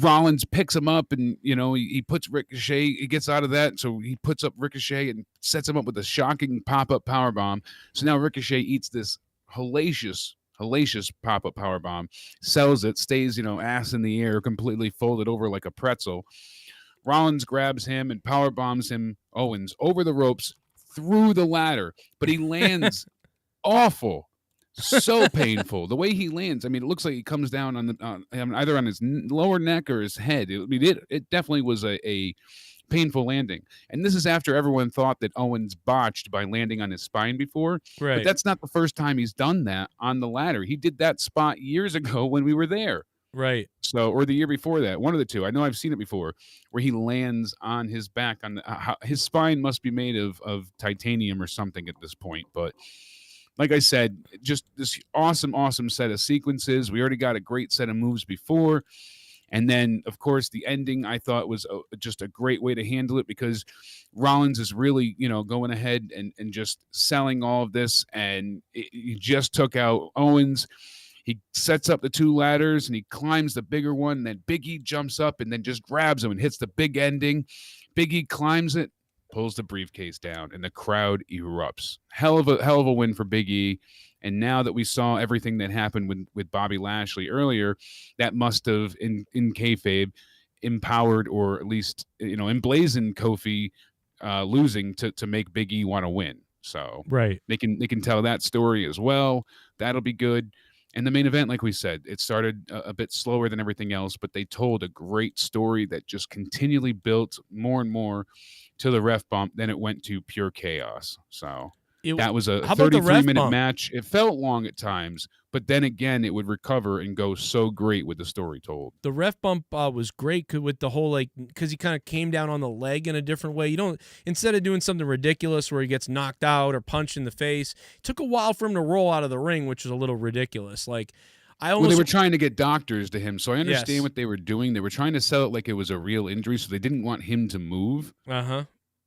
Rollins picks him up, and, he puts Ricochet. He gets out of that. So he puts up Ricochet and sets him up with a shocking pop-up powerbomb. So now Ricochet eats this hellacious pop-up powerbomb, sells it, stays, ass in the air, completely folded over like a pretzel. Rollins grabs him and power bombs him, Owens, over the ropes, through the ladder, but he lands awful. So painful. The way he lands, I mean, it looks like he comes down on the either on his lower neck or his head. It definitely was a painful landing. And this is after everyone thought that Owens botched by landing on his spine before. Right. But that's not the first time he's done that on the ladder. He did that spot years ago when we were there. Right. So, or the year before that, one of the two. I know I've seen it before, where he lands on his back. On the, his spine must be made of titanium or something at this point. But like I said, just this awesome set of sequences. We already got a great set of moves before. And then, of course, the ending I thought was just a great way to handle it, because Rollins is really, going ahead and just selling all of this. And he just took out Owens. He sets up the two ladders and he climbs the bigger one. And then Big E jumps up and then just grabs him and hits the big ending. Big E climbs it, pulls the briefcase down, and the crowd erupts. Hell of a win for Big E. And now that we saw everything that happened with Bobby Lashley earlier, that must have in kayfabe empowered, or at least emblazoned Kofi losing to make Big E want to win. So right, they can tell that story as well. That'll be good. And the main event, like we said, it started a bit slower than everything else, but they told a great story that just continually built more and more to the ref bump. Then it went to pure chaos. So that was a 33-minute match. It felt long at times, but then again, it would recover and go so great with the story told. The ref bump was great with the whole, because he kind of came down on the leg in a different way. Instead of doing something ridiculous where he gets knocked out or punched in the face, it took a while for him to roll out of the ring, which was a little ridiculous. They were trying to get doctors to him, so I understand what they were doing. They were trying to sell it like it was a real injury, so they didn't want him to move. Uh-huh.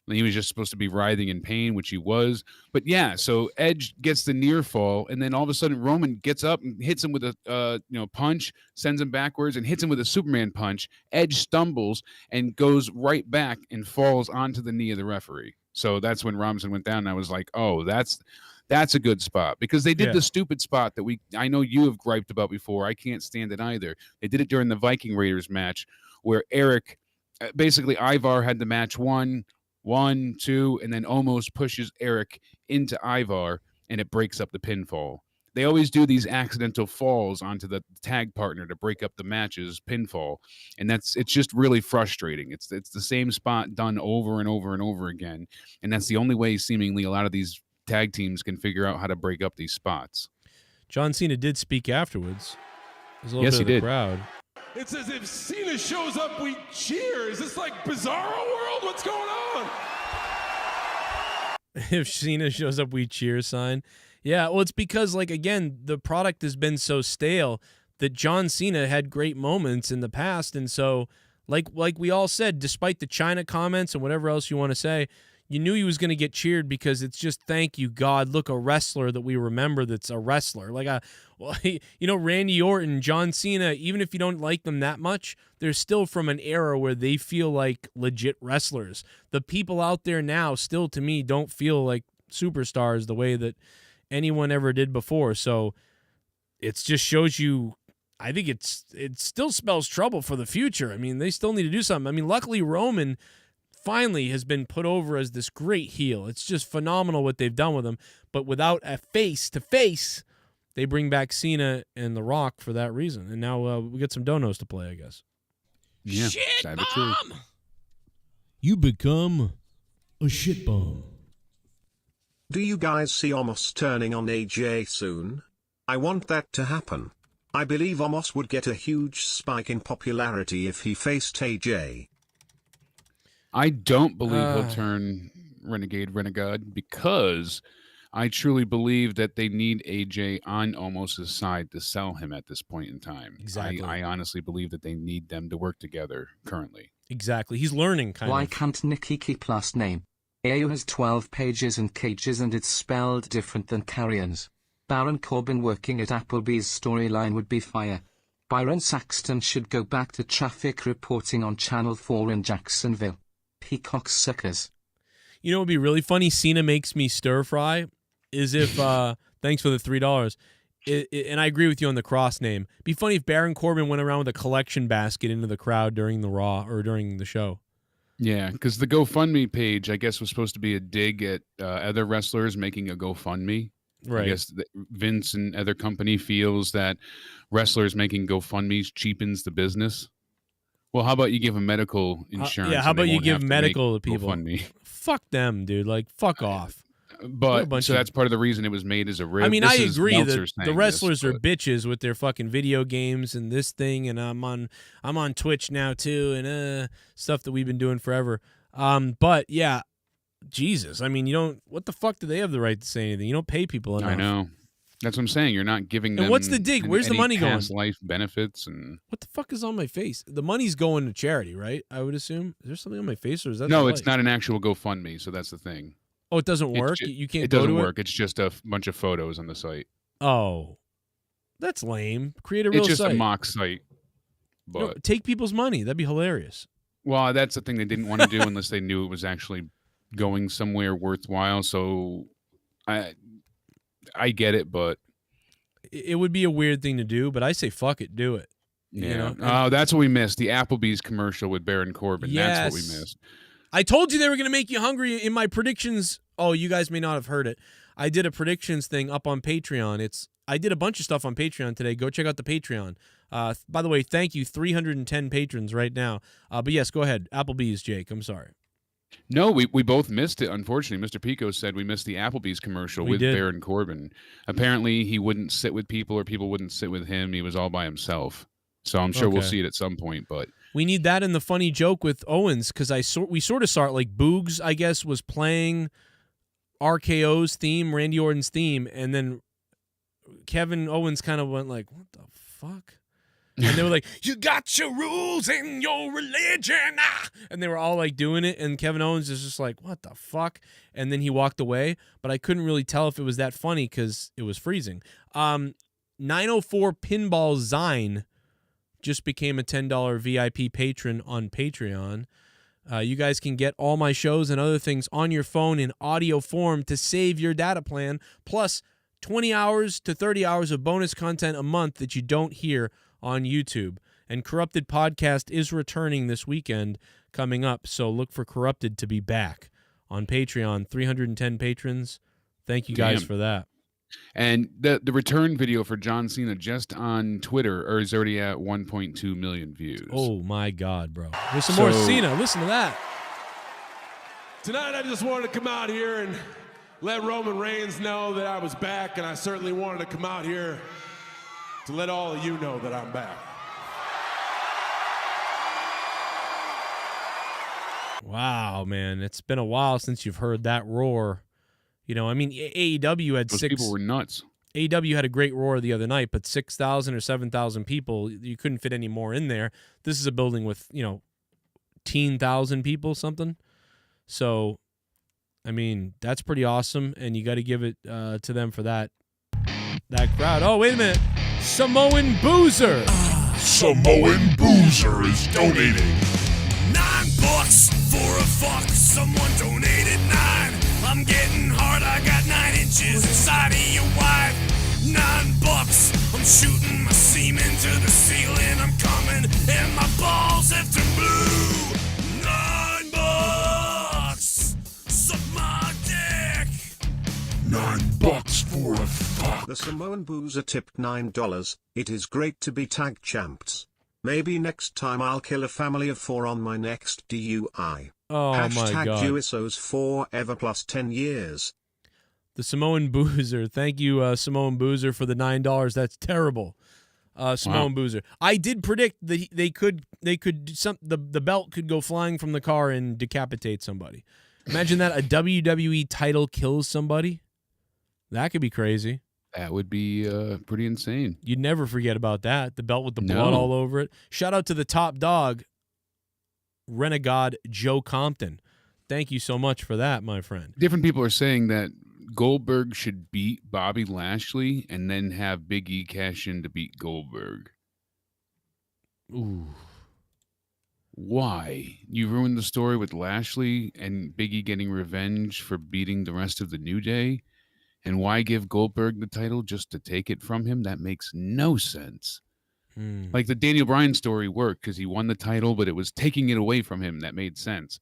He was just supposed to be writhing in pain, which he was. But yeah, so Edge gets the near fall, and then all of a sudden Roman gets up and hits him with a punch, sends him backwards, and hits him with a Superman punch. Edge stumbles and goes right back and falls onto the knee of the referee. So that's when Robinson went down, and I was like, oh, that's a good spot, because they did the stupid spot that I know you have griped about before. I can't stand it either. They did it during the Viking Raiders match, where Eric, basically Ivar had the match won. 1, 2, and then almost pushes Eric into Ivar, and it breaks up the pinfall. They always do these accidental falls onto the tag partner to break up the match's pinfall, and it's just really frustrating. It's the same spot done over and over and over again, and that's the only way seemingly a lot of these tag teams can figure out how to break up these spots. John Cena did speak afterwards. There's a little Yes, bit of he the did. crowd. It's as if Cena shows up, we cheer. Is this like Bizarro World? What's going on? If Cena shows up, we cheer sign. Yeah, well, it's because, again, the product has been so stale that John Cena had great moments in the past. And so, like we all said, despite the China comments and whatever else you want to say, you knew he was going to get cheered, because it's just, thank you, God, look, a wrestler that we remember that's a wrestler. Randy Orton, John Cena, even if you don't like them that much, they're still from an era where they feel like legit wrestlers. The people out there now still, to me, don't feel like superstars the way that anyone ever did before. So it just shows you, I think it still spells trouble for the future. I mean, they still need to do something. I mean, luckily Roman finally has been put over as this great heel. It's just phenomenal what they've done with him. But without a face-to-face, they bring back Cena and The Rock for that reason. And now we get some donos to play, I guess. Yeah, shit bomb! You become a shit bomb. Do you guys see Omos turning on AJ soon? I want that to happen. I believe Omos would get a huge spike in popularity if he faced AJ. I don't believe he'll turn renegade, because I truly believe that they need AJ on Omos' side to sell him at this point in time. Exactly. I honestly believe that they need them to work together currently. Exactly. He's learning, Why can't Nikki keep last name? AU has 12 pages and cages, and it's spelled different than Carrion's. Baron Corbin working at Applebee's storyline would be fire. Byron Saxton should go back to traffic reporting on Channel 4 in Jacksonville. Peacock suckers. You know what would be really funny? Cena makes me stir fry. Is if thanks for the $3. And I agree with you on the cross name. It'd be funny if Baron Corbin went around with a collection basket into the crowd during the Raw or during the show. Yeah, because the GoFundMe page, I guess, was supposed to be a dig at other wrestlers making a GoFundMe. Right. I guess Vince and other company feels that wrestlers making GoFundMes cheapens the business. Well, how about you give them medical insurance? Yeah, how and they about you won't give have to medical make to people? GoFundMe? Fuck them, dude. Like, fuck off. But so that's part of the reason it was made as a rib. I mean, This I is agree Meltzer that the saying wrestlers this, are bitches with their fucking video games and this thing, and I'm on Twitch now too, and stuff that we've been doing forever. But yeah, Jesus, I mean, what the fuck do they have the right to say anything? You don't pay people enough. I know. That's what I'm saying. You're not giving them. And what's the dig? Where's the any money going? past life benefits and. What the fuck is on my face? The money's going to charity, right? I would assume. Is there something on my face, or is that No, the it's light? not an actual GoFundMe, so that's the thing. Oh, it doesn't work. You can't. It go doesn't to work. It's just a bunch of photos on the site. Oh, that's lame. Create a real It's just site. a mock site. But No, take people's money. That'd be hilarious. well, that's the thing they didn't want to do unless they knew it was actually going somewhere worthwhile. So I get it, but It would be a weird thing to do, but I say fuck it, do it. yeah. You know? Oh, that's what we missed. The Applebee's commercial with Baron Corbin. That's what we Yes. missed. I told you they were going to make you hungry in my predictions. Oh, you guys may not have heard it. I did a predictions thing up on Patreon. I did a bunch of stuff on Patreon today. Go check out the Patreon. By the way, thank you, 310 patrons right now. But yes, go ahead. Applebee's, Jake. I'm sorry. No, we both missed it. Unfortunately, Mr. Pico said we missed the Applebee's commercial We with did. Baron Corbin. Apparently, he wouldn't sit with people, or people wouldn't sit with him. He was all by himself. So I'm sure we'll Okay. see it at some point. But We need that in the funny joke with Owens, because we sort of saw it like Boogs, I guess, was playing RKO's theme, Randy Orton's theme, and then Kevin Owens kind of went like, "What the fuck?" And they were like, "You got your rules and your religion," and they were all like doing it, and Kevin Owens is just like, "What the fuck?" And then he walked away, but I couldn't really tell if it was that funny because it was freezing. 904 Pinball Zine just became a $10 VIP patron on Patreon. You guys can get all my shows and other things on your phone in audio form to save your data plan, plus 20 hours to 30 hours of bonus content a month that you don't hear on YouTube. And Corrupted Podcast is returning this weekend coming up, so look for Corrupted to be back on Patreon. 310 patrons. Thank you guys Damn. for that. And the return video for John Cena just on Twitter is already at 1.2 million views. Oh my God, bro. There's some more Cena. Listen to that. Tonight, I just wanted to come out here and let Roman Reigns know that I was back, and I certainly wanted to come out here to let all of you know that I'm back. Wow, man. It's been a while since you've heard that roar. You know, I mean, AEW had Those people were nuts. AEW had a great roar the other night, but 6,000 or 7,000 people, you couldn't fit any more in there. This is a building with, 10,000 people, something. So, I mean, that's pretty awesome, and you got to give it to them for that crowd. Oh, wait a minute. Samoan Boozer. Samoan Boozer is donating. $9 for a fuck. Someone donated 9. I'm getting hard. I got 9 inches inside of your wife. $9. I'm shooting my semen to the ceiling. I'm coming and my balls have turned blue. $9. Suck my dick. $9 for a fuck. The Samoan Boozer tipped $9. It is great to be tag champs. Maybe next time I'll kill a family of 4 on my next DUI. Oh, my Hashtag God. USOS forever plus 10 years. The Samoan Boozer. Thank you, Samoan Boozer, for the $9. That's terrible. Samoan Boozer. I did predict that the belt could go flying from the car and decapitate somebody. Imagine that, a WWE title kills somebody. That could be crazy. That would be pretty insane. You'd never forget about that. The belt with the blood No. all over it. Shout out to the top dog, Renegade Joe Compton. Thank you so much for that, my friend. Different people are saying that Goldberg should beat Bobby Lashley and then have Big E cash in to beat Goldberg. Ooh. Why? You ruined the story with Lashley and Big E getting revenge for beating the rest of the New Day? And why give Goldberg the title just to take it from him? That makes no sense. Like the Daniel Bryan story worked because he won the title, but it was taking it away from him that made sense.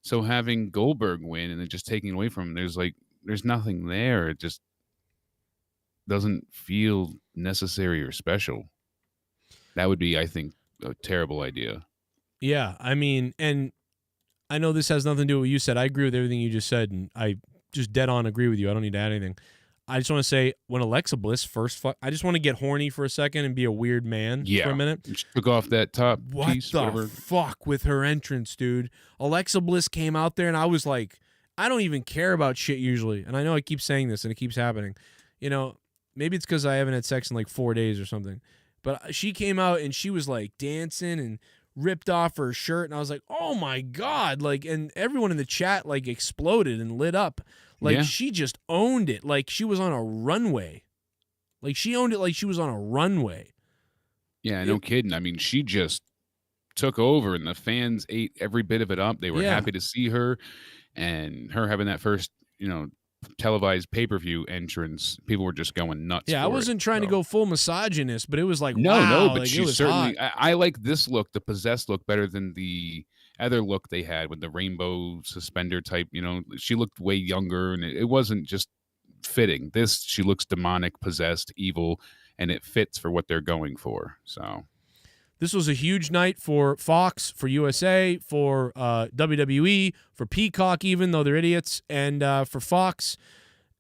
So having Goldberg win and then just taking it away from him, there's nothing there. It just doesn't feel necessary or special. That would be, I think, a terrible idea. Yeah, I mean, and I know this has nothing to do with what you said. I agree with everything you just said, and I just dead on agree with you. I don't need to add anything. I just want to say, when Alexa Bliss first I just want to get horny for a second and be a weird man for a minute. She took off that top What piece. the Whatever. fuck with her entrance, dude? Alexa Bliss came out there, and I was like, I don't even care about shit usually. And I know I keep saying this, and it keeps happening. You know, maybe it's because I haven't had sex in like 4 days or something. But she came out, and she was like dancing and ripped off her shirt, and I was like, oh my God. Like, and everyone in the chat like exploded and lit up. Like, she just owned it. Like, she was on a runway. Like, she owned it like she was on a runway. Yeah, no kidding. I mean, she just took over, and the fans ate every bit of it up. They were happy to see her, and her having that first, televised pay-per-view entrance. People were just going nuts. Yeah, I wasn't trying to go full misogynist, but it was like, no, wow, but like, she it was certainly. hot. I like this look, the possessed look, better than the other look they had with the rainbow suspender type. She looked way younger, and it wasn't just fitting. This, she looks demonic, possessed, evil, and it fits for what they're going for. So this was a huge night for Fox, for USA, for WWE, for Peacock, even though they're idiots, and for Fox.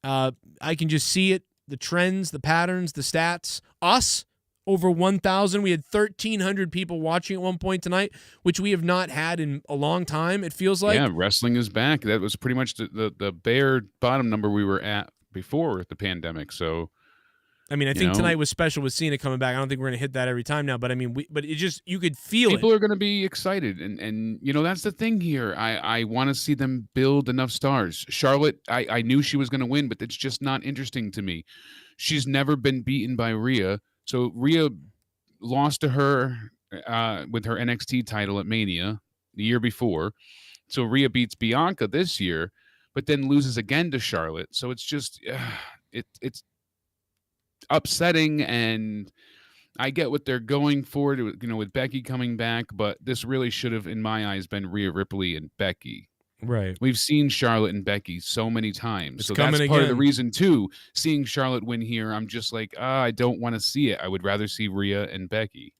I can just see it, the trends, the patterns, the stats. Us, over 1,000. We had 1,300 people watching at one point tonight, which we have not had in a long time, it feels like. Yeah, wrestling is back. That was pretty much the bare bottom number we were at before the pandemic. So, I mean, I think tonight was special with Cena coming back. I don't think we're going to hit that every time now, but I mean, but it just, you could feel people are going to be excited, and that's the thing here. I want to see them build enough stars. Charlotte, I knew she was going to win, but it's just not interesting to me. She's never been beaten by Rhea. So Rhea lost to her with her NXT title at Mania the year before. So Rhea beats Bianca this year, but then loses again to Charlotte. So it's just it's upsetting, and I get what they're going for, with Becky coming back, but this really should have, in my eyes, been Rhea Ripley and Becky. Right. We've seen Charlotte and Becky so many times. It's so coming that's part of the again. reason, too. Seeing Charlotte win here, I'm just like, I don't want to see it. I would rather see Rhea and Becky.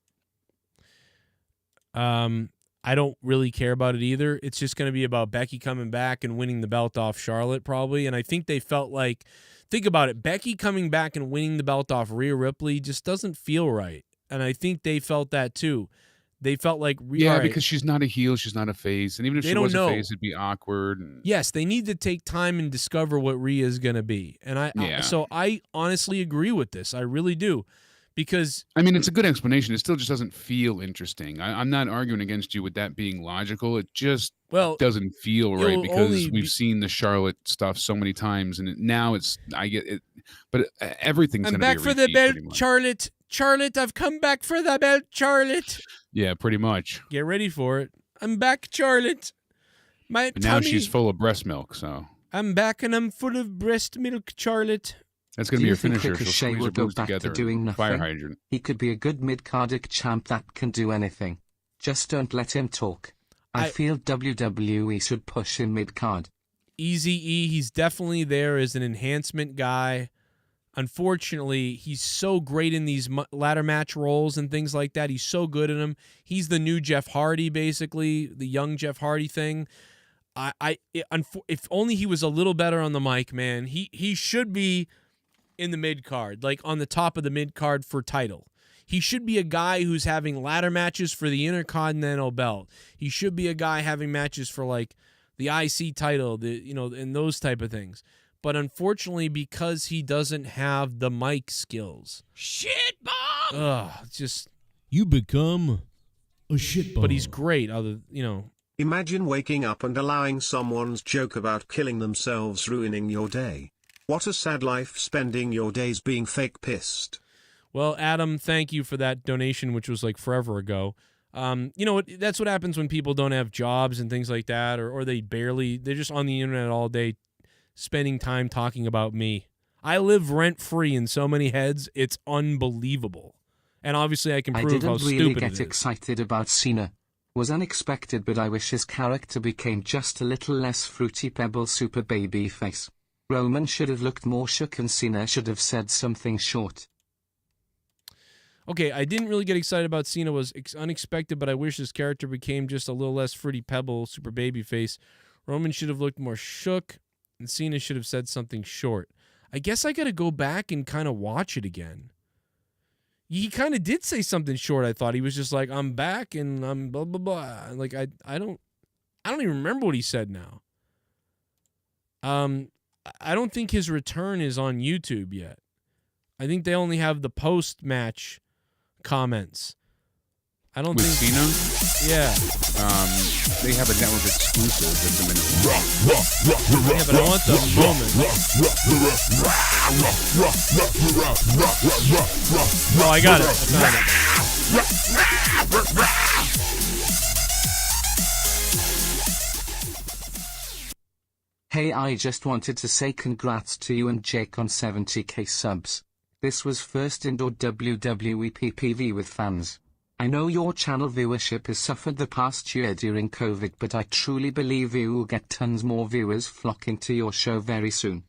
I don't really care about it either. It's just going to be about Becky coming back and winning the belt off Charlotte, probably. And I think they felt like, think about it, Becky coming back and winning the belt off Rhea Ripley just doesn't feel right. And I think they felt that, too. They felt like because she's not a heel, she's not a face, and even if she was a face, it'd be awkward. Yes, they need to take time and discover what Rhea is going to be, and so I honestly agree with this. I really do, because I mean, it's a good explanation. It still just doesn't feel interesting. I'm not arguing against you with that being logical. It just doesn't feel right because we've seen the Charlotte stuff so many times, and now I get it, but everything's. I'm gonna back be a for the repeat, belt, pretty much. Charlotte. Charlotte, I've come back for the belt, Charlotte. Yeah, pretty much. Get ready for it. I'm back, Charlotte. My But now tummy. she's full of breast milk, so I'm back and I'm full of breast milk, Charlotte. that's gonna Do be you your think finisher. She'll Ricochet squeeze her will go boobs back to together. doing and nothing? fire hydrant. He could be a good mid-cardic champ that can do anything. Just don't let him talk. I feel WWE should push him mid-card. Eazy-E, he's definitely there as an enhancement guy. Unfortunately, he's so great in these ladder match roles and things like that. He's so good at them. He's the new Jeff Hardy, basically, the young Jeff Hardy thing. If only he was a little better on the mic, man. He should be in the mid card, like on the top of the mid card for title. He should be a guy who's having ladder matches for the Intercontinental belt. He should be a guy having matches for like the IC title, and those type of things. But unfortunately, because he doesn't have the mic skills. Shit bomb! Just you become a shit bomb. But he's great, Imagine waking up and allowing someone's joke about killing themselves ruining your day. What a sad life spending your days being fake pissed. Well, Adam, thank you for that donation, which was like forever ago. That's what happens when people don't have jobs and things like that, or they're just on the internet all day spending time talking about me. I live rent-free in so many heads, it's unbelievable. And obviously I can I prove how didn't really stupid get it is. excited about Cena. Was unexpected, but I wish his character became just a little less fruity pebble super baby face. Roman should have looked more shook and Cena should have said something short. Okay, I didn't really get excited about Cena. Was unexpected, but I wish his character became just a little less fruity pebble super baby face. Roman should have looked more shook and Cena should have said something short. I guess I got to go back and kind of watch it again. He kind of did say something short. I thought he was just like, "I'm back and I'm blah blah blah." Like I don't even remember what he said now. I don't think his return is on YouTube yet. I think they only have the post-match comments. I don't With think Cena? Yeah. They have a network exclusive that's a minute. Yeah, but I want the moment. Oh, I got it. I found it. Hey, I just wanted to say congrats to you and Jake on 70k subs. This was first indoor WWE PPV with fans. I know your channel viewership has suffered the past year during COVID, but I truly believe you will get tons more viewers flocking to your show very soon.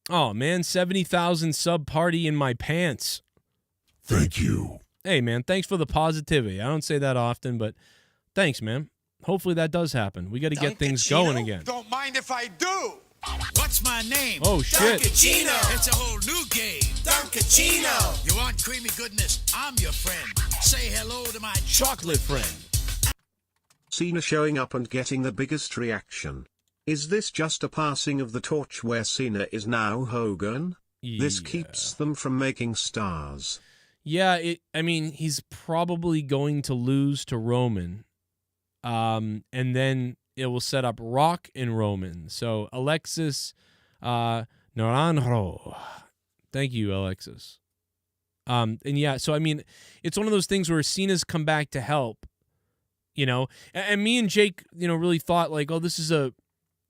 Oh, man, 70,000 sub party in my pants. Thank you. Hey, man, thanks for the positivity. I don't say that often, but thanks, man. Hopefully that does happen. We got to get things going again. Don't mind if I do. What's my name? Oh, shit. Dunkachino. It's a whole new game. Dunkachino. You want creamy goodness? I'm your friend. Say hello to my chocolate friend. Cena showing up and getting the biggest reaction. Is this just a passing of the torch where Cena is now Hogan? This keeps them from making stars. Yeah, I mean, he's probably going to lose to Roman. And then it will set up Rock and Roman. So Alexis Naranjo. Thank you, Alexis. And yeah, so I mean, it's one of those things where Cena's come back to help, you know, and me and Jake, you know, really thought like, oh, this is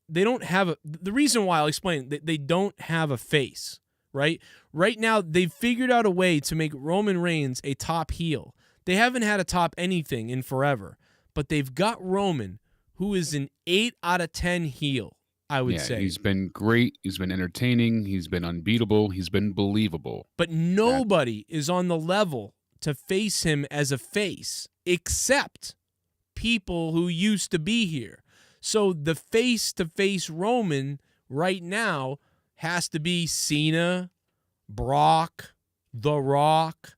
they don't have the reason why I'll explain, they don't have a face, right? Right now, they've figured out a way to make Roman Reigns a top heel. They haven't had a top anything in forever, but they've got Roman, who is an 8 out of 10 heel, I would say. He's been great. He's been entertaining. He's been unbeatable. He's been believable. But nobody is on the level to face him as a face except people who used to be here. So the face-to-face Roman right now has to be Cena, Brock, The Rock,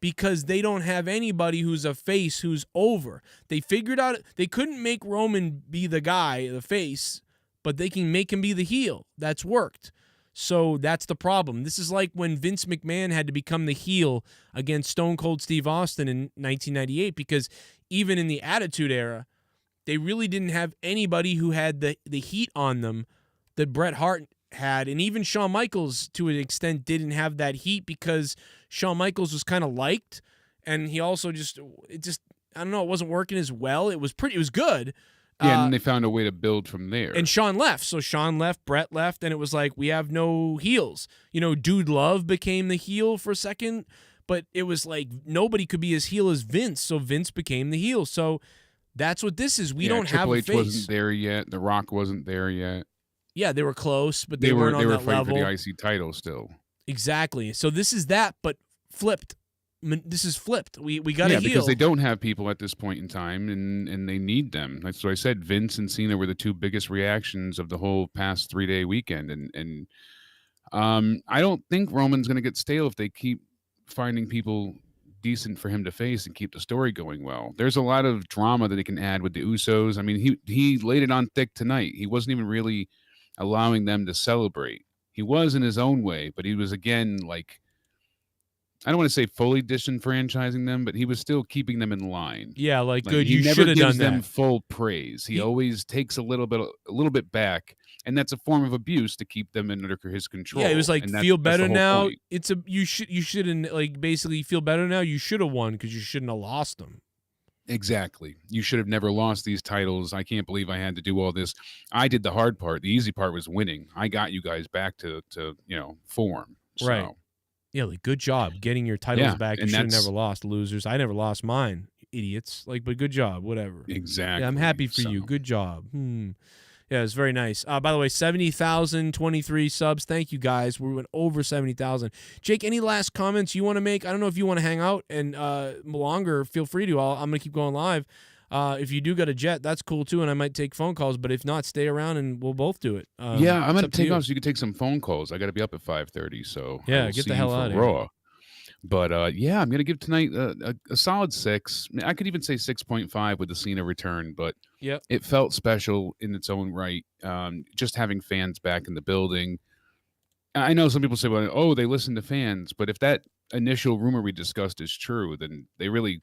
because they don't have anybody who's a face who's over. They figured out they couldn't make Roman be the guy, the face, but they can make him be the heel. That's worked. So that's the problem. This is like when Vince McMahon had to become the heel against Stone Cold Steve Austin in 1998, because even in the Attitude Era, they really didn't have anybody who had the heat on them that Bret Hart had, and even Shawn Michaels to an extent didn't have that heat because Shawn Michaels was kind of liked, and he also I don't know, it wasn't working as well. It was good. Yeah, and they found a way to build from there. And Shawn left. So Shawn left, Bret left, and it was like, we have no heels. You know, Dude Love became the heel for a second, but it was like nobody could be as heel as Vince, so Vince became the heel. So that's what this is. We don't have a face. Triple H wasn't there yet. The Rock wasn't there yet. Yeah, they were close, but they weren't on that level. They were fighting for the IC title still. Exactly. So this is that, but flipped. This is flipped. We got to heal. Because they don't have people at this point in time, and they need them. That's what I said. Vince and Cena were the two biggest reactions of the whole past 3-day weekend, and I don't think Roman's going to get stale if they keep finding people decent for him to face and keep the story going well. There's a lot of drama that they can add with the Usos. I mean, he laid it on thick tonight. He wasn't even really allowing them to celebrate. He was in his own way, but he was, again, like, I don't want to say fully disenfranchising them, but he was still keeping them in line. Yeah, like good. You should have done that. He never gives them full praise. He always takes a little bit back, and that's a form of abuse to keep them under his control. Yeah, it was like, feel better now. Point. You shouldn't, like, basically feel better now. You should have won because you shouldn't have lost them. Exactly. You should have never lost these titles. I can't believe I had to do all this. I did the hard part. The easy part was winning. I got you guys back to form. So. Right. Yeah, like good job getting your titles Yeah, back. You and should have that's- never lost, losers. I never lost mine, idiots. Like, but good job, whatever. Exactly. Yeah, I'm happy for you. Good job. Yeah, it's very nice. By the way, 70,023 subs. Thank you guys. We went over 70,000. Jake, any last comments you want to make? I don't know if you want to hang out and longer. Feel free to. I'm gonna keep going live. If you do got a jet, that's cool too, and I might take phone calls. But if not, stay around and we'll both do it. Yeah, I'm it's gonna up to take you. off so you can take some phone calls. I got to be up at 5:30, so I Yeah, will get see the you hell for out of here. Raw. But yeah, I'm gonna give tonight a solid 6. I could even say 6.5 with the Cena return, but Yep. it felt special in its own right. Just having fans back in the building. I know some people say, "Well, oh, they listen to fans," but if that initial rumor we discussed is true, then they really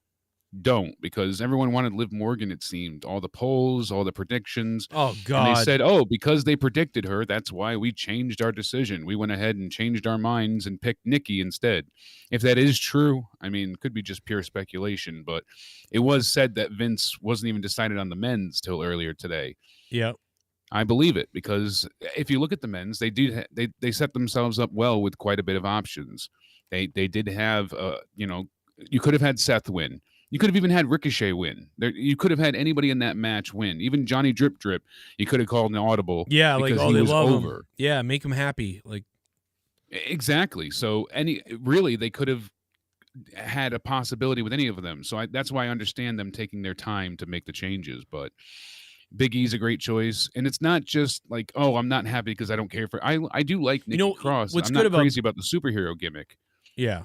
don't, because everyone wanted Liv Morgan, it seemed. All the polls, all the predictions. Oh, And God. they said, oh, because they predicted her, that's why we changed our decision. We went ahead and changed our minds and picked Nikki instead. If that is true, I mean, could be just pure speculation, but it was said that Vince wasn't even decided on the men's till earlier today. Yep. I believe it, because if you look at the men's, they set themselves up well with quite a bit of options. They did have, you could have had Seth win. You could have even had Ricochet win. You could have had anybody in that match win. Even Johnny Drip Drip, you could have called an audible. Yeah, like, because oh, he they was love over. him. Yeah, make him happy. Like, Exactly. So really, they could have had a possibility with any of them. So that's why I understand them taking their time to make the changes. But Big E's a great choice, and it's not just like, oh, I'm not happy because I don't care for. I do like Nikki Cross. what's I'm good not about- crazy about the superhero gimmick. yeah.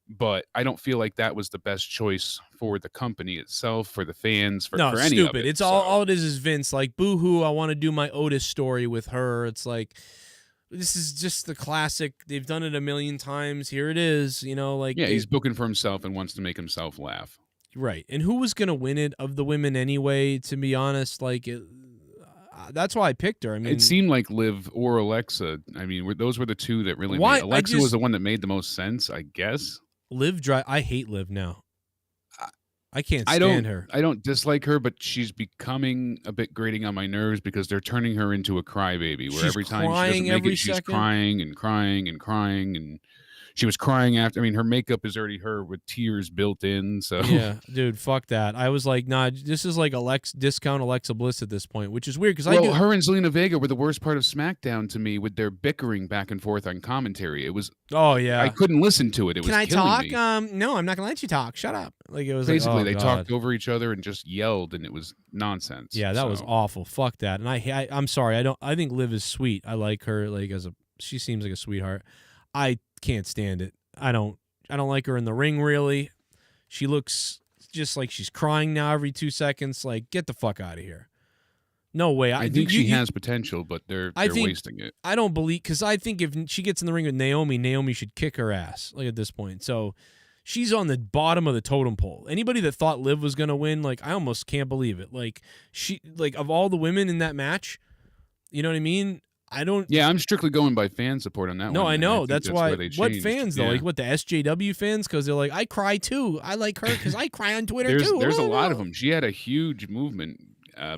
But I don't feel like that was the best choice for the company itself, for the fans, for No, for it's any stupid. of it. It's all it is Vince. Like, boo-hoo, I want to do my Otis story with her. It's like, this is just the classic. They've done it a million times. Here it is. Like, Yeah, he's booking for himself and wants to make himself laugh. right. And who was going to win it of the women anyway, to be honest? Like, that's why I picked her. I mean, It seemed like Liv or Alexa. I mean, those were the two that really Why- made. Alexa was the one that made the most sense, I guess. I hate Liv now. I can't I stand don't. her. I don't dislike her, but she's becoming a bit grating on my nerves because they're turning her into a crybaby. Where She's every time she crying doesn't make every it, she's second. crying and crying and crying, and she was crying after. I mean, her makeup is already her with tears built in. So Yeah, dude, fuck that. I was like, nah, this is like discount Alexa Bliss at this point, which is weird because well, her and Zelina Vega were the worst part of SmackDown to me with their bickering back and forth on commentary. It was. Oh yeah, I couldn't listen to it. It Can was I killing talk? me. No, I'm not gonna let you talk. Shut up. Like it was Basically, like, they God. talked over each other and just yelled, and it was nonsense. Yeah, that was So- awful. Fuck that. And I'm sorry. I think Liv is sweet. I like her. Like she seems like a sweetheart. I can't stand it. I don't like her in the ring really. She looks just like she's crying now every 2 seconds. Like, get the fuck out of here. No way. I think she has potential, but they're wasting it. I don't believe, because I think if she gets in the ring with Naomi should kick her ass. Like at this point, so she's on the bottom of the totem pole. Anybody that thought Liv was gonna win, like I almost can't believe it. Like of all the women in that match, you know what I mean? I don't. Yeah, I'm strictly going by fan support on that No, one. I and know. think That's why. where they What changed. fans though? Yeah. Like what, the SJW fans? Because they're like, I cry too. I like her because I cry on Twitter too. There's a lot of them. She had a huge movement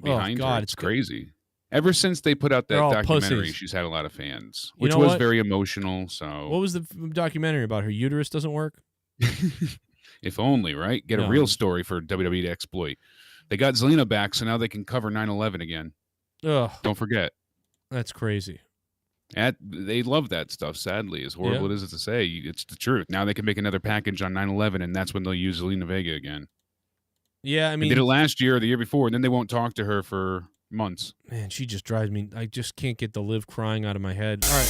behind God, her. It's crazy. Ever since they put out that They're all documentary, pussies. she's had a lot of fans, You which know was what? very emotional. So, What was the documentary about? Her uterus doesn't work. if only, right? Get No. a real story for WWE to exploit. They got Zelina back, so now they can cover 9/11 again. Ugh, Don't forget. that's crazy. They love that stuff, sadly. As horrible Yeah. it is to say, it's the truth. Now they can make another package on 9/11, and that's when they'll use Zelina Vega again. Yeah, I They mean, did it last year or the year before, and then they won't talk to her for months. man, she just drives me. I just can't get the Liv crying out of my head. All right.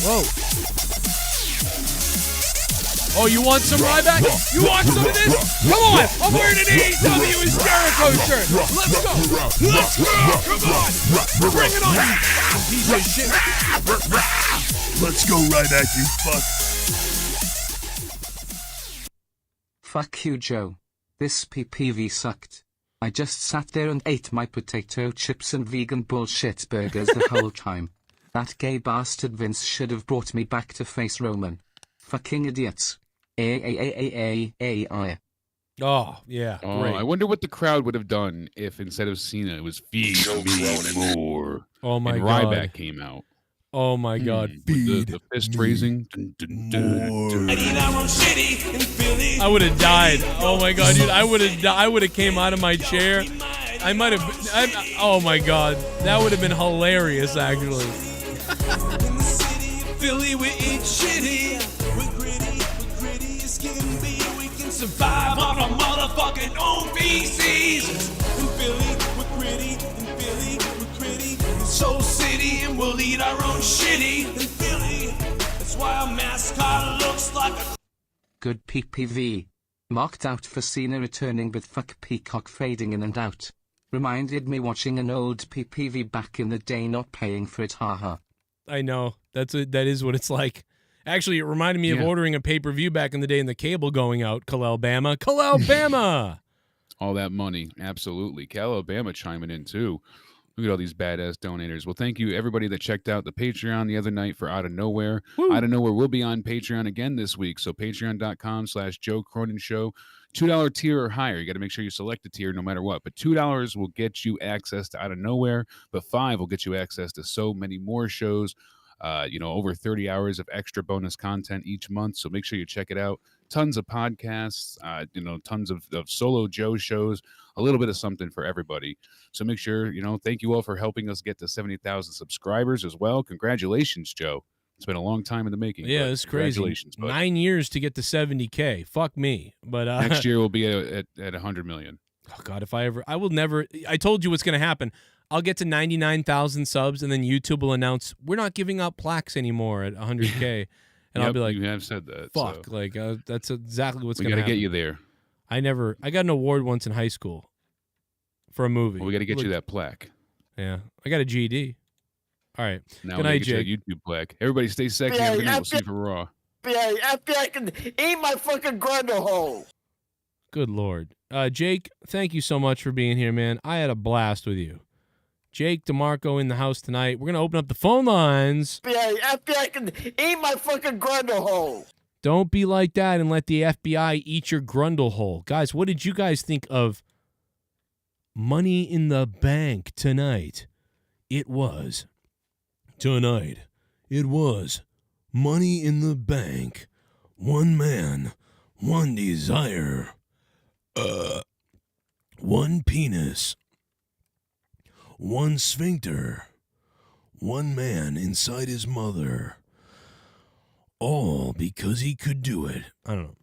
Whoa. Oh, you want some Ryback? You want some of this? Come on. I'm wearing an AEW and Jericho shirt. Let's go. Let's go. Come on. Bring it on. Piece of shit. Let's go, Ryback, you fuck. Fuck you, Joe. This PPV sucked. I just sat there and ate my potato chips and vegan bullshit burgers the whole time. That gay bastard Vince should have brought me back to face Roman. Fucking idiots. A-I. Oh, yeah. Oh, Great. I wonder what the crowd would have done if instead of Cena, it was Feed Me More. Oh, my and God. Ryback came out. Oh my God. With the fist raising. I would have died. Oh my God, dude. I would have came out of my chair. I might have. Oh my God. That would have been hilarious, actually. Philly, we eat shitty. We're gritty as can be. We can survive on our motherfucking own feces. In Philly, we're gritty. In Philly, we're gritty. In Soul City, and we'll eat our own shitty. In Philly, that's why our mascot looks like a... Good PPV. Marked out for Cena returning, but fuck Peacock fading in and out. Reminded me watching an old PPV back in the day, not paying for it, haha. I know. That is what it's like. Actually, it reminded me of ordering a pay-per-view back in the day and the cable going out. Kalelbama. All that money. Absolutely. Kalelbama chiming in, too. Look at all these badass donators. Well, thank you, everybody that checked out the Patreon the other night for Out of Nowhere. Woo. Out of Nowhere will be on Patreon again this week. So patreon.com/Joe Cronin Show. $2 tier or higher. You got to make sure you select a tier no matter what. But $2 will get you access to Out of Nowhere. But $5 will get you access to so many more shows. Over 30 hours of extra bonus content each month. So make sure you check it out. Tons of podcasts, tons of solo Joe shows, a little bit of something for everybody. So make sure, thank you all for helping us get to 70,000 subscribers as well. Congratulations, Joe. It's been a long time in the making. Yeah, it's crazy. Congratulations, bud. 9 years to get to 70K. Fuck me. But next year we'll be at 100 million. Oh God, I will never. I told you what's going to happen. I'll get to 99,000 subs, and then YouTube will announce we're not giving out plaques anymore at 100K, and I'll be like, you have said that. Fuck, so. That's exactly what's going to to get happen. you there. I got an award once in high school for a movie. Well, we got to get you that plaque. Yeah, I got a GED. All right. Now Good night, Jake. YouTube plaque. Everybody stay sexy. Have a good night. We'll see you for Raw. I can eat my fucking grundle hole. Good Lord. Jake, thank you so much for being here, man. I had a blast with you. Jake DeMarco in the house tonight. We're going to open up the phone lines. I can eat my fucking grundle hole. Don't be like that and let the FBI eat your grundle hole. Guys, what did you guys think of Money in the Bank tonight? It was Money in the Bank. One man, one desire. One penis. One sphincter. One man inside his mother. All because he could do it. I don't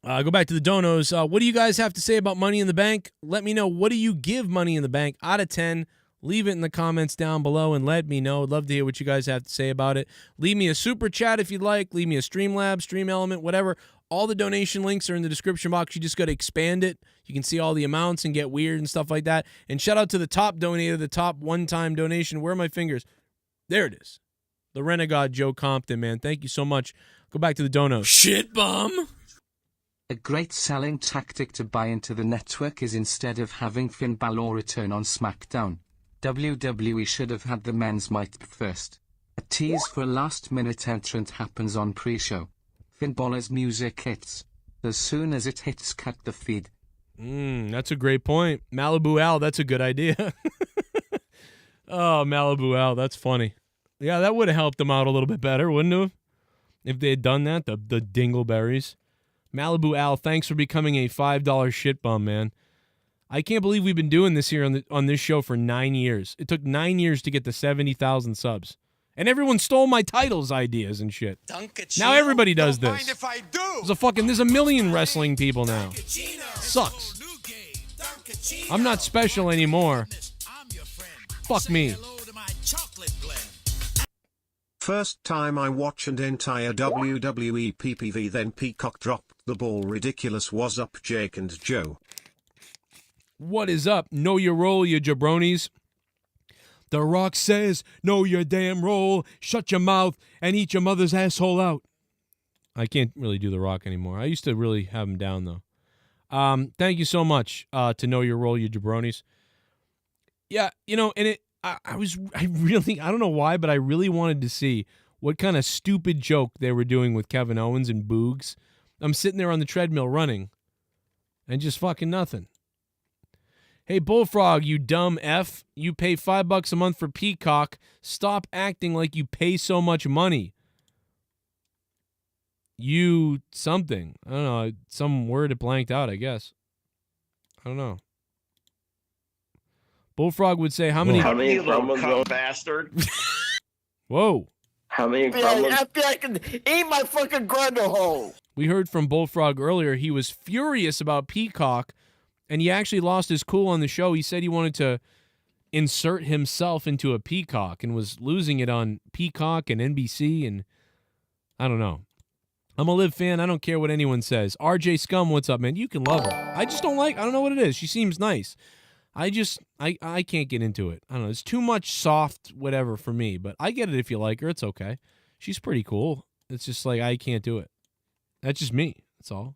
know. Go back to the donos. What do you guys have to say about Money in the Bank? Let me know. What do you give Money in the Bank out of 10? Leave it in the comments down below and let me know. I'd love to hear what you guys have to say about it. Leave me a super chat if you'd like. Leave me a Streamlabs, Stream Element, whatever. All the donation links are in the description box. You just got to expand it. You can see all the amounts and get weird and stuff like that. And shout out to the top donator, the top one-time donation. Where are my fingers? There it is. The Renegade Joe Compton, man. Thank you so much. Go back to the donos. Shit bum. A great selling tactic to buy into the network is instead of having Finn Balor return on SmackDown, WWE should have had the men's MITB first. A tease for a last-minute entrant happens on pre-show. Finn Balor's music hits. As soon as it hits, cut the feed. That's a great point. Malibu Al, that's a good idea. Oh, Malibu Al, that's funny. Yeah, that would have helped them out a little bit better, wouldn't it? If they had done that, the dingleberries. Malibu Al, thanks for becoming a $5 shit bum, man. I can't believe we've been doing this here on this show for 9 years. It took 9 years to get to 70,000 subs. And everyone stole my titles ideas and shit. Now everybody does this. There's a million wrestling people now. Sucks. I'm not special anymore. Fuck me. First time I watched an entire WWE PPV, then Peacock dropped the ball. Ridiculous. Was up, Jake and Joe? What is up? Know your role, you jabronis. The Rock says, know your damn role, shut your mouth, and eat your mother's asshole out. I can't really do The Rock anymore. I used to really have him down, though. Thank you so much to know your role, you jabronis. Yeah, and I don't know why, but I really wanted to see what kind of stupid joke they were doing with Kevin Owens and Boogs. I'm sitting there on the treadmill running, and just fucking nothing. Hey, Bullfrog, you dumb F. You pay $5 a month for Peacock. Stop acting like you pay so much money. You something. I don't know. Some word it blanked out, I guess. I don't know. Bullfrog would say, how many... How many little bastard? Whoa. How many I feel I can eat my fucking grundle hole. We heard from Bullfrog earlier. He was furious about Peacock, and he actually lost his cool on the show. He said he wanted to insert himself into a Peacock and was losing it on Peacock and NBC, and I don't know. I'm a Liv fan. I don't care what anyone says. RJ Scum, what's up, man? You can love her. I just don't like, I don't know what it is. She seems nice. I can't get into it. I don't know. It's too much soft whatever for me, but I get it if you like her. It's okay. She's pretty cool. It's just like I can't do it. That's just me. That's all.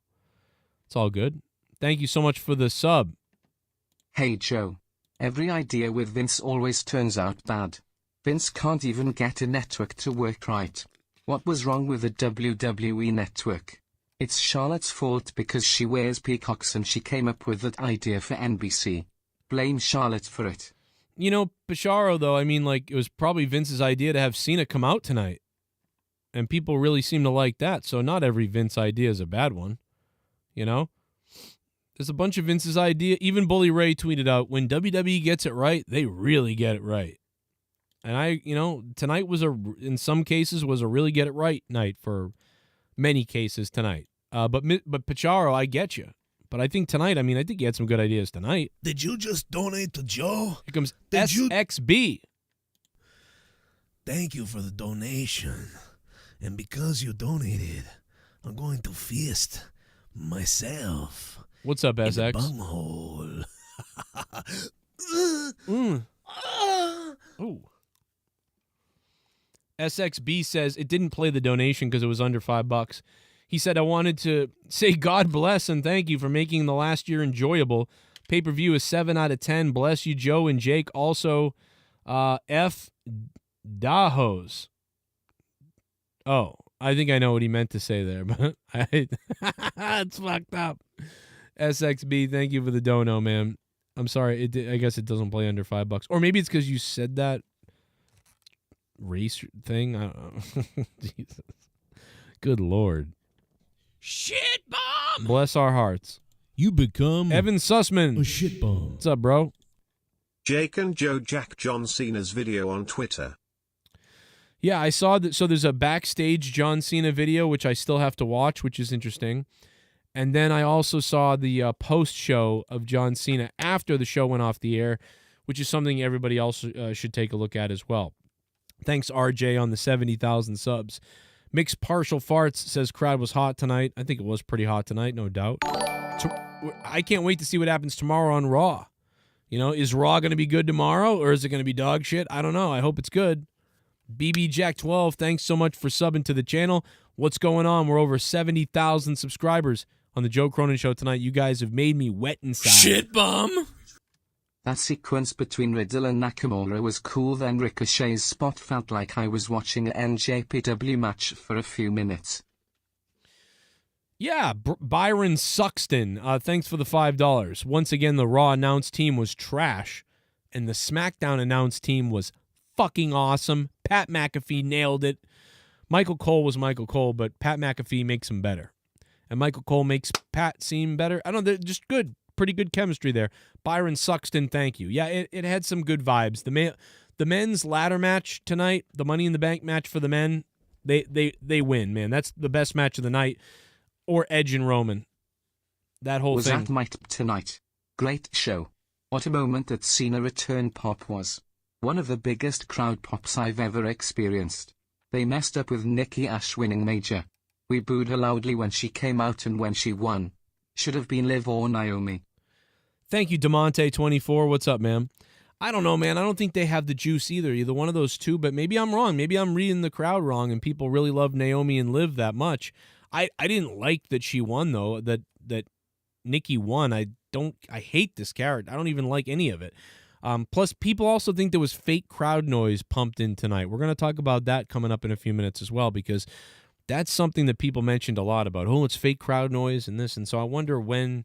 It's all good. Thank you so much for the sub. Hey Joe. Every idea with Vince always turns out bad. Vince can't even get a network to work right. What was wrong with the WWE network? It's Charlotte's fault because she wears peacocks and she came up with that idea for NBC. Blame Charlotte for it. You know, Pacharo, though, I mean, like, it was probably Vince's idea to have Cena come out tonight. And people really seem to like that, so not every Vince idea is a bad one. You know? There's a bunch of Vince's idea. Even Bully Ray tweeted out, when WWE gets it right, they really get it right. And tonight was in some cases, was a really get it right night for many cases tonight. But Pacharo, I get you. But I think tonight, I think you had some good ideas tonight. Did you just donate to Joe? Here comes SXB. Thank you for the donation. And because you donated, I'm going to fist myself. What's up, SX? In the bunghole. Ooh. SXB says it didn't play the donation because it was under $5. He said, I wanted to say God bless and thank you for making the last year enjoyable. Pay-per-view is 7 out of 10. Bless you, Joe and Jake. Also, F. Dahos. Oh, I think I know what he meant to say there, but it's fucked up. SXB, thank you for the dono, man. I'm sorry. I guess it doesn't play under $5. Or maybe it's because you said that race thing. I don't know. Jesus. Good Lord. Shit bomb! Bless our hearts. You become Evan Sussman. A shit bomb. What's up, bro? Jake and Joe Jack John Cena's video on Twitter. Yeah, I saw that. So there's a backstage John Cena video, which I still have to watch, which is interesting. And then I also saw the post-show of John Cena after the show went off the air, which is something everybody else should take a look at as well. Thanks, RJ, on the 70,000 subs. Mixed Partial Farts says crowd was hot tonight. I think it was pretty hot tonight, no doubt. I can't wait to see what happens tomorrow on Raw. You know, is Raw going to be good tomorrow, or is it going to be dog shit? I don't know. I hope it's good. BB Jack 12, thanks so much for subbing to the channel. What's going on? We're over 70,000 subscribers on the Joe Cronin Show tonight. You guys have made me wet inside. Shit bum! That sequence between Riddle and Nakamura was cool, then Ricochet's spot felt like I was watching an NJPW match for a few minutes. Yeah, Byron Suxton, thanks for the $5. Once again, the Raw announced team was trash, and the SmackDown announced team was fucking awesome. Pat McAfee nailed it. Michael Cole was Michael Cole, but Pat McAfee makes him better. And Michael Cole makes Pat seem better. I don't know, they're just good. Pretty good chemistry there. Byron Suxton, thank you. Yeah, it had some good vibes. The men's ladder match tonight, the Money in the Bank match for the men, they win, man. That's the best match of the night. Or Edge and Roman. That whole thing. Was that MITB tonight? Great show. What a moment that Cena return pop was. One of the biggest crowd pops I've ever experienced. They messed up with Nikki Ash winning Major. We booed her loudly when she came out and when she won. Should have been Liv or Naomi. Thank you, Demonte24. What's up, man? I don't know, man. I don't think they have the juice either. Either one of those two, but maybe I'm wrong. Maybe I'm reading the crowd wrong and people really love Naomi and Liv that much. I didn't like that she won, though, that Nikki won. I hate this character. I don't even like any of it. Plus, people also think there was fake crowd noise pumped in tonight. We're going to talk about that coming up in a few minutes as well, because that's something that people mentioned a lot about. Oh, it's fake crowd noise and this. And so I wonder when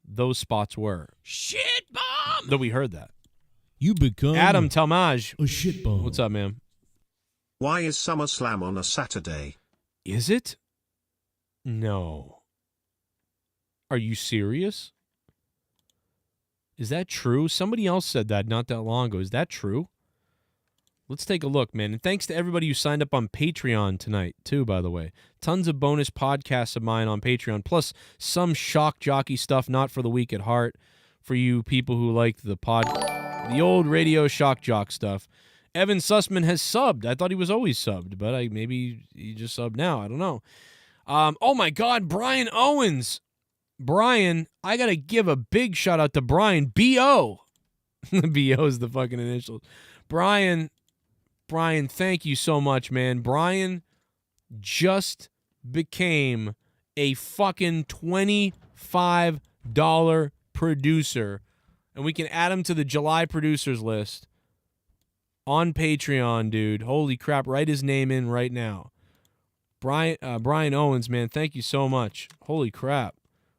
those spots were. Shit bomb! that we heard that. You become Adam Talmage. a shitbomb. What's up, man? Why is SummerSlam on a Saturday? Is it? No. Are you serious? Is that true? Somebody else said that not that long ago. Is that true? Let's take a look, man. And thanks to everybody who signed up on Patreon tonight, too, by the way. Tons of bonus podcasts of mine on Patreon, plus some shock jockey stuff not for the weak at heart for you people who like the old radio shock jock stuff. Evan Sussman has subbed. I thought he was always subbed, but maybe he just subbed now. I don't know. Oh, my God, Brian Owens. Brian, I got to give a big shout out to Brian. B.O. B.O. is the fucking initials. Brian, thank you so much, man. Brian just became a fucking $25 producer, and we can add him to the July producers list on Patreon, dude. Holy crap, write his name in right now. Brian Owens, man, thank you so much. Holy crap.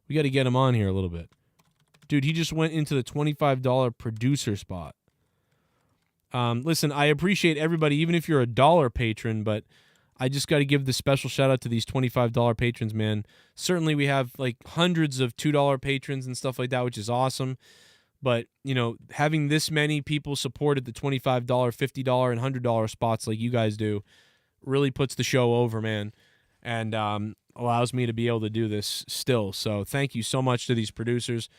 We got to get him on here a little bit. Dude, he just went into the $25 producer spot. Listen, I appreciate everybody, even if you're a $1 patron, but I just got to give the special shout out to these $25 patrons, man. Certainly we have like hundreds of $2 patrons and stuff like that, which is awesome. But, you know, having this many people support at the $25, $50, and $100 spots like you guys do really puts the show over, man, and allows me to be able to do this still. So thank you so much to these producers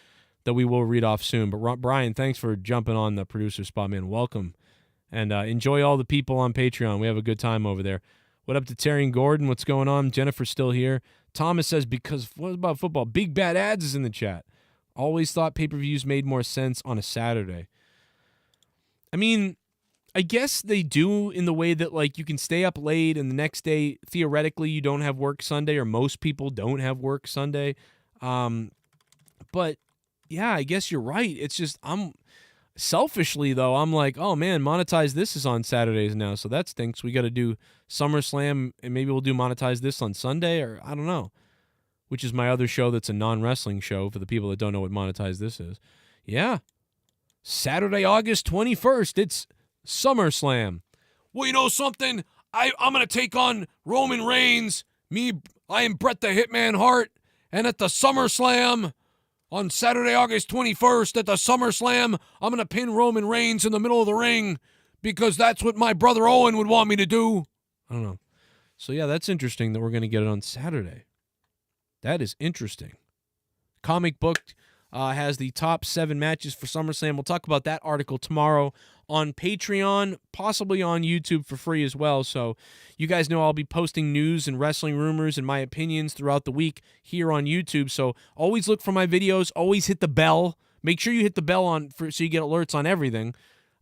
that we will read off soon. But Brian, thanks for jumping on the producer spot, man. Welcome. And enjoy all the people on Patreon. We have a good time over there. What up to Terry and Gordon? What's going on? Jennifer's still here. Thomas says, because what about football? Big Bad Ads is in the chat. Always thought pay-per-views made more sense on a Saturday. I mean, I guess they do in the way that, like, you can stay up late and the next day, theoretically, you don't have work Sunday, or most people don't have work Sunday. But, yeah, I guess you're right. It's just, selfishly, though, I'm like, oh, man, Monetize This is on Saturdays now, so that stinks. We got to do SummerSlam, and maybe we'll do Monetize This on Sunday, or I don't know, which is my other show that's a non-wrestling show for the people that don't know what Monetize This is. Yeah. Saturday, August 21st, it's SummerSlam. Well, you know something? I'm going to take on Roman Reigns. I am Bret the Hitman Hart, and at the SummerSlam on Saturday, August 21st, at the SummerSlam, I'm going to pin Roman Reigns in the middle of the ring because that's what my brother Owen would want me to do. I don't know. So, yeah, that's interesting that we're going to get it on Saturday. That is interesting. Comic Book has the top 7 matches for SummerSlam. We'll talk about that article tomorrow on Patreon, possibly on YouTube for free as well. So you guys know I'll be posting news and wrestling rumors and my opinions throughout the week here on YouTube. So always look for my videos. Always hit the bell. Make sure you hit the bell so you get alerts on everything.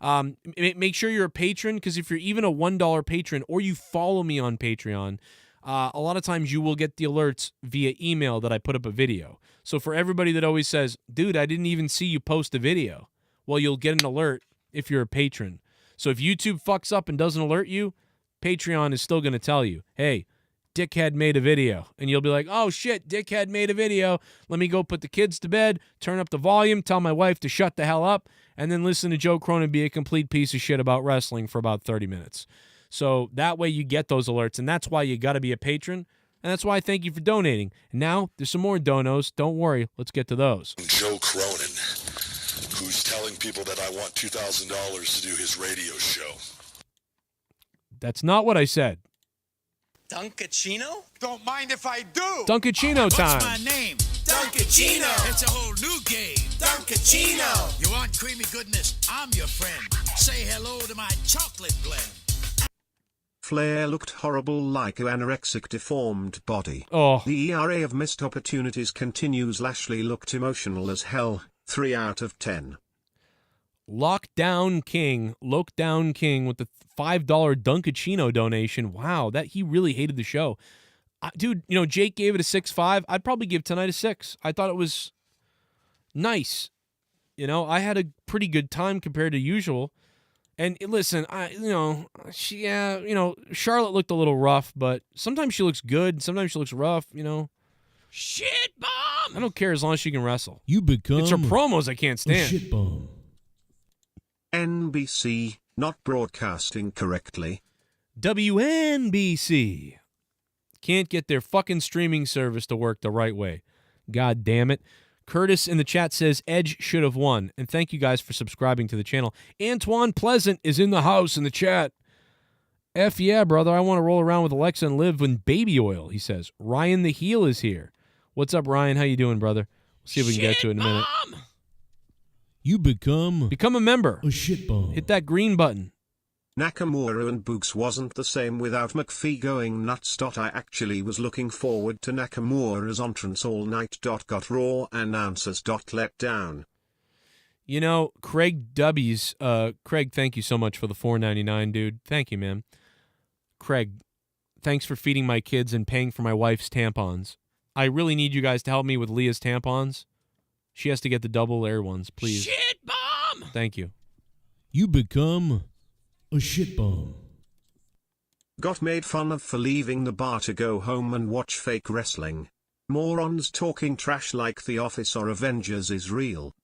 Make sure you're a patron, because if you're even a $1 patron or you follow me on Patreon, a lot of times you will get the alerts via email that I put up a video. So for everybody that always says, dude, I didn't even see you post a video, well, you'll get an alert if you're a patron. So if YouTube fucks up and doesn't alert you, Patreon is still going to tell you, hey, Dickhead made a video. And you'll be like, oh shit, Dickhead made a video. Let me go put the kids to bed, turn up the volume, tell my wife to shut the hell up, and then listen to Joe Cronin be a complete piece of shit about wrestling for about 30 minutes. So that way you get those alerts, and that's why you got to be a patron, and that's why I thank you for donating. And now there's some more donos. Don't worry. Let's get to those. Joe Cronin, who's telling people that I want $2,000 to do his radio show. That's not what I said. Dunkachino? Don't mind if I do. Dunkachino time. What's my name? Dunkachino. It's a whole new game. Dunkachino. You want creamy goodness? I'm your friend. Say hello to my chocolate blend. Flair looked horrible like an anorexic deformed body. Oh. The ERA of missed opportunities continues. Lashley looked emotional as hell. 3 out of 10. Lockdown King with the $5 Dunkachino donation. Wow, that he really hated the show. Dude, you know, Jake gave it a 6.5. I'd probably give tonight a 6. I thought it was nice. You know, I had a pretty good time compared to usual. And listen, Charlotte looked a little rough, but sometimes she looks good, sometimes she looks rough, you know. Shit bomb! I don't care as long as she can wrestle. You become It's her promos I can't stand. A shit bomb. NBC, not broadcasting correctly. WNBC can't get their fucking streaming service to work the right way. God damn it. Curtis in the chat says Edge should have won. And thank you guys for subscribing to the channel. Antoine Pleasant is in the house in the chat. F yeah, brother. I want to roll around with Alexa and live in baby oil, he says. Ryan the Heel is here. What's up, Ryan? How you doing, brother? We'll see if we can get to it in a minute. You become a member. A shit bomb. Hit that green button. Nakamura and Boogs wasn't the same without McAfee going nuts. I actually was looking forward to Nakamura's entrance all night. Got Raw announcers. Let down. You know, Craig W's, Craig, thank you so much for the $4.99, dude. Thank you, man. Craig, thanks for feeding my kids and paying for my wife's tampons. I really need you guys to help me with Leah's tampons. She has to get the double layer ones, please. Shit bomb! Thank you. You become a shit bomb. Got made fun of for leaving the bar to go home and watch fake wrestling. Morons talking trash like The Office or Avengers is real.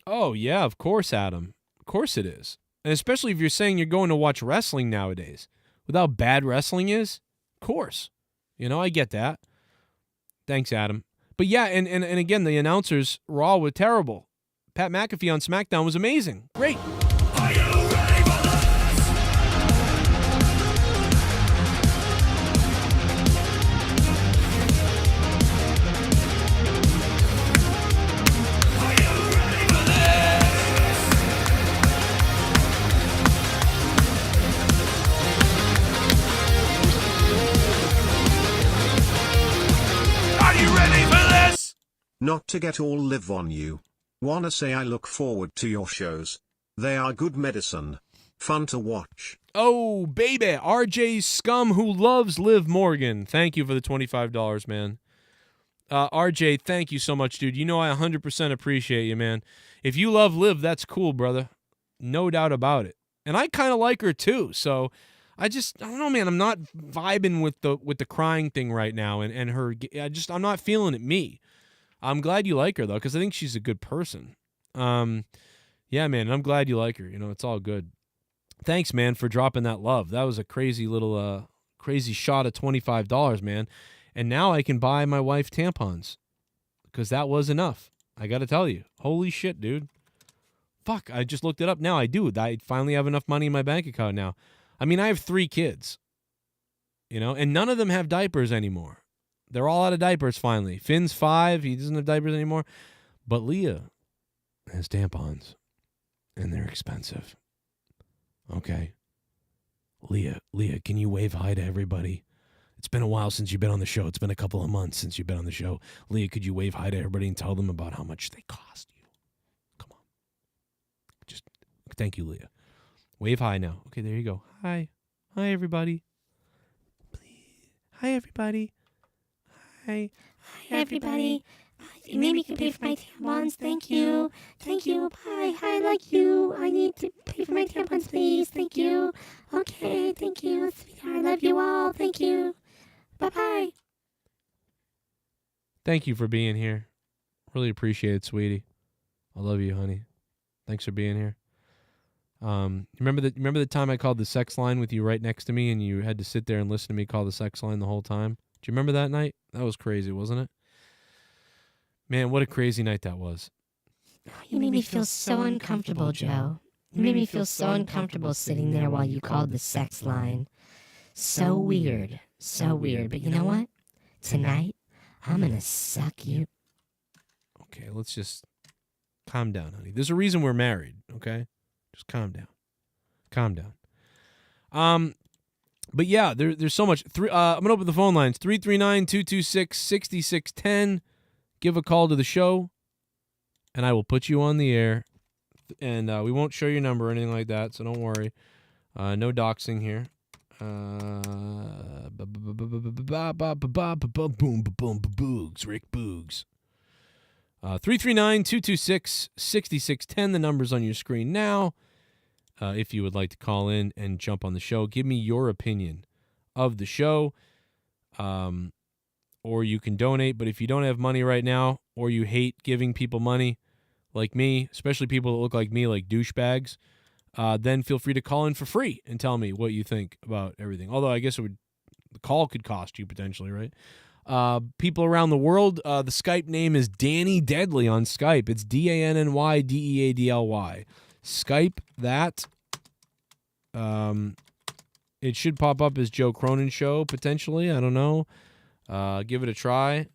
Oh, yeah, of course, Adam. Of course it is. And especially if you're saying you're going to watch wrestling nowadays. With how bad wrestling is, of course. You know, I get that. Thanks, Adam. But yeah, and again, the announcers Raw were terrible. Pat McAfee on SmackDown was amazing. Great. Are you ready for this? Are you ready for this? Are you ready for this? Not to get all live on you. Wanna say I look forward to your shows. They are good medicine. Fun to watch. Oh, baby. RJ Scum, who loves Liv Morgan. Thank you for the $25, man. RJ, thank you so much, dude. You know I 100% appreciate you, man. If you love Liv, that's cool, brother. No doubt about it. And I kind of like her, too. So I don't know, man. I'm not vibing with the crying thing right now. And her, I'm not feeling it me. I'm glad you like her, though, because I think she's a good person. Yeah, man, I'm glad you like her. You know, it's all good. Thanks, man, for dropping that love. That was a crazy little, crazy shot of $25, man. And now I can buy my wife tampons because that was enough. I got to tell you. Holy shit, dude. Fuck, I just looked it up now. I do. I finally have enough money in my bank account now. I mean, I have 3 kids, you know, and none of them have diapers anymore. They're all out of diapers finally. Finn's 5. He doesn't have diapers anymore. But Leah has tampons, and they're expensive. Okay. Leah, can you wave hi to everybody? It's been a while since you've been on the show. It's been a couple of months since you've been on the show. Leah, could you wave hi to everybody and tell them about how much they cost you? Come on. Just thank you, Leah. Wave hi now. Okay, there you go. Hi. Hi, everybody. Please. Hi, everybody. Hi. Hi, everybody. Maybe you can pay for my tampons. Thank you. Thank you. Bye. Hi, I like you. I need to pay for my tampons, please. Thank you. Okay. Thank you, sweetheart. I love you all. Thank you. Bye-bye. Thank you for being here. Really appreciate it, sweetie. I love you, honey. Thanks for being here. Remember the time I called the sex line with you right next to me and you had to sit there and listen to me call the sex line the whole time? Do you remember that night? That was crazy, wasn't it? Man, what a crazy night that was. You made me feel so uncomfortable, Joe. You made me feel so uncomfortable sitting there while you called the sex line. So weird. So weird. But you know what? Tonight, I'm gonna suck you. Okay, let's just calm down, honey. There's a reason we're married, okay? Just calm down. Calm down. But yeah, there's so much. I'm going to open the phone lines. 339-226-6610. Give a call to the show, and I will put you on the air. And we won't show your number or anything like that, so don't worry. No doxing here. Boogs, Rick Boogs. 339-226-6610. The number's on your screen now. If you would like to call in and jump on the show, give me your opinion of the show. Or you can donate, but if you don't have money right now, or you hate giving people money, like me, especially people that look like me, like douchebags, then feel free to call in for free and tell me what you think about everything. Although I guess the call could cost you potentially, right? People around the world, the Skype name is Danny Deadly on Skype. It's DANNYDEADLY. Skype that. It should pop up as Joe Cronin Show, potentially. I don't know. Give it a try.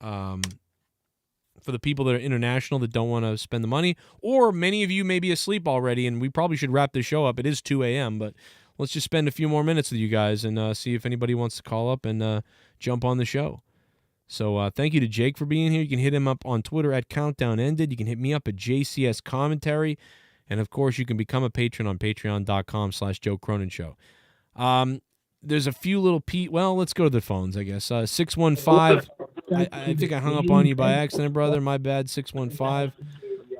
For the people that are international that don't want to spend the money, or many of you may be asleep already, and we probably should wrap this show up. It is 2 a.m., but let's just spend a few more minutes with you guys and see if anybody wants to call up and jump on the show. So thank you to Jake for being here. You can hit him up on Twitter at CountdownEnded. You can hit me up at JCS Commentary. And, of course, you can become a patron on patreon.com/Joe Cronin Show. There's a few little well, let's go to the phones, I guess. 615. I think I hung up on you by accident, brother. My bad, 615.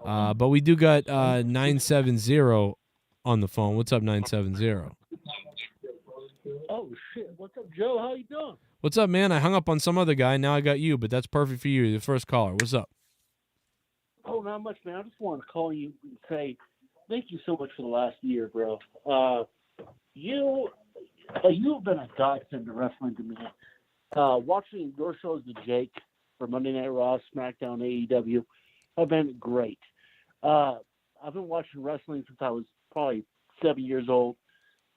But we do got 970 on the phone. What's up, 970? Oh, shit. What's up, Joe? How you doing? What's up, man? I hung up on some other guy. Now I got you, but that's perfect for you. You're the first caller. What's up? Oh, not much, man. I just wanted to call you and say thank you so much for the last year, bro. You've been a godsend to wrestling to me. Watching your shows with Jake for Monday Night Raw, SmackDown, AEW have been great. I've been watching wrestling since I was probably 7 years old,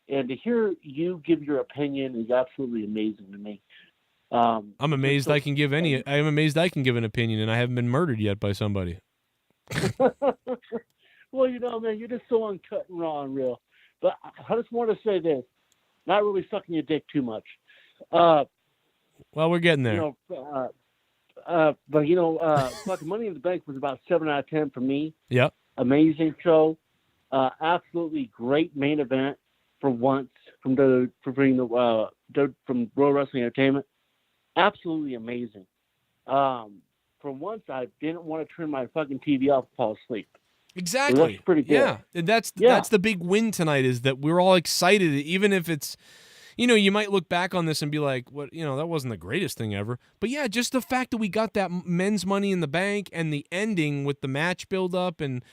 and to hear you give your opinion is absolutely amazing to me. I'm amazed I can give I'm amazed I can give an opinion, and I haven't been murdered yet by somebody. Well, man, you're just so uncut and raw and real. But I just want to say this, not really sucking your dick too much. Well, we're getting there. Fucking Money in the Bank was about 7 out of 10 for me. Yep. Amazing show. Absolutely great main event for once from Royal Wrestling Entertainment. Absolutely amazing. For once, I didn't want to turn my fucking TV off and fall asleep. Exactly. It looks pretty good. Yeah, and that's the big win tonight is that we're all excited, even if it's, you might look back on this and be like, what, that wasn't the greatest thing ever. But yeah, just the fact that we got that men's Money in the Bank and the ending with the match build up and,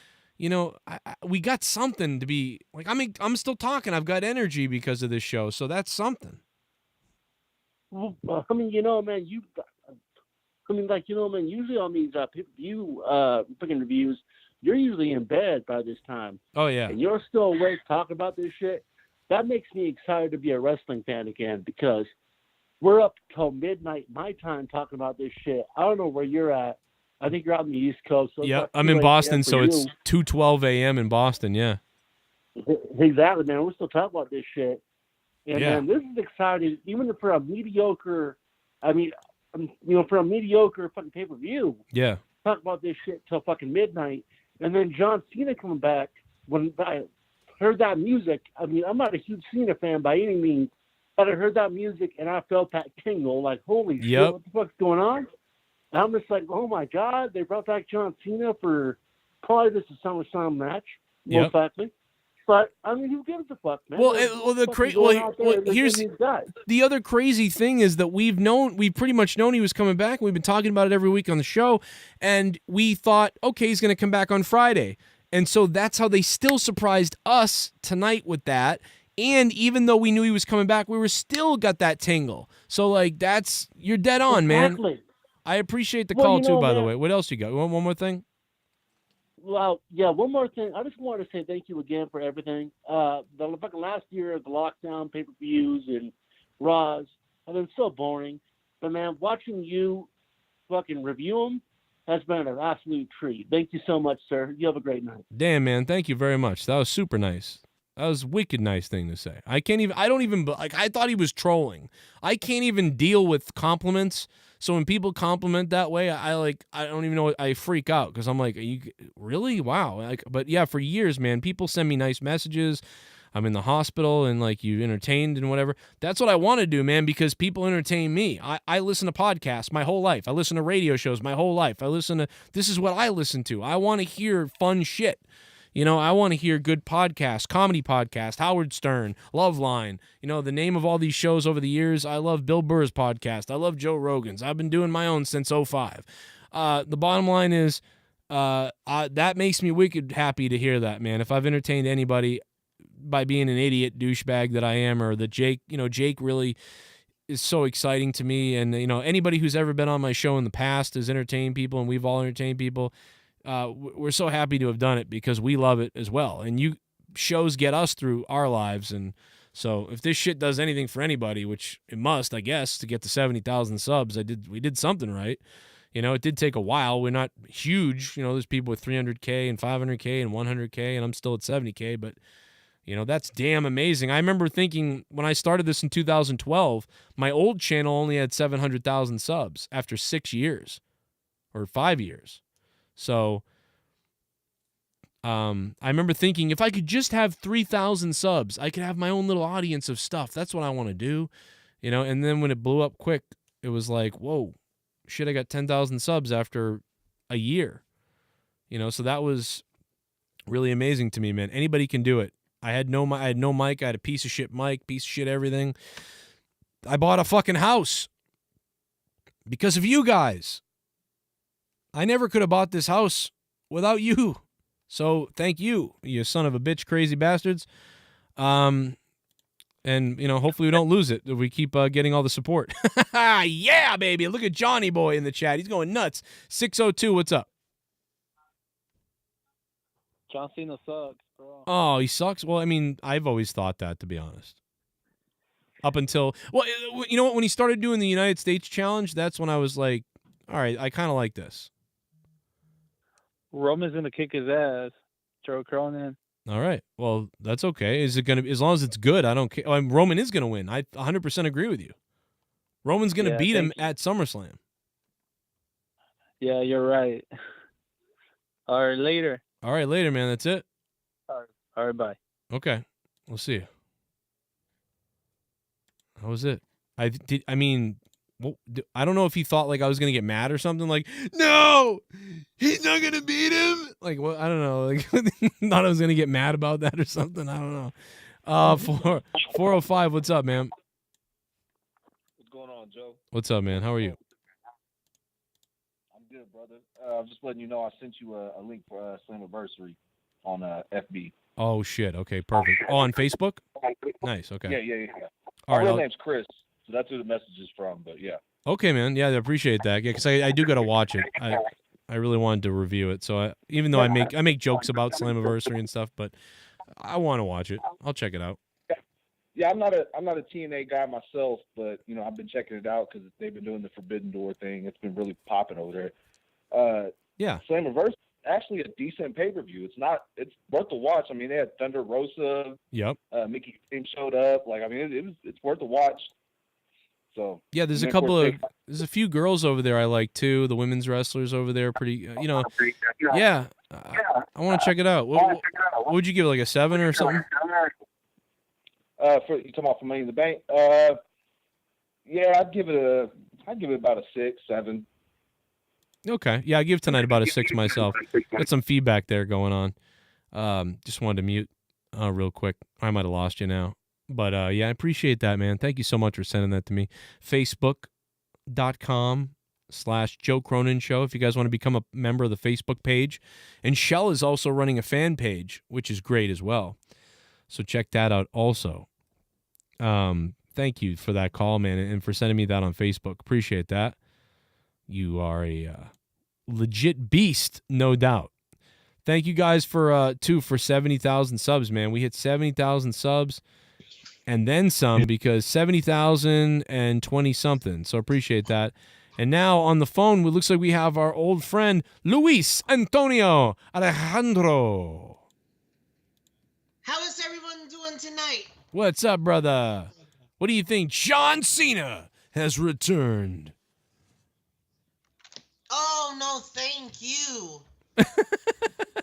we got something to be like. I'm still talking. I've got energy because of this show, so that's something. Well, man, usually on these pay-per-view freaking reviews, you're usually in bed by this time. Oh, yeah. And you're still awake talking about this shit. That makes me excited to be a wrestling fan again because we're up till midnight my time talking about this shit. I don't know where you're at. I think you're out on the East Coast. So yeah, I'm in Boston, so it's 2:12 a.m. in Boston, yeah. Exactly, man. We're still talking about this shit. And man, this is exciting, even for a mediocre, for a mediocre fucking pay-per-view. Yeah. Talk about this shit till fucking midnight. And then John Cena coming back. When I heard that music, I'm not a huge Cena fan by any means, but I heard that music and I felt that tingle, like, holy shit, what the fuck's going on? And I'm just like, oh my God, they brought back John Cena for probably this is Summerslam match, most likely. But who gives a fuck, man? Here's the other crazy thing is that we've pretty much known he was coming back. We've been talking about it every week on the show, and we thought, okay, he's going to come back on Friday, and so that's how they still surprised us tonight with that. And even though we knew he was coming back, we were still got that tingle. So you're dead on, man. I appreciate the call too, by the way. What else you got? You want one more thing? Well, yeah, one more thing. I just wanted to say thank you again for everything. The fucking last year of the lockdown pay-per-views and Raws have been so boring. But, man, watching you fucking review them has been an absolute treat. Thank you so much, sir. You have a great night. Damn, man. Thank you very much. That was super nice. That was a wicked nice thing to say. I thought he was trolling. I can't even deal with compliments. So when people compliment that way, I don't even know, I freak out because I'm like, are you really? Wow. But yeah, for years, man, people send me nice messages. I'm in the hospital and you entertained and whatever. That's what I want to do, man, because people entertain me. I listen to podcasts my whole life. I listen to radio shows my whole life. This is what I listen to. I want to hear fun shit. I want to hear good podcasts, comedy podcasts, Howard Stern, Loveline. The name of all these shows over the years, I love Bill Burr's podcast. I love Joe Rogan's. I've been doing my own since 2005. The bottom line is that makes me wicked happy to hear that, man. If I've entertained anybody by being an idiot douchebag that I am, or that Jake really is so exciting to me, and anybody who's ever been on my show in the past has entertained people, and we've all entertained people. We're so happy to have done it because we love it as well, and shows get us through our lives. And so if this shit does anything for anybody, which it must, I guess, to get to 70,000 subs, we did something right. It did take a while. We're not huge. There's people with 300K and 500K and 100K, and I'm still at 70K, but that's damn amazing. I remember thinking when I started this in 2012, my old channel only had 700,000 subs after 6 years or 5 years. So I remember thinking if I could just have 3,000 subs, I could have my own little audience of stuff. That's what I want to do, and then when it blew up quick, it was like, whoa, shit, I got 10,000 subs after a year, so that was really amazing to me, man. Anybody can do it. I had no mic. I had a piece of shit mic, piece of shit everything. I bought a fucking house because of you guys. I never could have bought this house without you. So thank you, you son of a bitch, crazy bastards. And, hopefully we don't lose it if we keep getting all the support. Yeah, baby. Look at Johnny Boy in the chat. He's going nuts. 602, what's up? John Cena sucks, bro. Oh, he sucks? Well, I mean, I've always thought that, to be honest. Up until, you know what? When he started doing the United States Challenge, that's when I was like, all right, I kind of like this. Roman's going to kick his ass. Joe Cronin. All right. Well, that's okay. Is it going to, as long as it's good, I don't care. Roman is going to win. I 100% agree with you. Roman's going to beat him at SummerSlam. Yeah, you're right. All right, later. All right, later, man. That's it. All right, bye. Okay. We'll see you. How was it? I don't know if he thought like I was going to get mad or something, like, no, he's not going to beat him. Like, well, I don't know. Like, thought I was going to get mad about that or something. I don't know. 405, what's up, man? What's going on, Joe? What's up, man? How are you? I'm good, brother. I'm just letting you know I sent you a link for Slammiversary on FB. Oh, shit. Okay, perfect. Oh, on Facebook? Nice, okay. Yeah. All right. My real name's Chris, so that's who the message is from, but yeah. Okay, man. Yeah, I appreciate that. Yeah, because I do got to watch it. I really wanted to review it. So even though I make jokes about Slammiversary and stuff, but I want to watch it. I'll check it out. Yeah, I'm not a TNA guy myself, but I've been checking it out because they've been doing the Forbidden Door thing. It's been really popping over there. Yeah. Slammiversary actually a decent pay-per-view. It's worth the watch. I mean, they had Thunder Rosa. Yep. Mickey James showed up. Like, I mean, it's worth the watch. So yeah, there's a few girls over there I like too. The women's wrestlers over there, pretty, yeah. I want to check it out. What would you give it, like a 7 or something? You talking about for Money in the Bank? Yeah, I'd give it about a 6, 7. Okay, yeah, I give tonight about a 6 myself. Got some feedback there going on. Just wanted to mute real quick. I might have lost you now. But, yeah, I appreciate that, man. Thank you so much for sending that to me. Facebook.com/Joe Cronin Show if you guys want to become a member of the Facebook page. And Shell is also running a fan page, which is great as well. So check that out also. Thank you for that call, man, and for sending me that on Facebook. Appreciate that. You are a legit beast, no doubt. Thank you guys for 70,000 subs, man. We hit 70,000 subs. And then some, because 70,000 and 20-something. So appreciate that. And now on the phone, it looks like we have our old friend, Luis Antonio Alejandro. How is everyone doing tonight? What's up, brother? What do you think? John Cena has returned. Oh, no, thank you.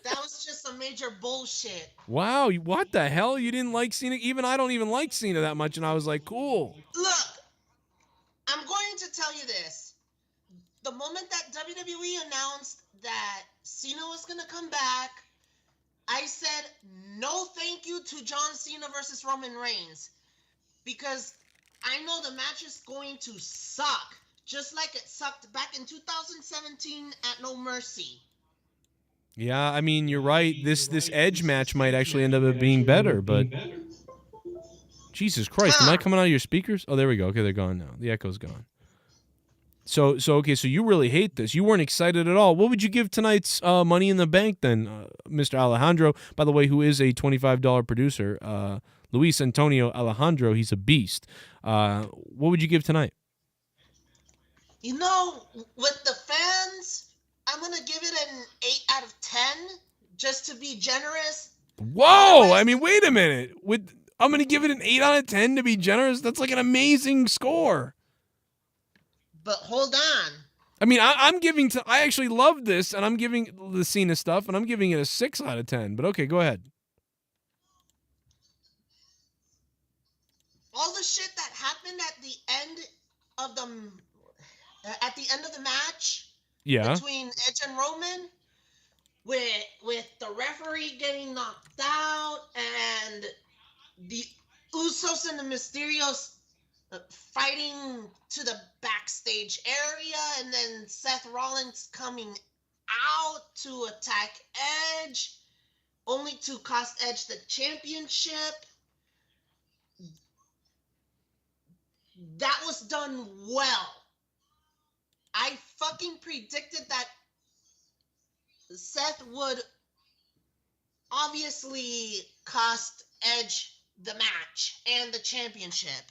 That was just a major bullshit. Wow, what the hell? You didn't like Cena? Even I don't even like Cena that much, and I was like, cool. Look, I'm going to tell you this. The moment that WWE announced that Cena was going to come back, I said no thank you to John Cena versus Roman Reigns. Because I know the match is going to suck. Just like it sucked back in 2017 at No Mercy. Yeah, I mean, you're right. This Edge match might actually end up being better, but Jesus Christ, am I coming out of your speakers? Oh, there we go. Okay, they're gone now. The echo's gone. So you really hate this. You weren't excited at all. What would you give tonight's Money in the Bank then, Mr. Alejandro, by the way, who is a $25 producer, Luis Antonio Alejandro, he's a beast. What would you give tonight? You know, with the fans, I'm going to give it an 8 out of 10, just to be generous. Whoa! I mean, wait a minute. I'm going to give it an 8 out of 10 to be generous? That's like an amazing score. But hold on. I mean, I actually love this, and I'm giving the Cena stuff, and I'm giving it a 6 out of 10. But okay, go ahead. All the shit that happened at the end of the match, Yeah. between Edge and Roman, with the referee getting knocked out and the Usos and the Mysterios fighting to the backstage area, and then Seth Rollins coming out to attack Edge, only to cost Edge the championship. That was done well. I fucking predicted that Seth would obviously cost Edge the match and the championship.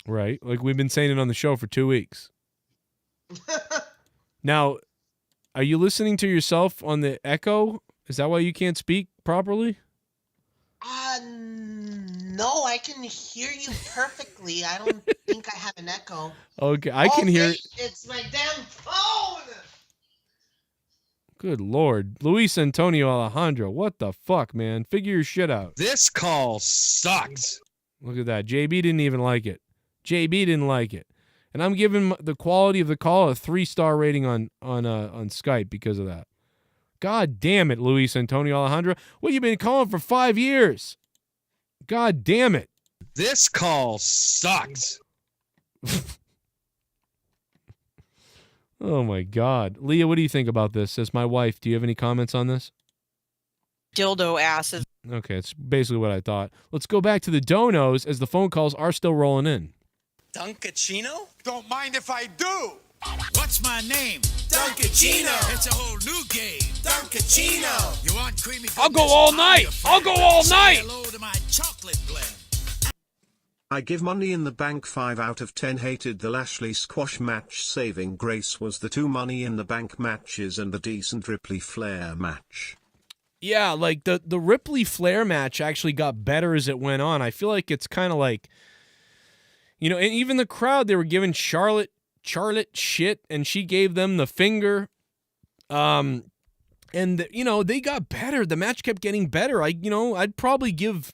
Right. Like we've been saying it on the show for 2 weeks. Now, are you listening to yourself on the echo? Is that why you can't speak properly? No, I can hear you perfectly. I don't think I have an echo. Okay, I can hear. It's my damn phone. Good Lord. Luis Antonio Alejandro, what the fuck, man? Figure your shit out. This call sucks. Look at that. JB didn't even like it. JB didn't like it. And I'm giving the quality of the call a 3-star rating on Skype because of that. God damn it, Luis Antonio Alejandro. What, you been calling for 5 years? God damn it. This call sucks. Oh, my God. Leah, what do you think about this? As my wife, do you have any comments on this? Dildo asses. Okay, it's basically what I thought. Let's go back to the donos as the phone calls are still rolling in. Dunkachino? Don't mind if I do. What's my name? Dunkachino. It's a whole new game. Dunkachino. You want creamy goodness? I'll go all night. I'll go all night. Say hello to my chocolate blend. I give Money in the Bank 5 out of 10. Hated the Lashley squash match. Saving grace was the 2 Money in the Bank matches and the decent Ripley Flair match. Yeah, like the Ripley Flair match actually got better as it went on. I feel like it's kind of like, you know, and even the crowd, they were giving Charlotte shit, and she gave them the finger. And you know, they got better. The match kept getting better. I'd probably give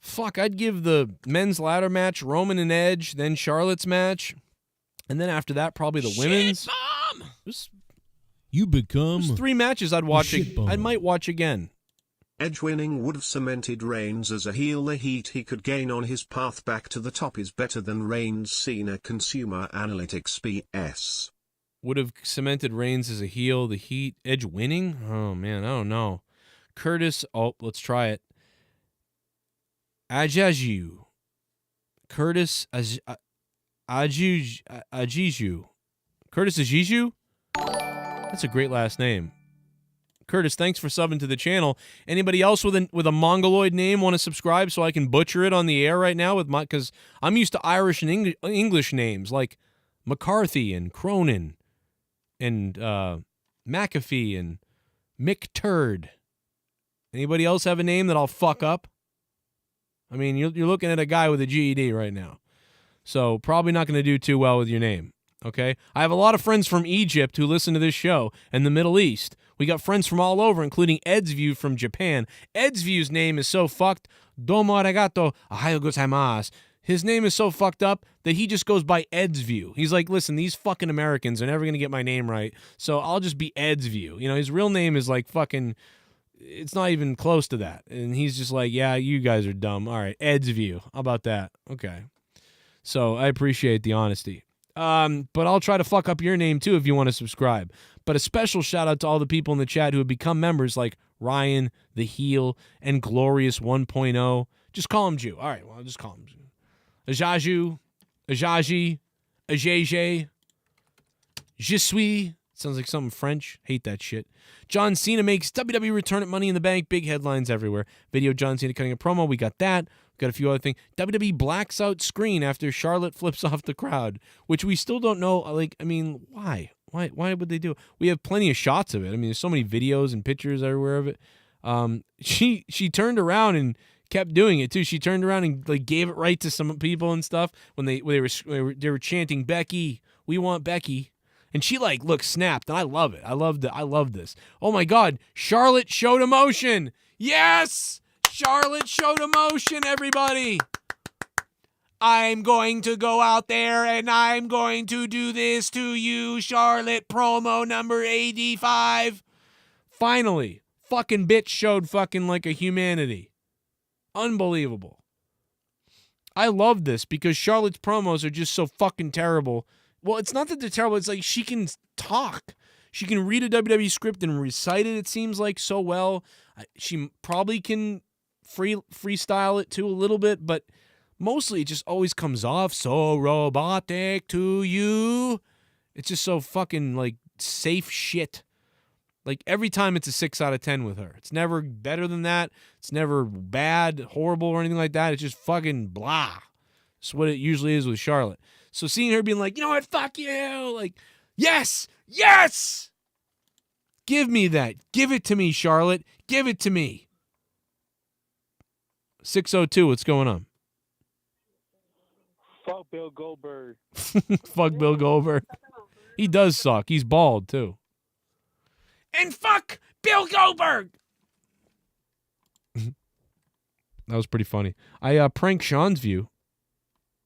the men's ladder match, Roman and Edge, then Charlotte's match, and then after that, probably the women's. Mom! You become... There's 3 matches I'd watch. Shitbomb. I might watch again. Edge winning would have cemented Reigns as a heel. The heat he could gain on his path back to the top is better than Reigns. Cena Consumer Analytics BS. Would have cemented Reigns as a heel. The heat. Edge winning? Oh, man, I don't know. Curtis. Oh, let's try it. Ajaju. Curtis Ajiju. Curtis Ajiju? That's a great last name. Curtis, thanks for subbing to the channel. Anybody else with a Mongoloid name want to subscribe so I can butcher it on the air right now because I'm used to Irish and English names like McCarthy and Cronin and McAfee and McTurd. Anybody else have a name that I'll fuck up? I mean, you're looking at a guy with a GED right now. So probably not going to do too well with your name. Okay? I have a lot of friends from Egypt who listen to this show and the Middle East. We got friends from all over, including Ed's View from Japan. Ed's View's name is so fucked. Domo arigato, ohayo gozaimasu. His name is so fucked up that he just goes by Ed's View. He's like, listen, these fucking Americans are never going to get my name right, so I'll just be Ed's View. You know, his real name is like fucking, it's not even close to that. And he's just like, yeah, you guys are dumb. All right, Ed's View. How about that? Okay. So I appreciate the honesty. But I'll try to fuck up your name too if you want to subscribe. But a special shout out to all the people in the chat who have become members like Ryan, the Heel, and Glorious 1.0. Just call him Jew. All right, well, I'll just call him Jew. Ajaju, Ajaji, Ajeje, Je suis. Sounds like something French. Hate that shit. John Cena makes WWE return at Money in the Bank. Big headlines everywhere. Video John Cena cutting a promo. We got that. We got a few other things. WWE blacks out screen after Charlotte flips off the crowd, which we still don't know. Like, I mean, why? Why would they do it? We have plenty of shots of it. I mean, there's so many videos and pictures everywhere of it. She turned around and kept doing it too. She turned around and like gave it right to some people and stuff when they were chanting Becky, we want Becky. And she like looked snapped, and I love it. I love this. Oh my God, Charlotte showed emotion. Yes, Charlotte showed emotion. Everybody, I'm going to go out there and I'm going to do this to you, Charlotte. Promo number 85. Finally, fucking bitch showed fucking like a humanity. Unbelievable. I love this because Charlotte's promos are just so fucking terrible. Well, it's not that they're terrible. It's like she can talk. She can read a WWE script and recite it, it seems like, so well. She probably can freestyle it too a little bit, but mostly it just always comes off so robotic to you. It's just so fucking, like, safe shit. Like, every time it's a 6 out of 10 with her. It's never better than that. It's never bad, horrible, or anything like that. It's just fucking blah. It's what it usually is with Charlotte. So seeing her being like, you know what, fuck you, like, yes, yes, give me that. Give it to me, Charlotte. Give it to me. 602, what's going on? Fuck Bill Goldberg. Fuck Bill Goldberg. He does suck. He's bald, too. And fuck Bill Goldberg. That was pretty funny. I pranked Sean's view.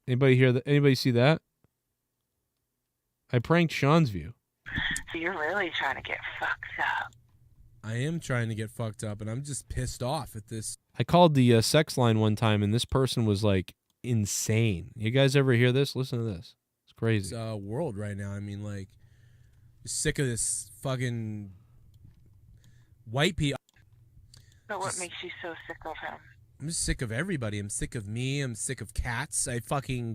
Anybody hear that? Anybody see that? I pranked Sean's view. So you're really trying to get fucked up. I am trying to get fucked up, and I'm just pissed off at this. I called the sex line one time, and this person was like insane. You guys ever hear this? Listen to this. It's crazy. It's world right now. I mean, like, sick of this fucking white people. But what makes you so sick of him? I'm just sick of everybody. I'm sick of me. I'm sick of cats.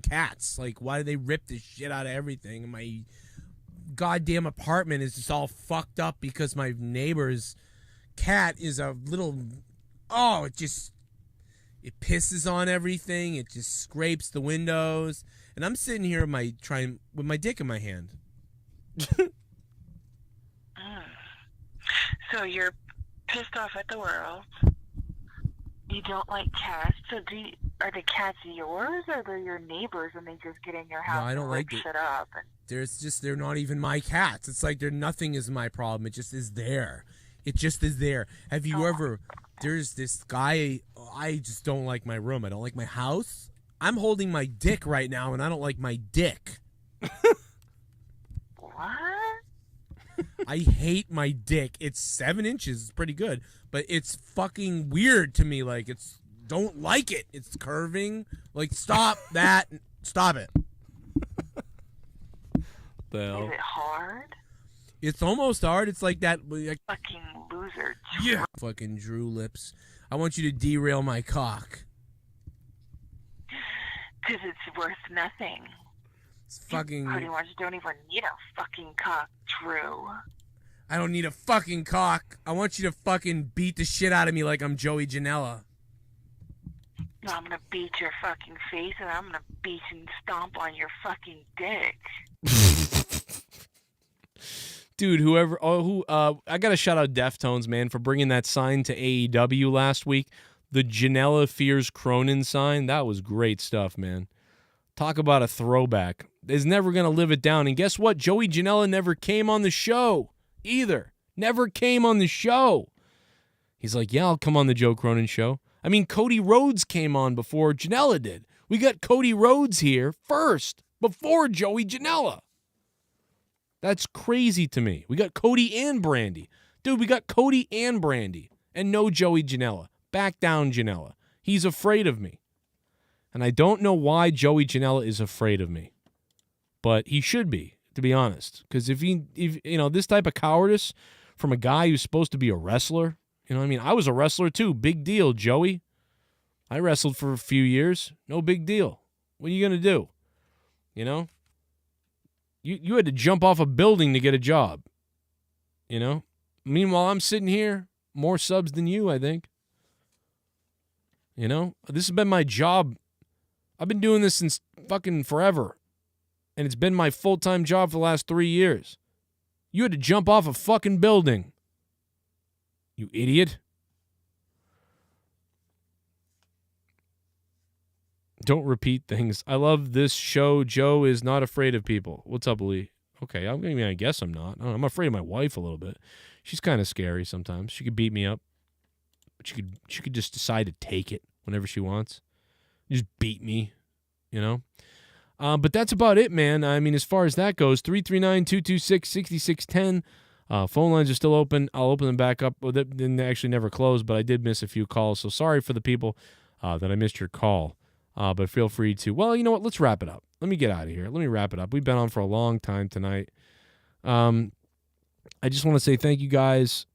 Cats. Like, why do they rip the shit out of everything? My goddamn apartment is just all fucked up because my neighbor's cat is a little... Oh, it pisses on everything. It just scrapes the windows. And I'm sitting here with my dick in my hand. So you're pissed off at the world. You don't like cats, so are the cats yours, or they're your neighbors and they just get in your house? No, I don't and like rip it. Shit up? They're not even my cats. It's like nothing is my problem. It just is there. It just is there. Have you ever? There's this guy. I just don't like my room. I don't like my house. I'm holding my dick right now, and I don't like my dick. What? I hate my dick. It's 7 inches. It's pretty good. But it's fucking weird to me. Like, don't like it. It's curving. Like, stop that. Stop it. The hell? Is it hard? It's almost hard. It's like that. Fucking loser. Yeah. Fucking Drew lips. I want you to derail my cock. Because it's worth nothing. It's fucking... Cody, you don't even need a fucking cock, Drew. I don't need a fucking cock. I want you to fucking beat the shit out of me like I'm Joey Janela. No, I'm gonna beat your fucking face and I'm gonna beat and stomp on your fucking dick. Dude, I gotta shout out Deftones, man, for bringing that sign to AEW last week. The Janela Fears Cronin sign. That was great stuff, man. Talk about a throwback. Is never gonna live it down. And guess what? Joey Janela never came on the show either. Never came on the show. He's like, yeah, I'll come on the Joe Cronin show. I mean, Cody Rhodes came on before Janela did. We got Cody Rhodes here first, before Joey Janela. That's crazy to me. We got Cody and Brandy. Dude, we got Cody and Brandy. And no Joey Janela. Back down, Janela. He's afraid of me. And I don't know why Joey Janela is afraid of me. but he should be, to be honest. Because if this type of cowardice from a guy who's supposed to be a wrestler, you know what I mean? I was a wrestler too. Big deal, Joey. I wrestled for a few years. No big deal. What are you going to do? You know? You had to jump off a building to get a job. You know? Meanwhile, I'm sitting here, more subs than you, I think. You know? This has been my job. I've been doing this since fucking forever. And it's been my full-time job for the last 3 years. You had to jump off a fucking building. You idiot. Don't repeat things. I love this show. Joe is not afraid of people. What's up, Lee? Okay, I guess I'm not. I'm afraid of my wife a little bit. She's kind of scary sometimes. She could beat me up. But she could just decide to take it whenever she wants. Just beat me, you know? But that's about it, man. I mean, as far as that goes, 339-226-6610. Phone lines are still open. I'll open them back up. Well, they didn't actually never close, but I did miss a few calls. So sorry for the people that I missed your call. But feel free to, well, you know what? Let's wrap it up. Let me get out of here. Let me wrap it up. We've been on for a long time tonight. I just want to say thank you guys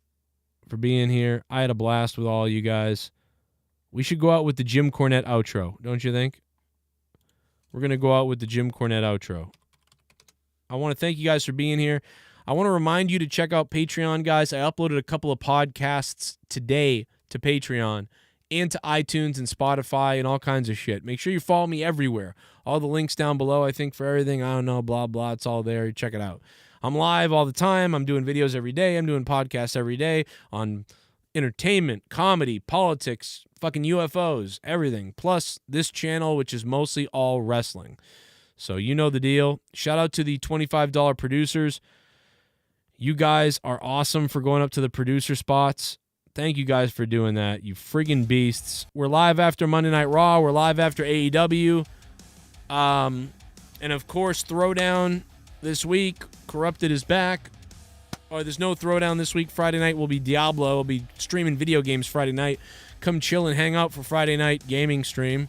for being here. I had a blast with all you guys. We should go out with the Jim Cornette outro, don't you think? We're going to go out with the Jim Cornette outro. I want to thank you guys for being here. I want to remind you to check out Patreon, guys. I uploaded a couple of podcasts today to Patreon and to iTunes and Spotify and all kinds of shit. Make sure you follow me everywhere. All the links down below, I think, for everything. I don't know, blah, blah. It's all there. Check it out. I'm live all the time. I'm doing videos every day. I'm doing podcasts every day on entertainment, comedy, politics, fucking UFOs, everything. Plus this channel, which is mostly all wrestling. So you know the deal. Shout out to the $25 producers. You guys are awesome for going up to the producer spots. Thank you guys for doing that, you friggin' beasts. We're live after Monday Night Raw. We're live after AEW. And, of course, Throwdown this week. Corrupted is back. Or there's no Throwdown this week. Friday night will be Diablo. We'll be streaming video games Friday night. Come chill and hang out for Friday night gaming stream.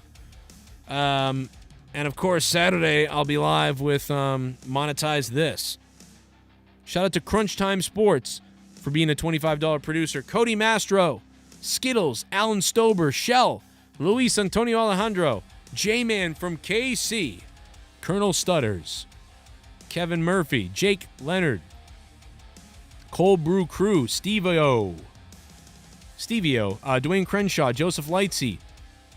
And, of course, Saturday I'll be live with Monetize This. Shout out to Crunch Time Sports for being a $25 producer. Cody Mastro, Skittles, Alan Stober, Shell, Luis Antonio Alejandro, Jman from KC, ColonelStutters, Kevin Murphy, Jake Leonard, ColdBrewKrew, Steveo, Duane Crenshaw, Joseph Lightsey,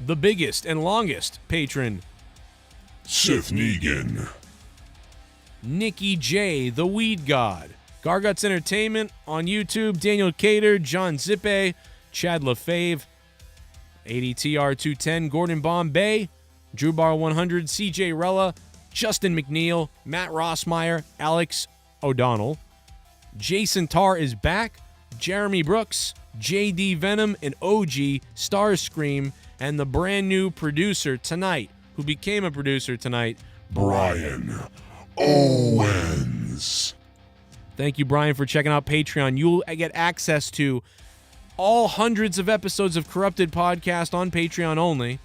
the biggest and longest patron, Sith Negan, Nikki J, the Weed God, Garguts Entertainment on YouTube, Daniel Cater, John Zippe, Chad LaFave, ADTR210, Gordon Bombay, Drew Bar 100, CJ Rella, Justin McNeil, Matt Rossmeyer, Alex O'Donnell, Jason Tarr is back, Jeremy Brooks, JD Venom, and OG Starscream, and the brand new producer tonight, who became a producer tonight, Bryan Owens. Thank you, Bryan, for checking out Patreon. You'll get access to all hundreds of episodes of Corrupted Podcast on Patreon only.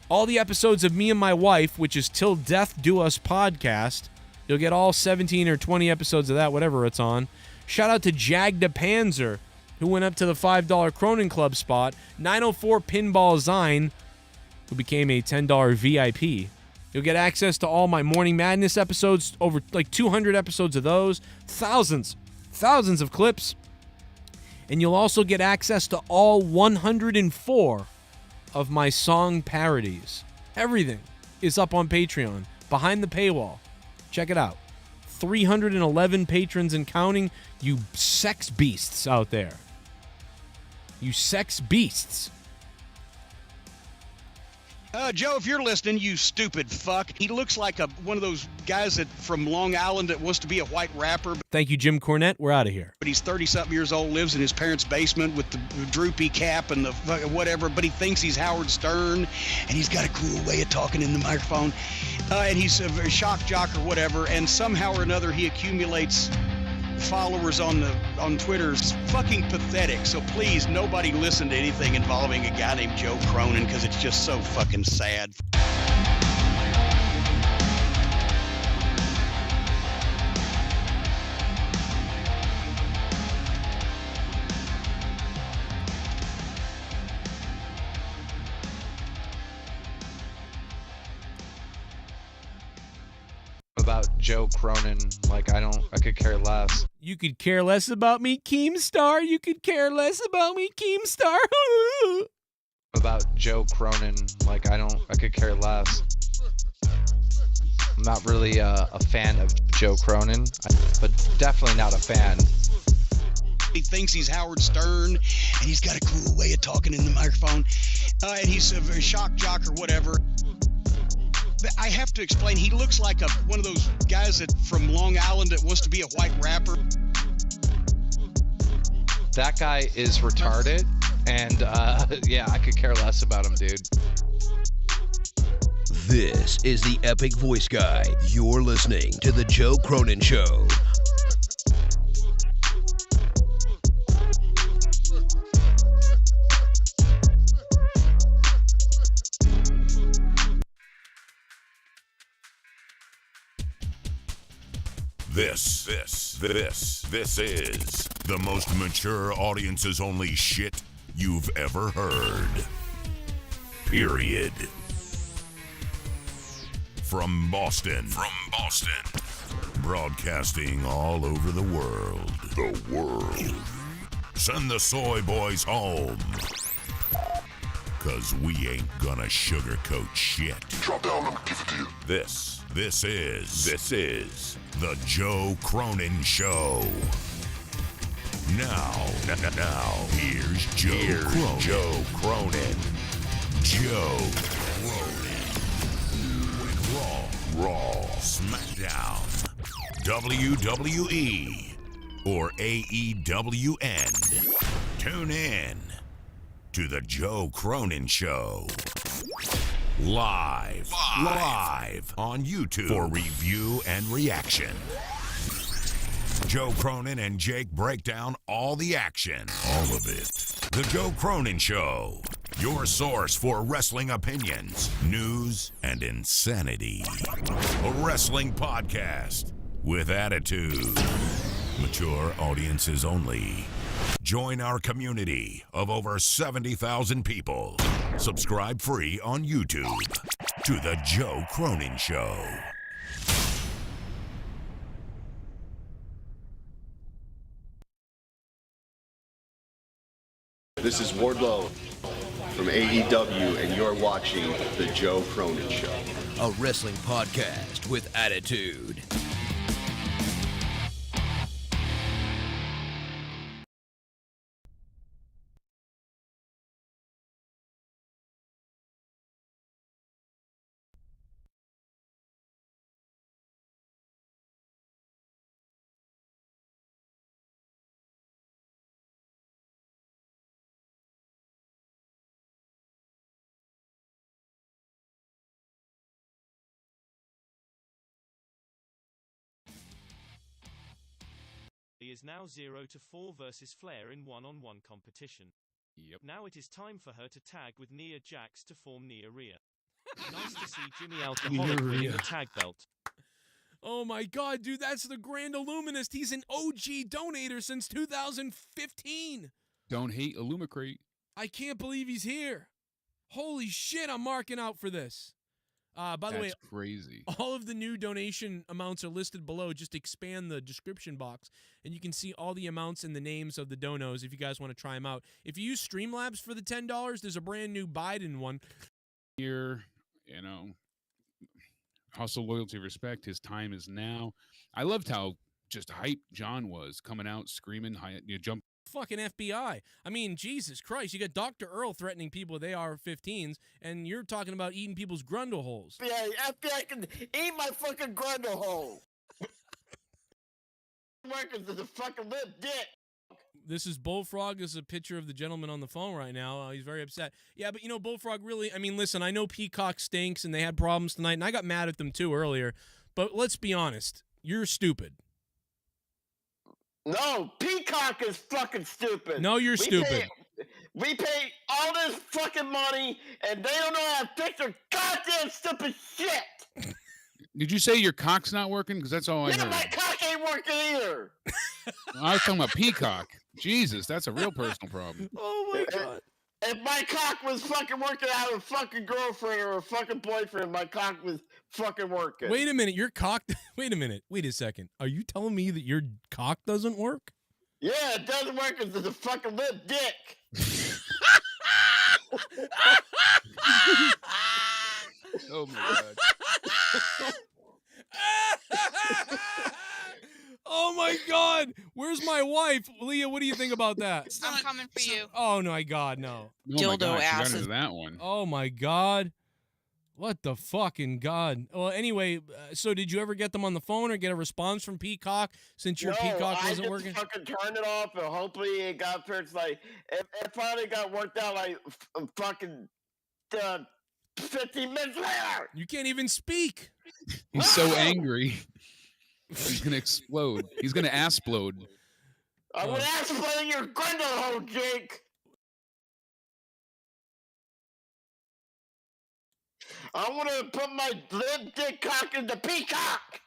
All the episodes of me and my wife, which is Till Death Do Us Podcast. You'll get all 17 or 20 episodes of that, whatever it's on. Shout out to Jag de Panzer, who went up to the $5 Cronin Club spot. 904 Pinball Zine, who became a $10 VIP. You'll get access to all my Morning Madness episodes, over like 200 episodes of those, thousands of clips. And you'll also get access to all 104 of my song parodies. Everything is up on Patreon, behind the paywall. Check it out. 311 patrons and counting, you sex beasts out there. You sex beasts. Joe, if you're listening, you stupid fuck. He looks like one of those guys from Long Island that wants to be a white rapper. Thank you, Jim Cornette. We're out of here. But he's 30-something years old, lives in his parents' basement with the droopy cap and the whatever, but he thinks he's Howard Stern, and he's got a cool way of talking in the microphone. And he's a very shock jock or whatever, and somehow or another he accumulates followers on Twitter. It's fucking pathetic. So please, nobody listen to anything involving a guy named Joe Cronin, because it's just so fucking sad. about Joe Cronin. Like, I could care less. You could care less about me, Keemstar. You could care less about me, Keemstar. About Joe Cronin. Like, I could care less. I'm not really a fan of Joe Cronin, but definitely not a fan. He thinks he's Howard Stern, and he's got a cool way of talking in the microphone, and he's a very shock jock or whatever. But I have to explain, he looks like one of those guys from Long Island that wants to be a white rapper. That guy is retarded, and yeah, I could care less about him, dude. This is the Epic Voice Guy. You're listening to The Joe Cronin Show. This is the most mature audiences only shit you've ever heard. Period. From Boston. Broadcasting all over the world. Send the soy boys home. 'Cause we ain't gonna sugarcoat shit. Drop down, let me give it to you. This is the Joe Cronin Show. Now, here's Joe Cronin. Joe Cronin. Raw, SmackDown, WWE, or AEWN. Tune in to the Joe Cronin Show. Live on YouTube for review and reaction. Joe Cronin and Jake break down all the action. All of it. The Joe Cronin Show. Your source for wrestling opinions, news, and insanity. A wrestling podcast with attitude. Mature audiences only. Join our community of over 70,000 people. Subscribe free on YouTube to The Joe Cronin Show. This is Wardlow from AEW, and you're watching The Joe Cronin Show. A wrestling podcast with attitude. Is now 0-4 versus Flair in one-on-one competition. Yep. Now it is time for her to tag with Nia Jax to form Nia Rhea. Nice to see Jimmy Alcoholic winning the tag belt. Oh my god, dude, that's the Grand Illuminist. He's an OG donator since 2015. Don't hate Illumicrate. I can't believe he's here. Holy shit, I'm marking out for this. By the way, that's crazy. All of the new donation amounts are listed below. Just expand the description box, and you can see all the amounts and the names of the donos if you guys want to try them out. If you use Streamlabs for the $10, there's a brand new Biden one. Here, hustle, loyalty, respect. His time is now. I loved how just hyped John was, coming out screaming, jump. Fucking FBI. I mean, Jesus Christ, you got Dr. Earl threatening people with AR-15s, and you're talking about eating people's grundle holes. FBI can eat my fucking grundle hole. Workers is a fucking lip dick. This is Bullfrog. This is a picture of the gentleman on the phone right now. He's very upset. Yeah, but Bullfrog really, listen, I know Peacock stinks and they had problems tonight, and I got mad at them too earlier, but let's be honest. You're stupid. No, Peacock is fucking stupid. No, you're stupid. We pay all this fucking money, and they don't know how to fix their goddamn stupid shit. Did you say your cock's not working? Because that's all I heard. My cock ain't working either. I was talking about Peacock. Jesus, that's a real personal problem. Oh my god. If my cock was fucking working, I had a fucking girlfriend or a fucking boyfriend. My cock was fucking working. Wait a minute, your cock. Wait a minute. Wait a second. Are you telling me that your cock doesn't work? Yeah, it doesn't work because it's a fucking limp dick. Oh my god. Oh my God! Where's my wife, Leah? What do you think about that? I'm coming for you. Oh no, my God, no! Oh my god, she got into that one. Oh my God! What the fucking God? Well, anyway, so did you ever get them on the phone or get a response from Peacock since your Peacock wasn't working? I just fucking turned it off and hopefully it got fixed. Like it finally got worked out. Like fucking 15 minutes later. You can't even speak. He's so angry. He's gonna explode. He's gonna asplode. I would asplode your grundle hole, Jake. I want to put my limp dick cock in the Peacock.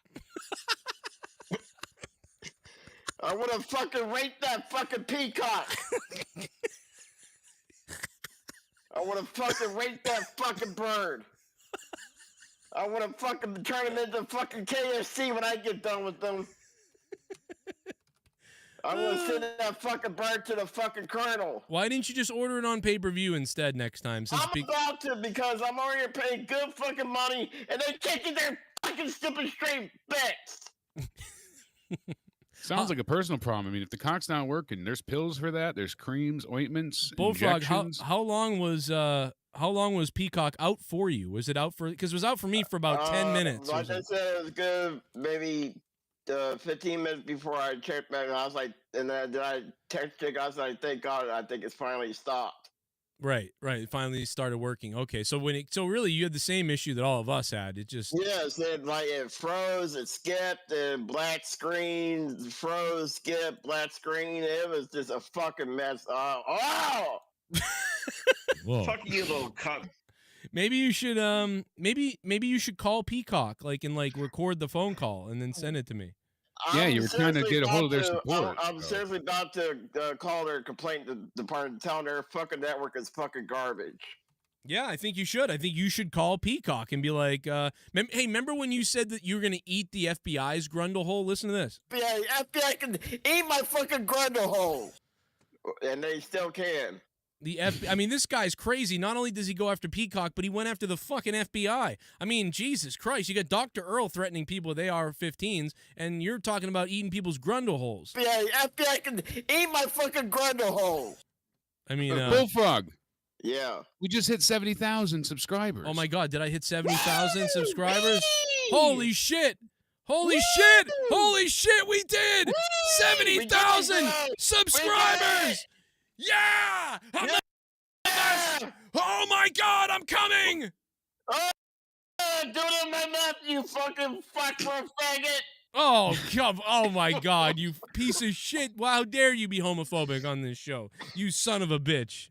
I want to fucking rape that fucking peacock. I want to fucking rape that fucking bird. I want to fucking turn him into fucking KFC when I get done with them. I want to send that fucking bird to the fucking colonel. Why didn't you just order it on pay-per-view instead next time? Since I'm about to because I'm already paying good fucking money and they taking their fucking stupid straight bets. Sounds like a personal problem. I mean, if the cock's not working, there's pills for that. There's creams, ointments, Bullfrog, injections. how long was Peacock out for you? Was it out for? Because it was out for me for about 10 minutes. Like I said, it was good. Maybe 15 minutes before I checked back, I was like, and then I texted. I was like, thank God, I think it's finally stopped. Right. It finally started working. Okay, so really you had the same issue that all of us had. It just yes, it froze, it skipped, and black screen, froze, skipped, black screen. It was just a fucking mess. Oh! Whoa. Fuck you, little cunt. Maybe you should maybe you should call Peacock and record the phone call and then send it to me. Yeah, you were trying to get a hold of their support. I'm seriously about to call their complaint department, telling their fucking network is fucking garbage. Yeah, I think you should. I think you should call Peacock and be like, hey, remember when you said that you were going to eat the FBI's grundle hole? Listen to this. Yeah, FBI can eat my fucking grundle hole. And they still can. I mean, this guy's crazy. Not only does he go after Peacock, but he went after the fucking FBI. I mean, Jesus Christ. You got Dr. Earl threatening people with AR-15s, and you're talking about eating people's grundle holes. Yeah, FBI can eat my fucking grundle hole. I mean, Bullfrog. Yeah. We just hit 70,000 subscribers. Oh, my God. Did I hit 70,000 subscribers? Holy shit. Holy shit. Holy shit, we did. 70,000 subscribers. Yeah! Oh my God, I'm coming! Oh, do it in my mouth, you fucking fucker faggot! Oh, God. Oh my God, you piece of shit. Wow, how dare you be homophobic on this show, you son of a bitch.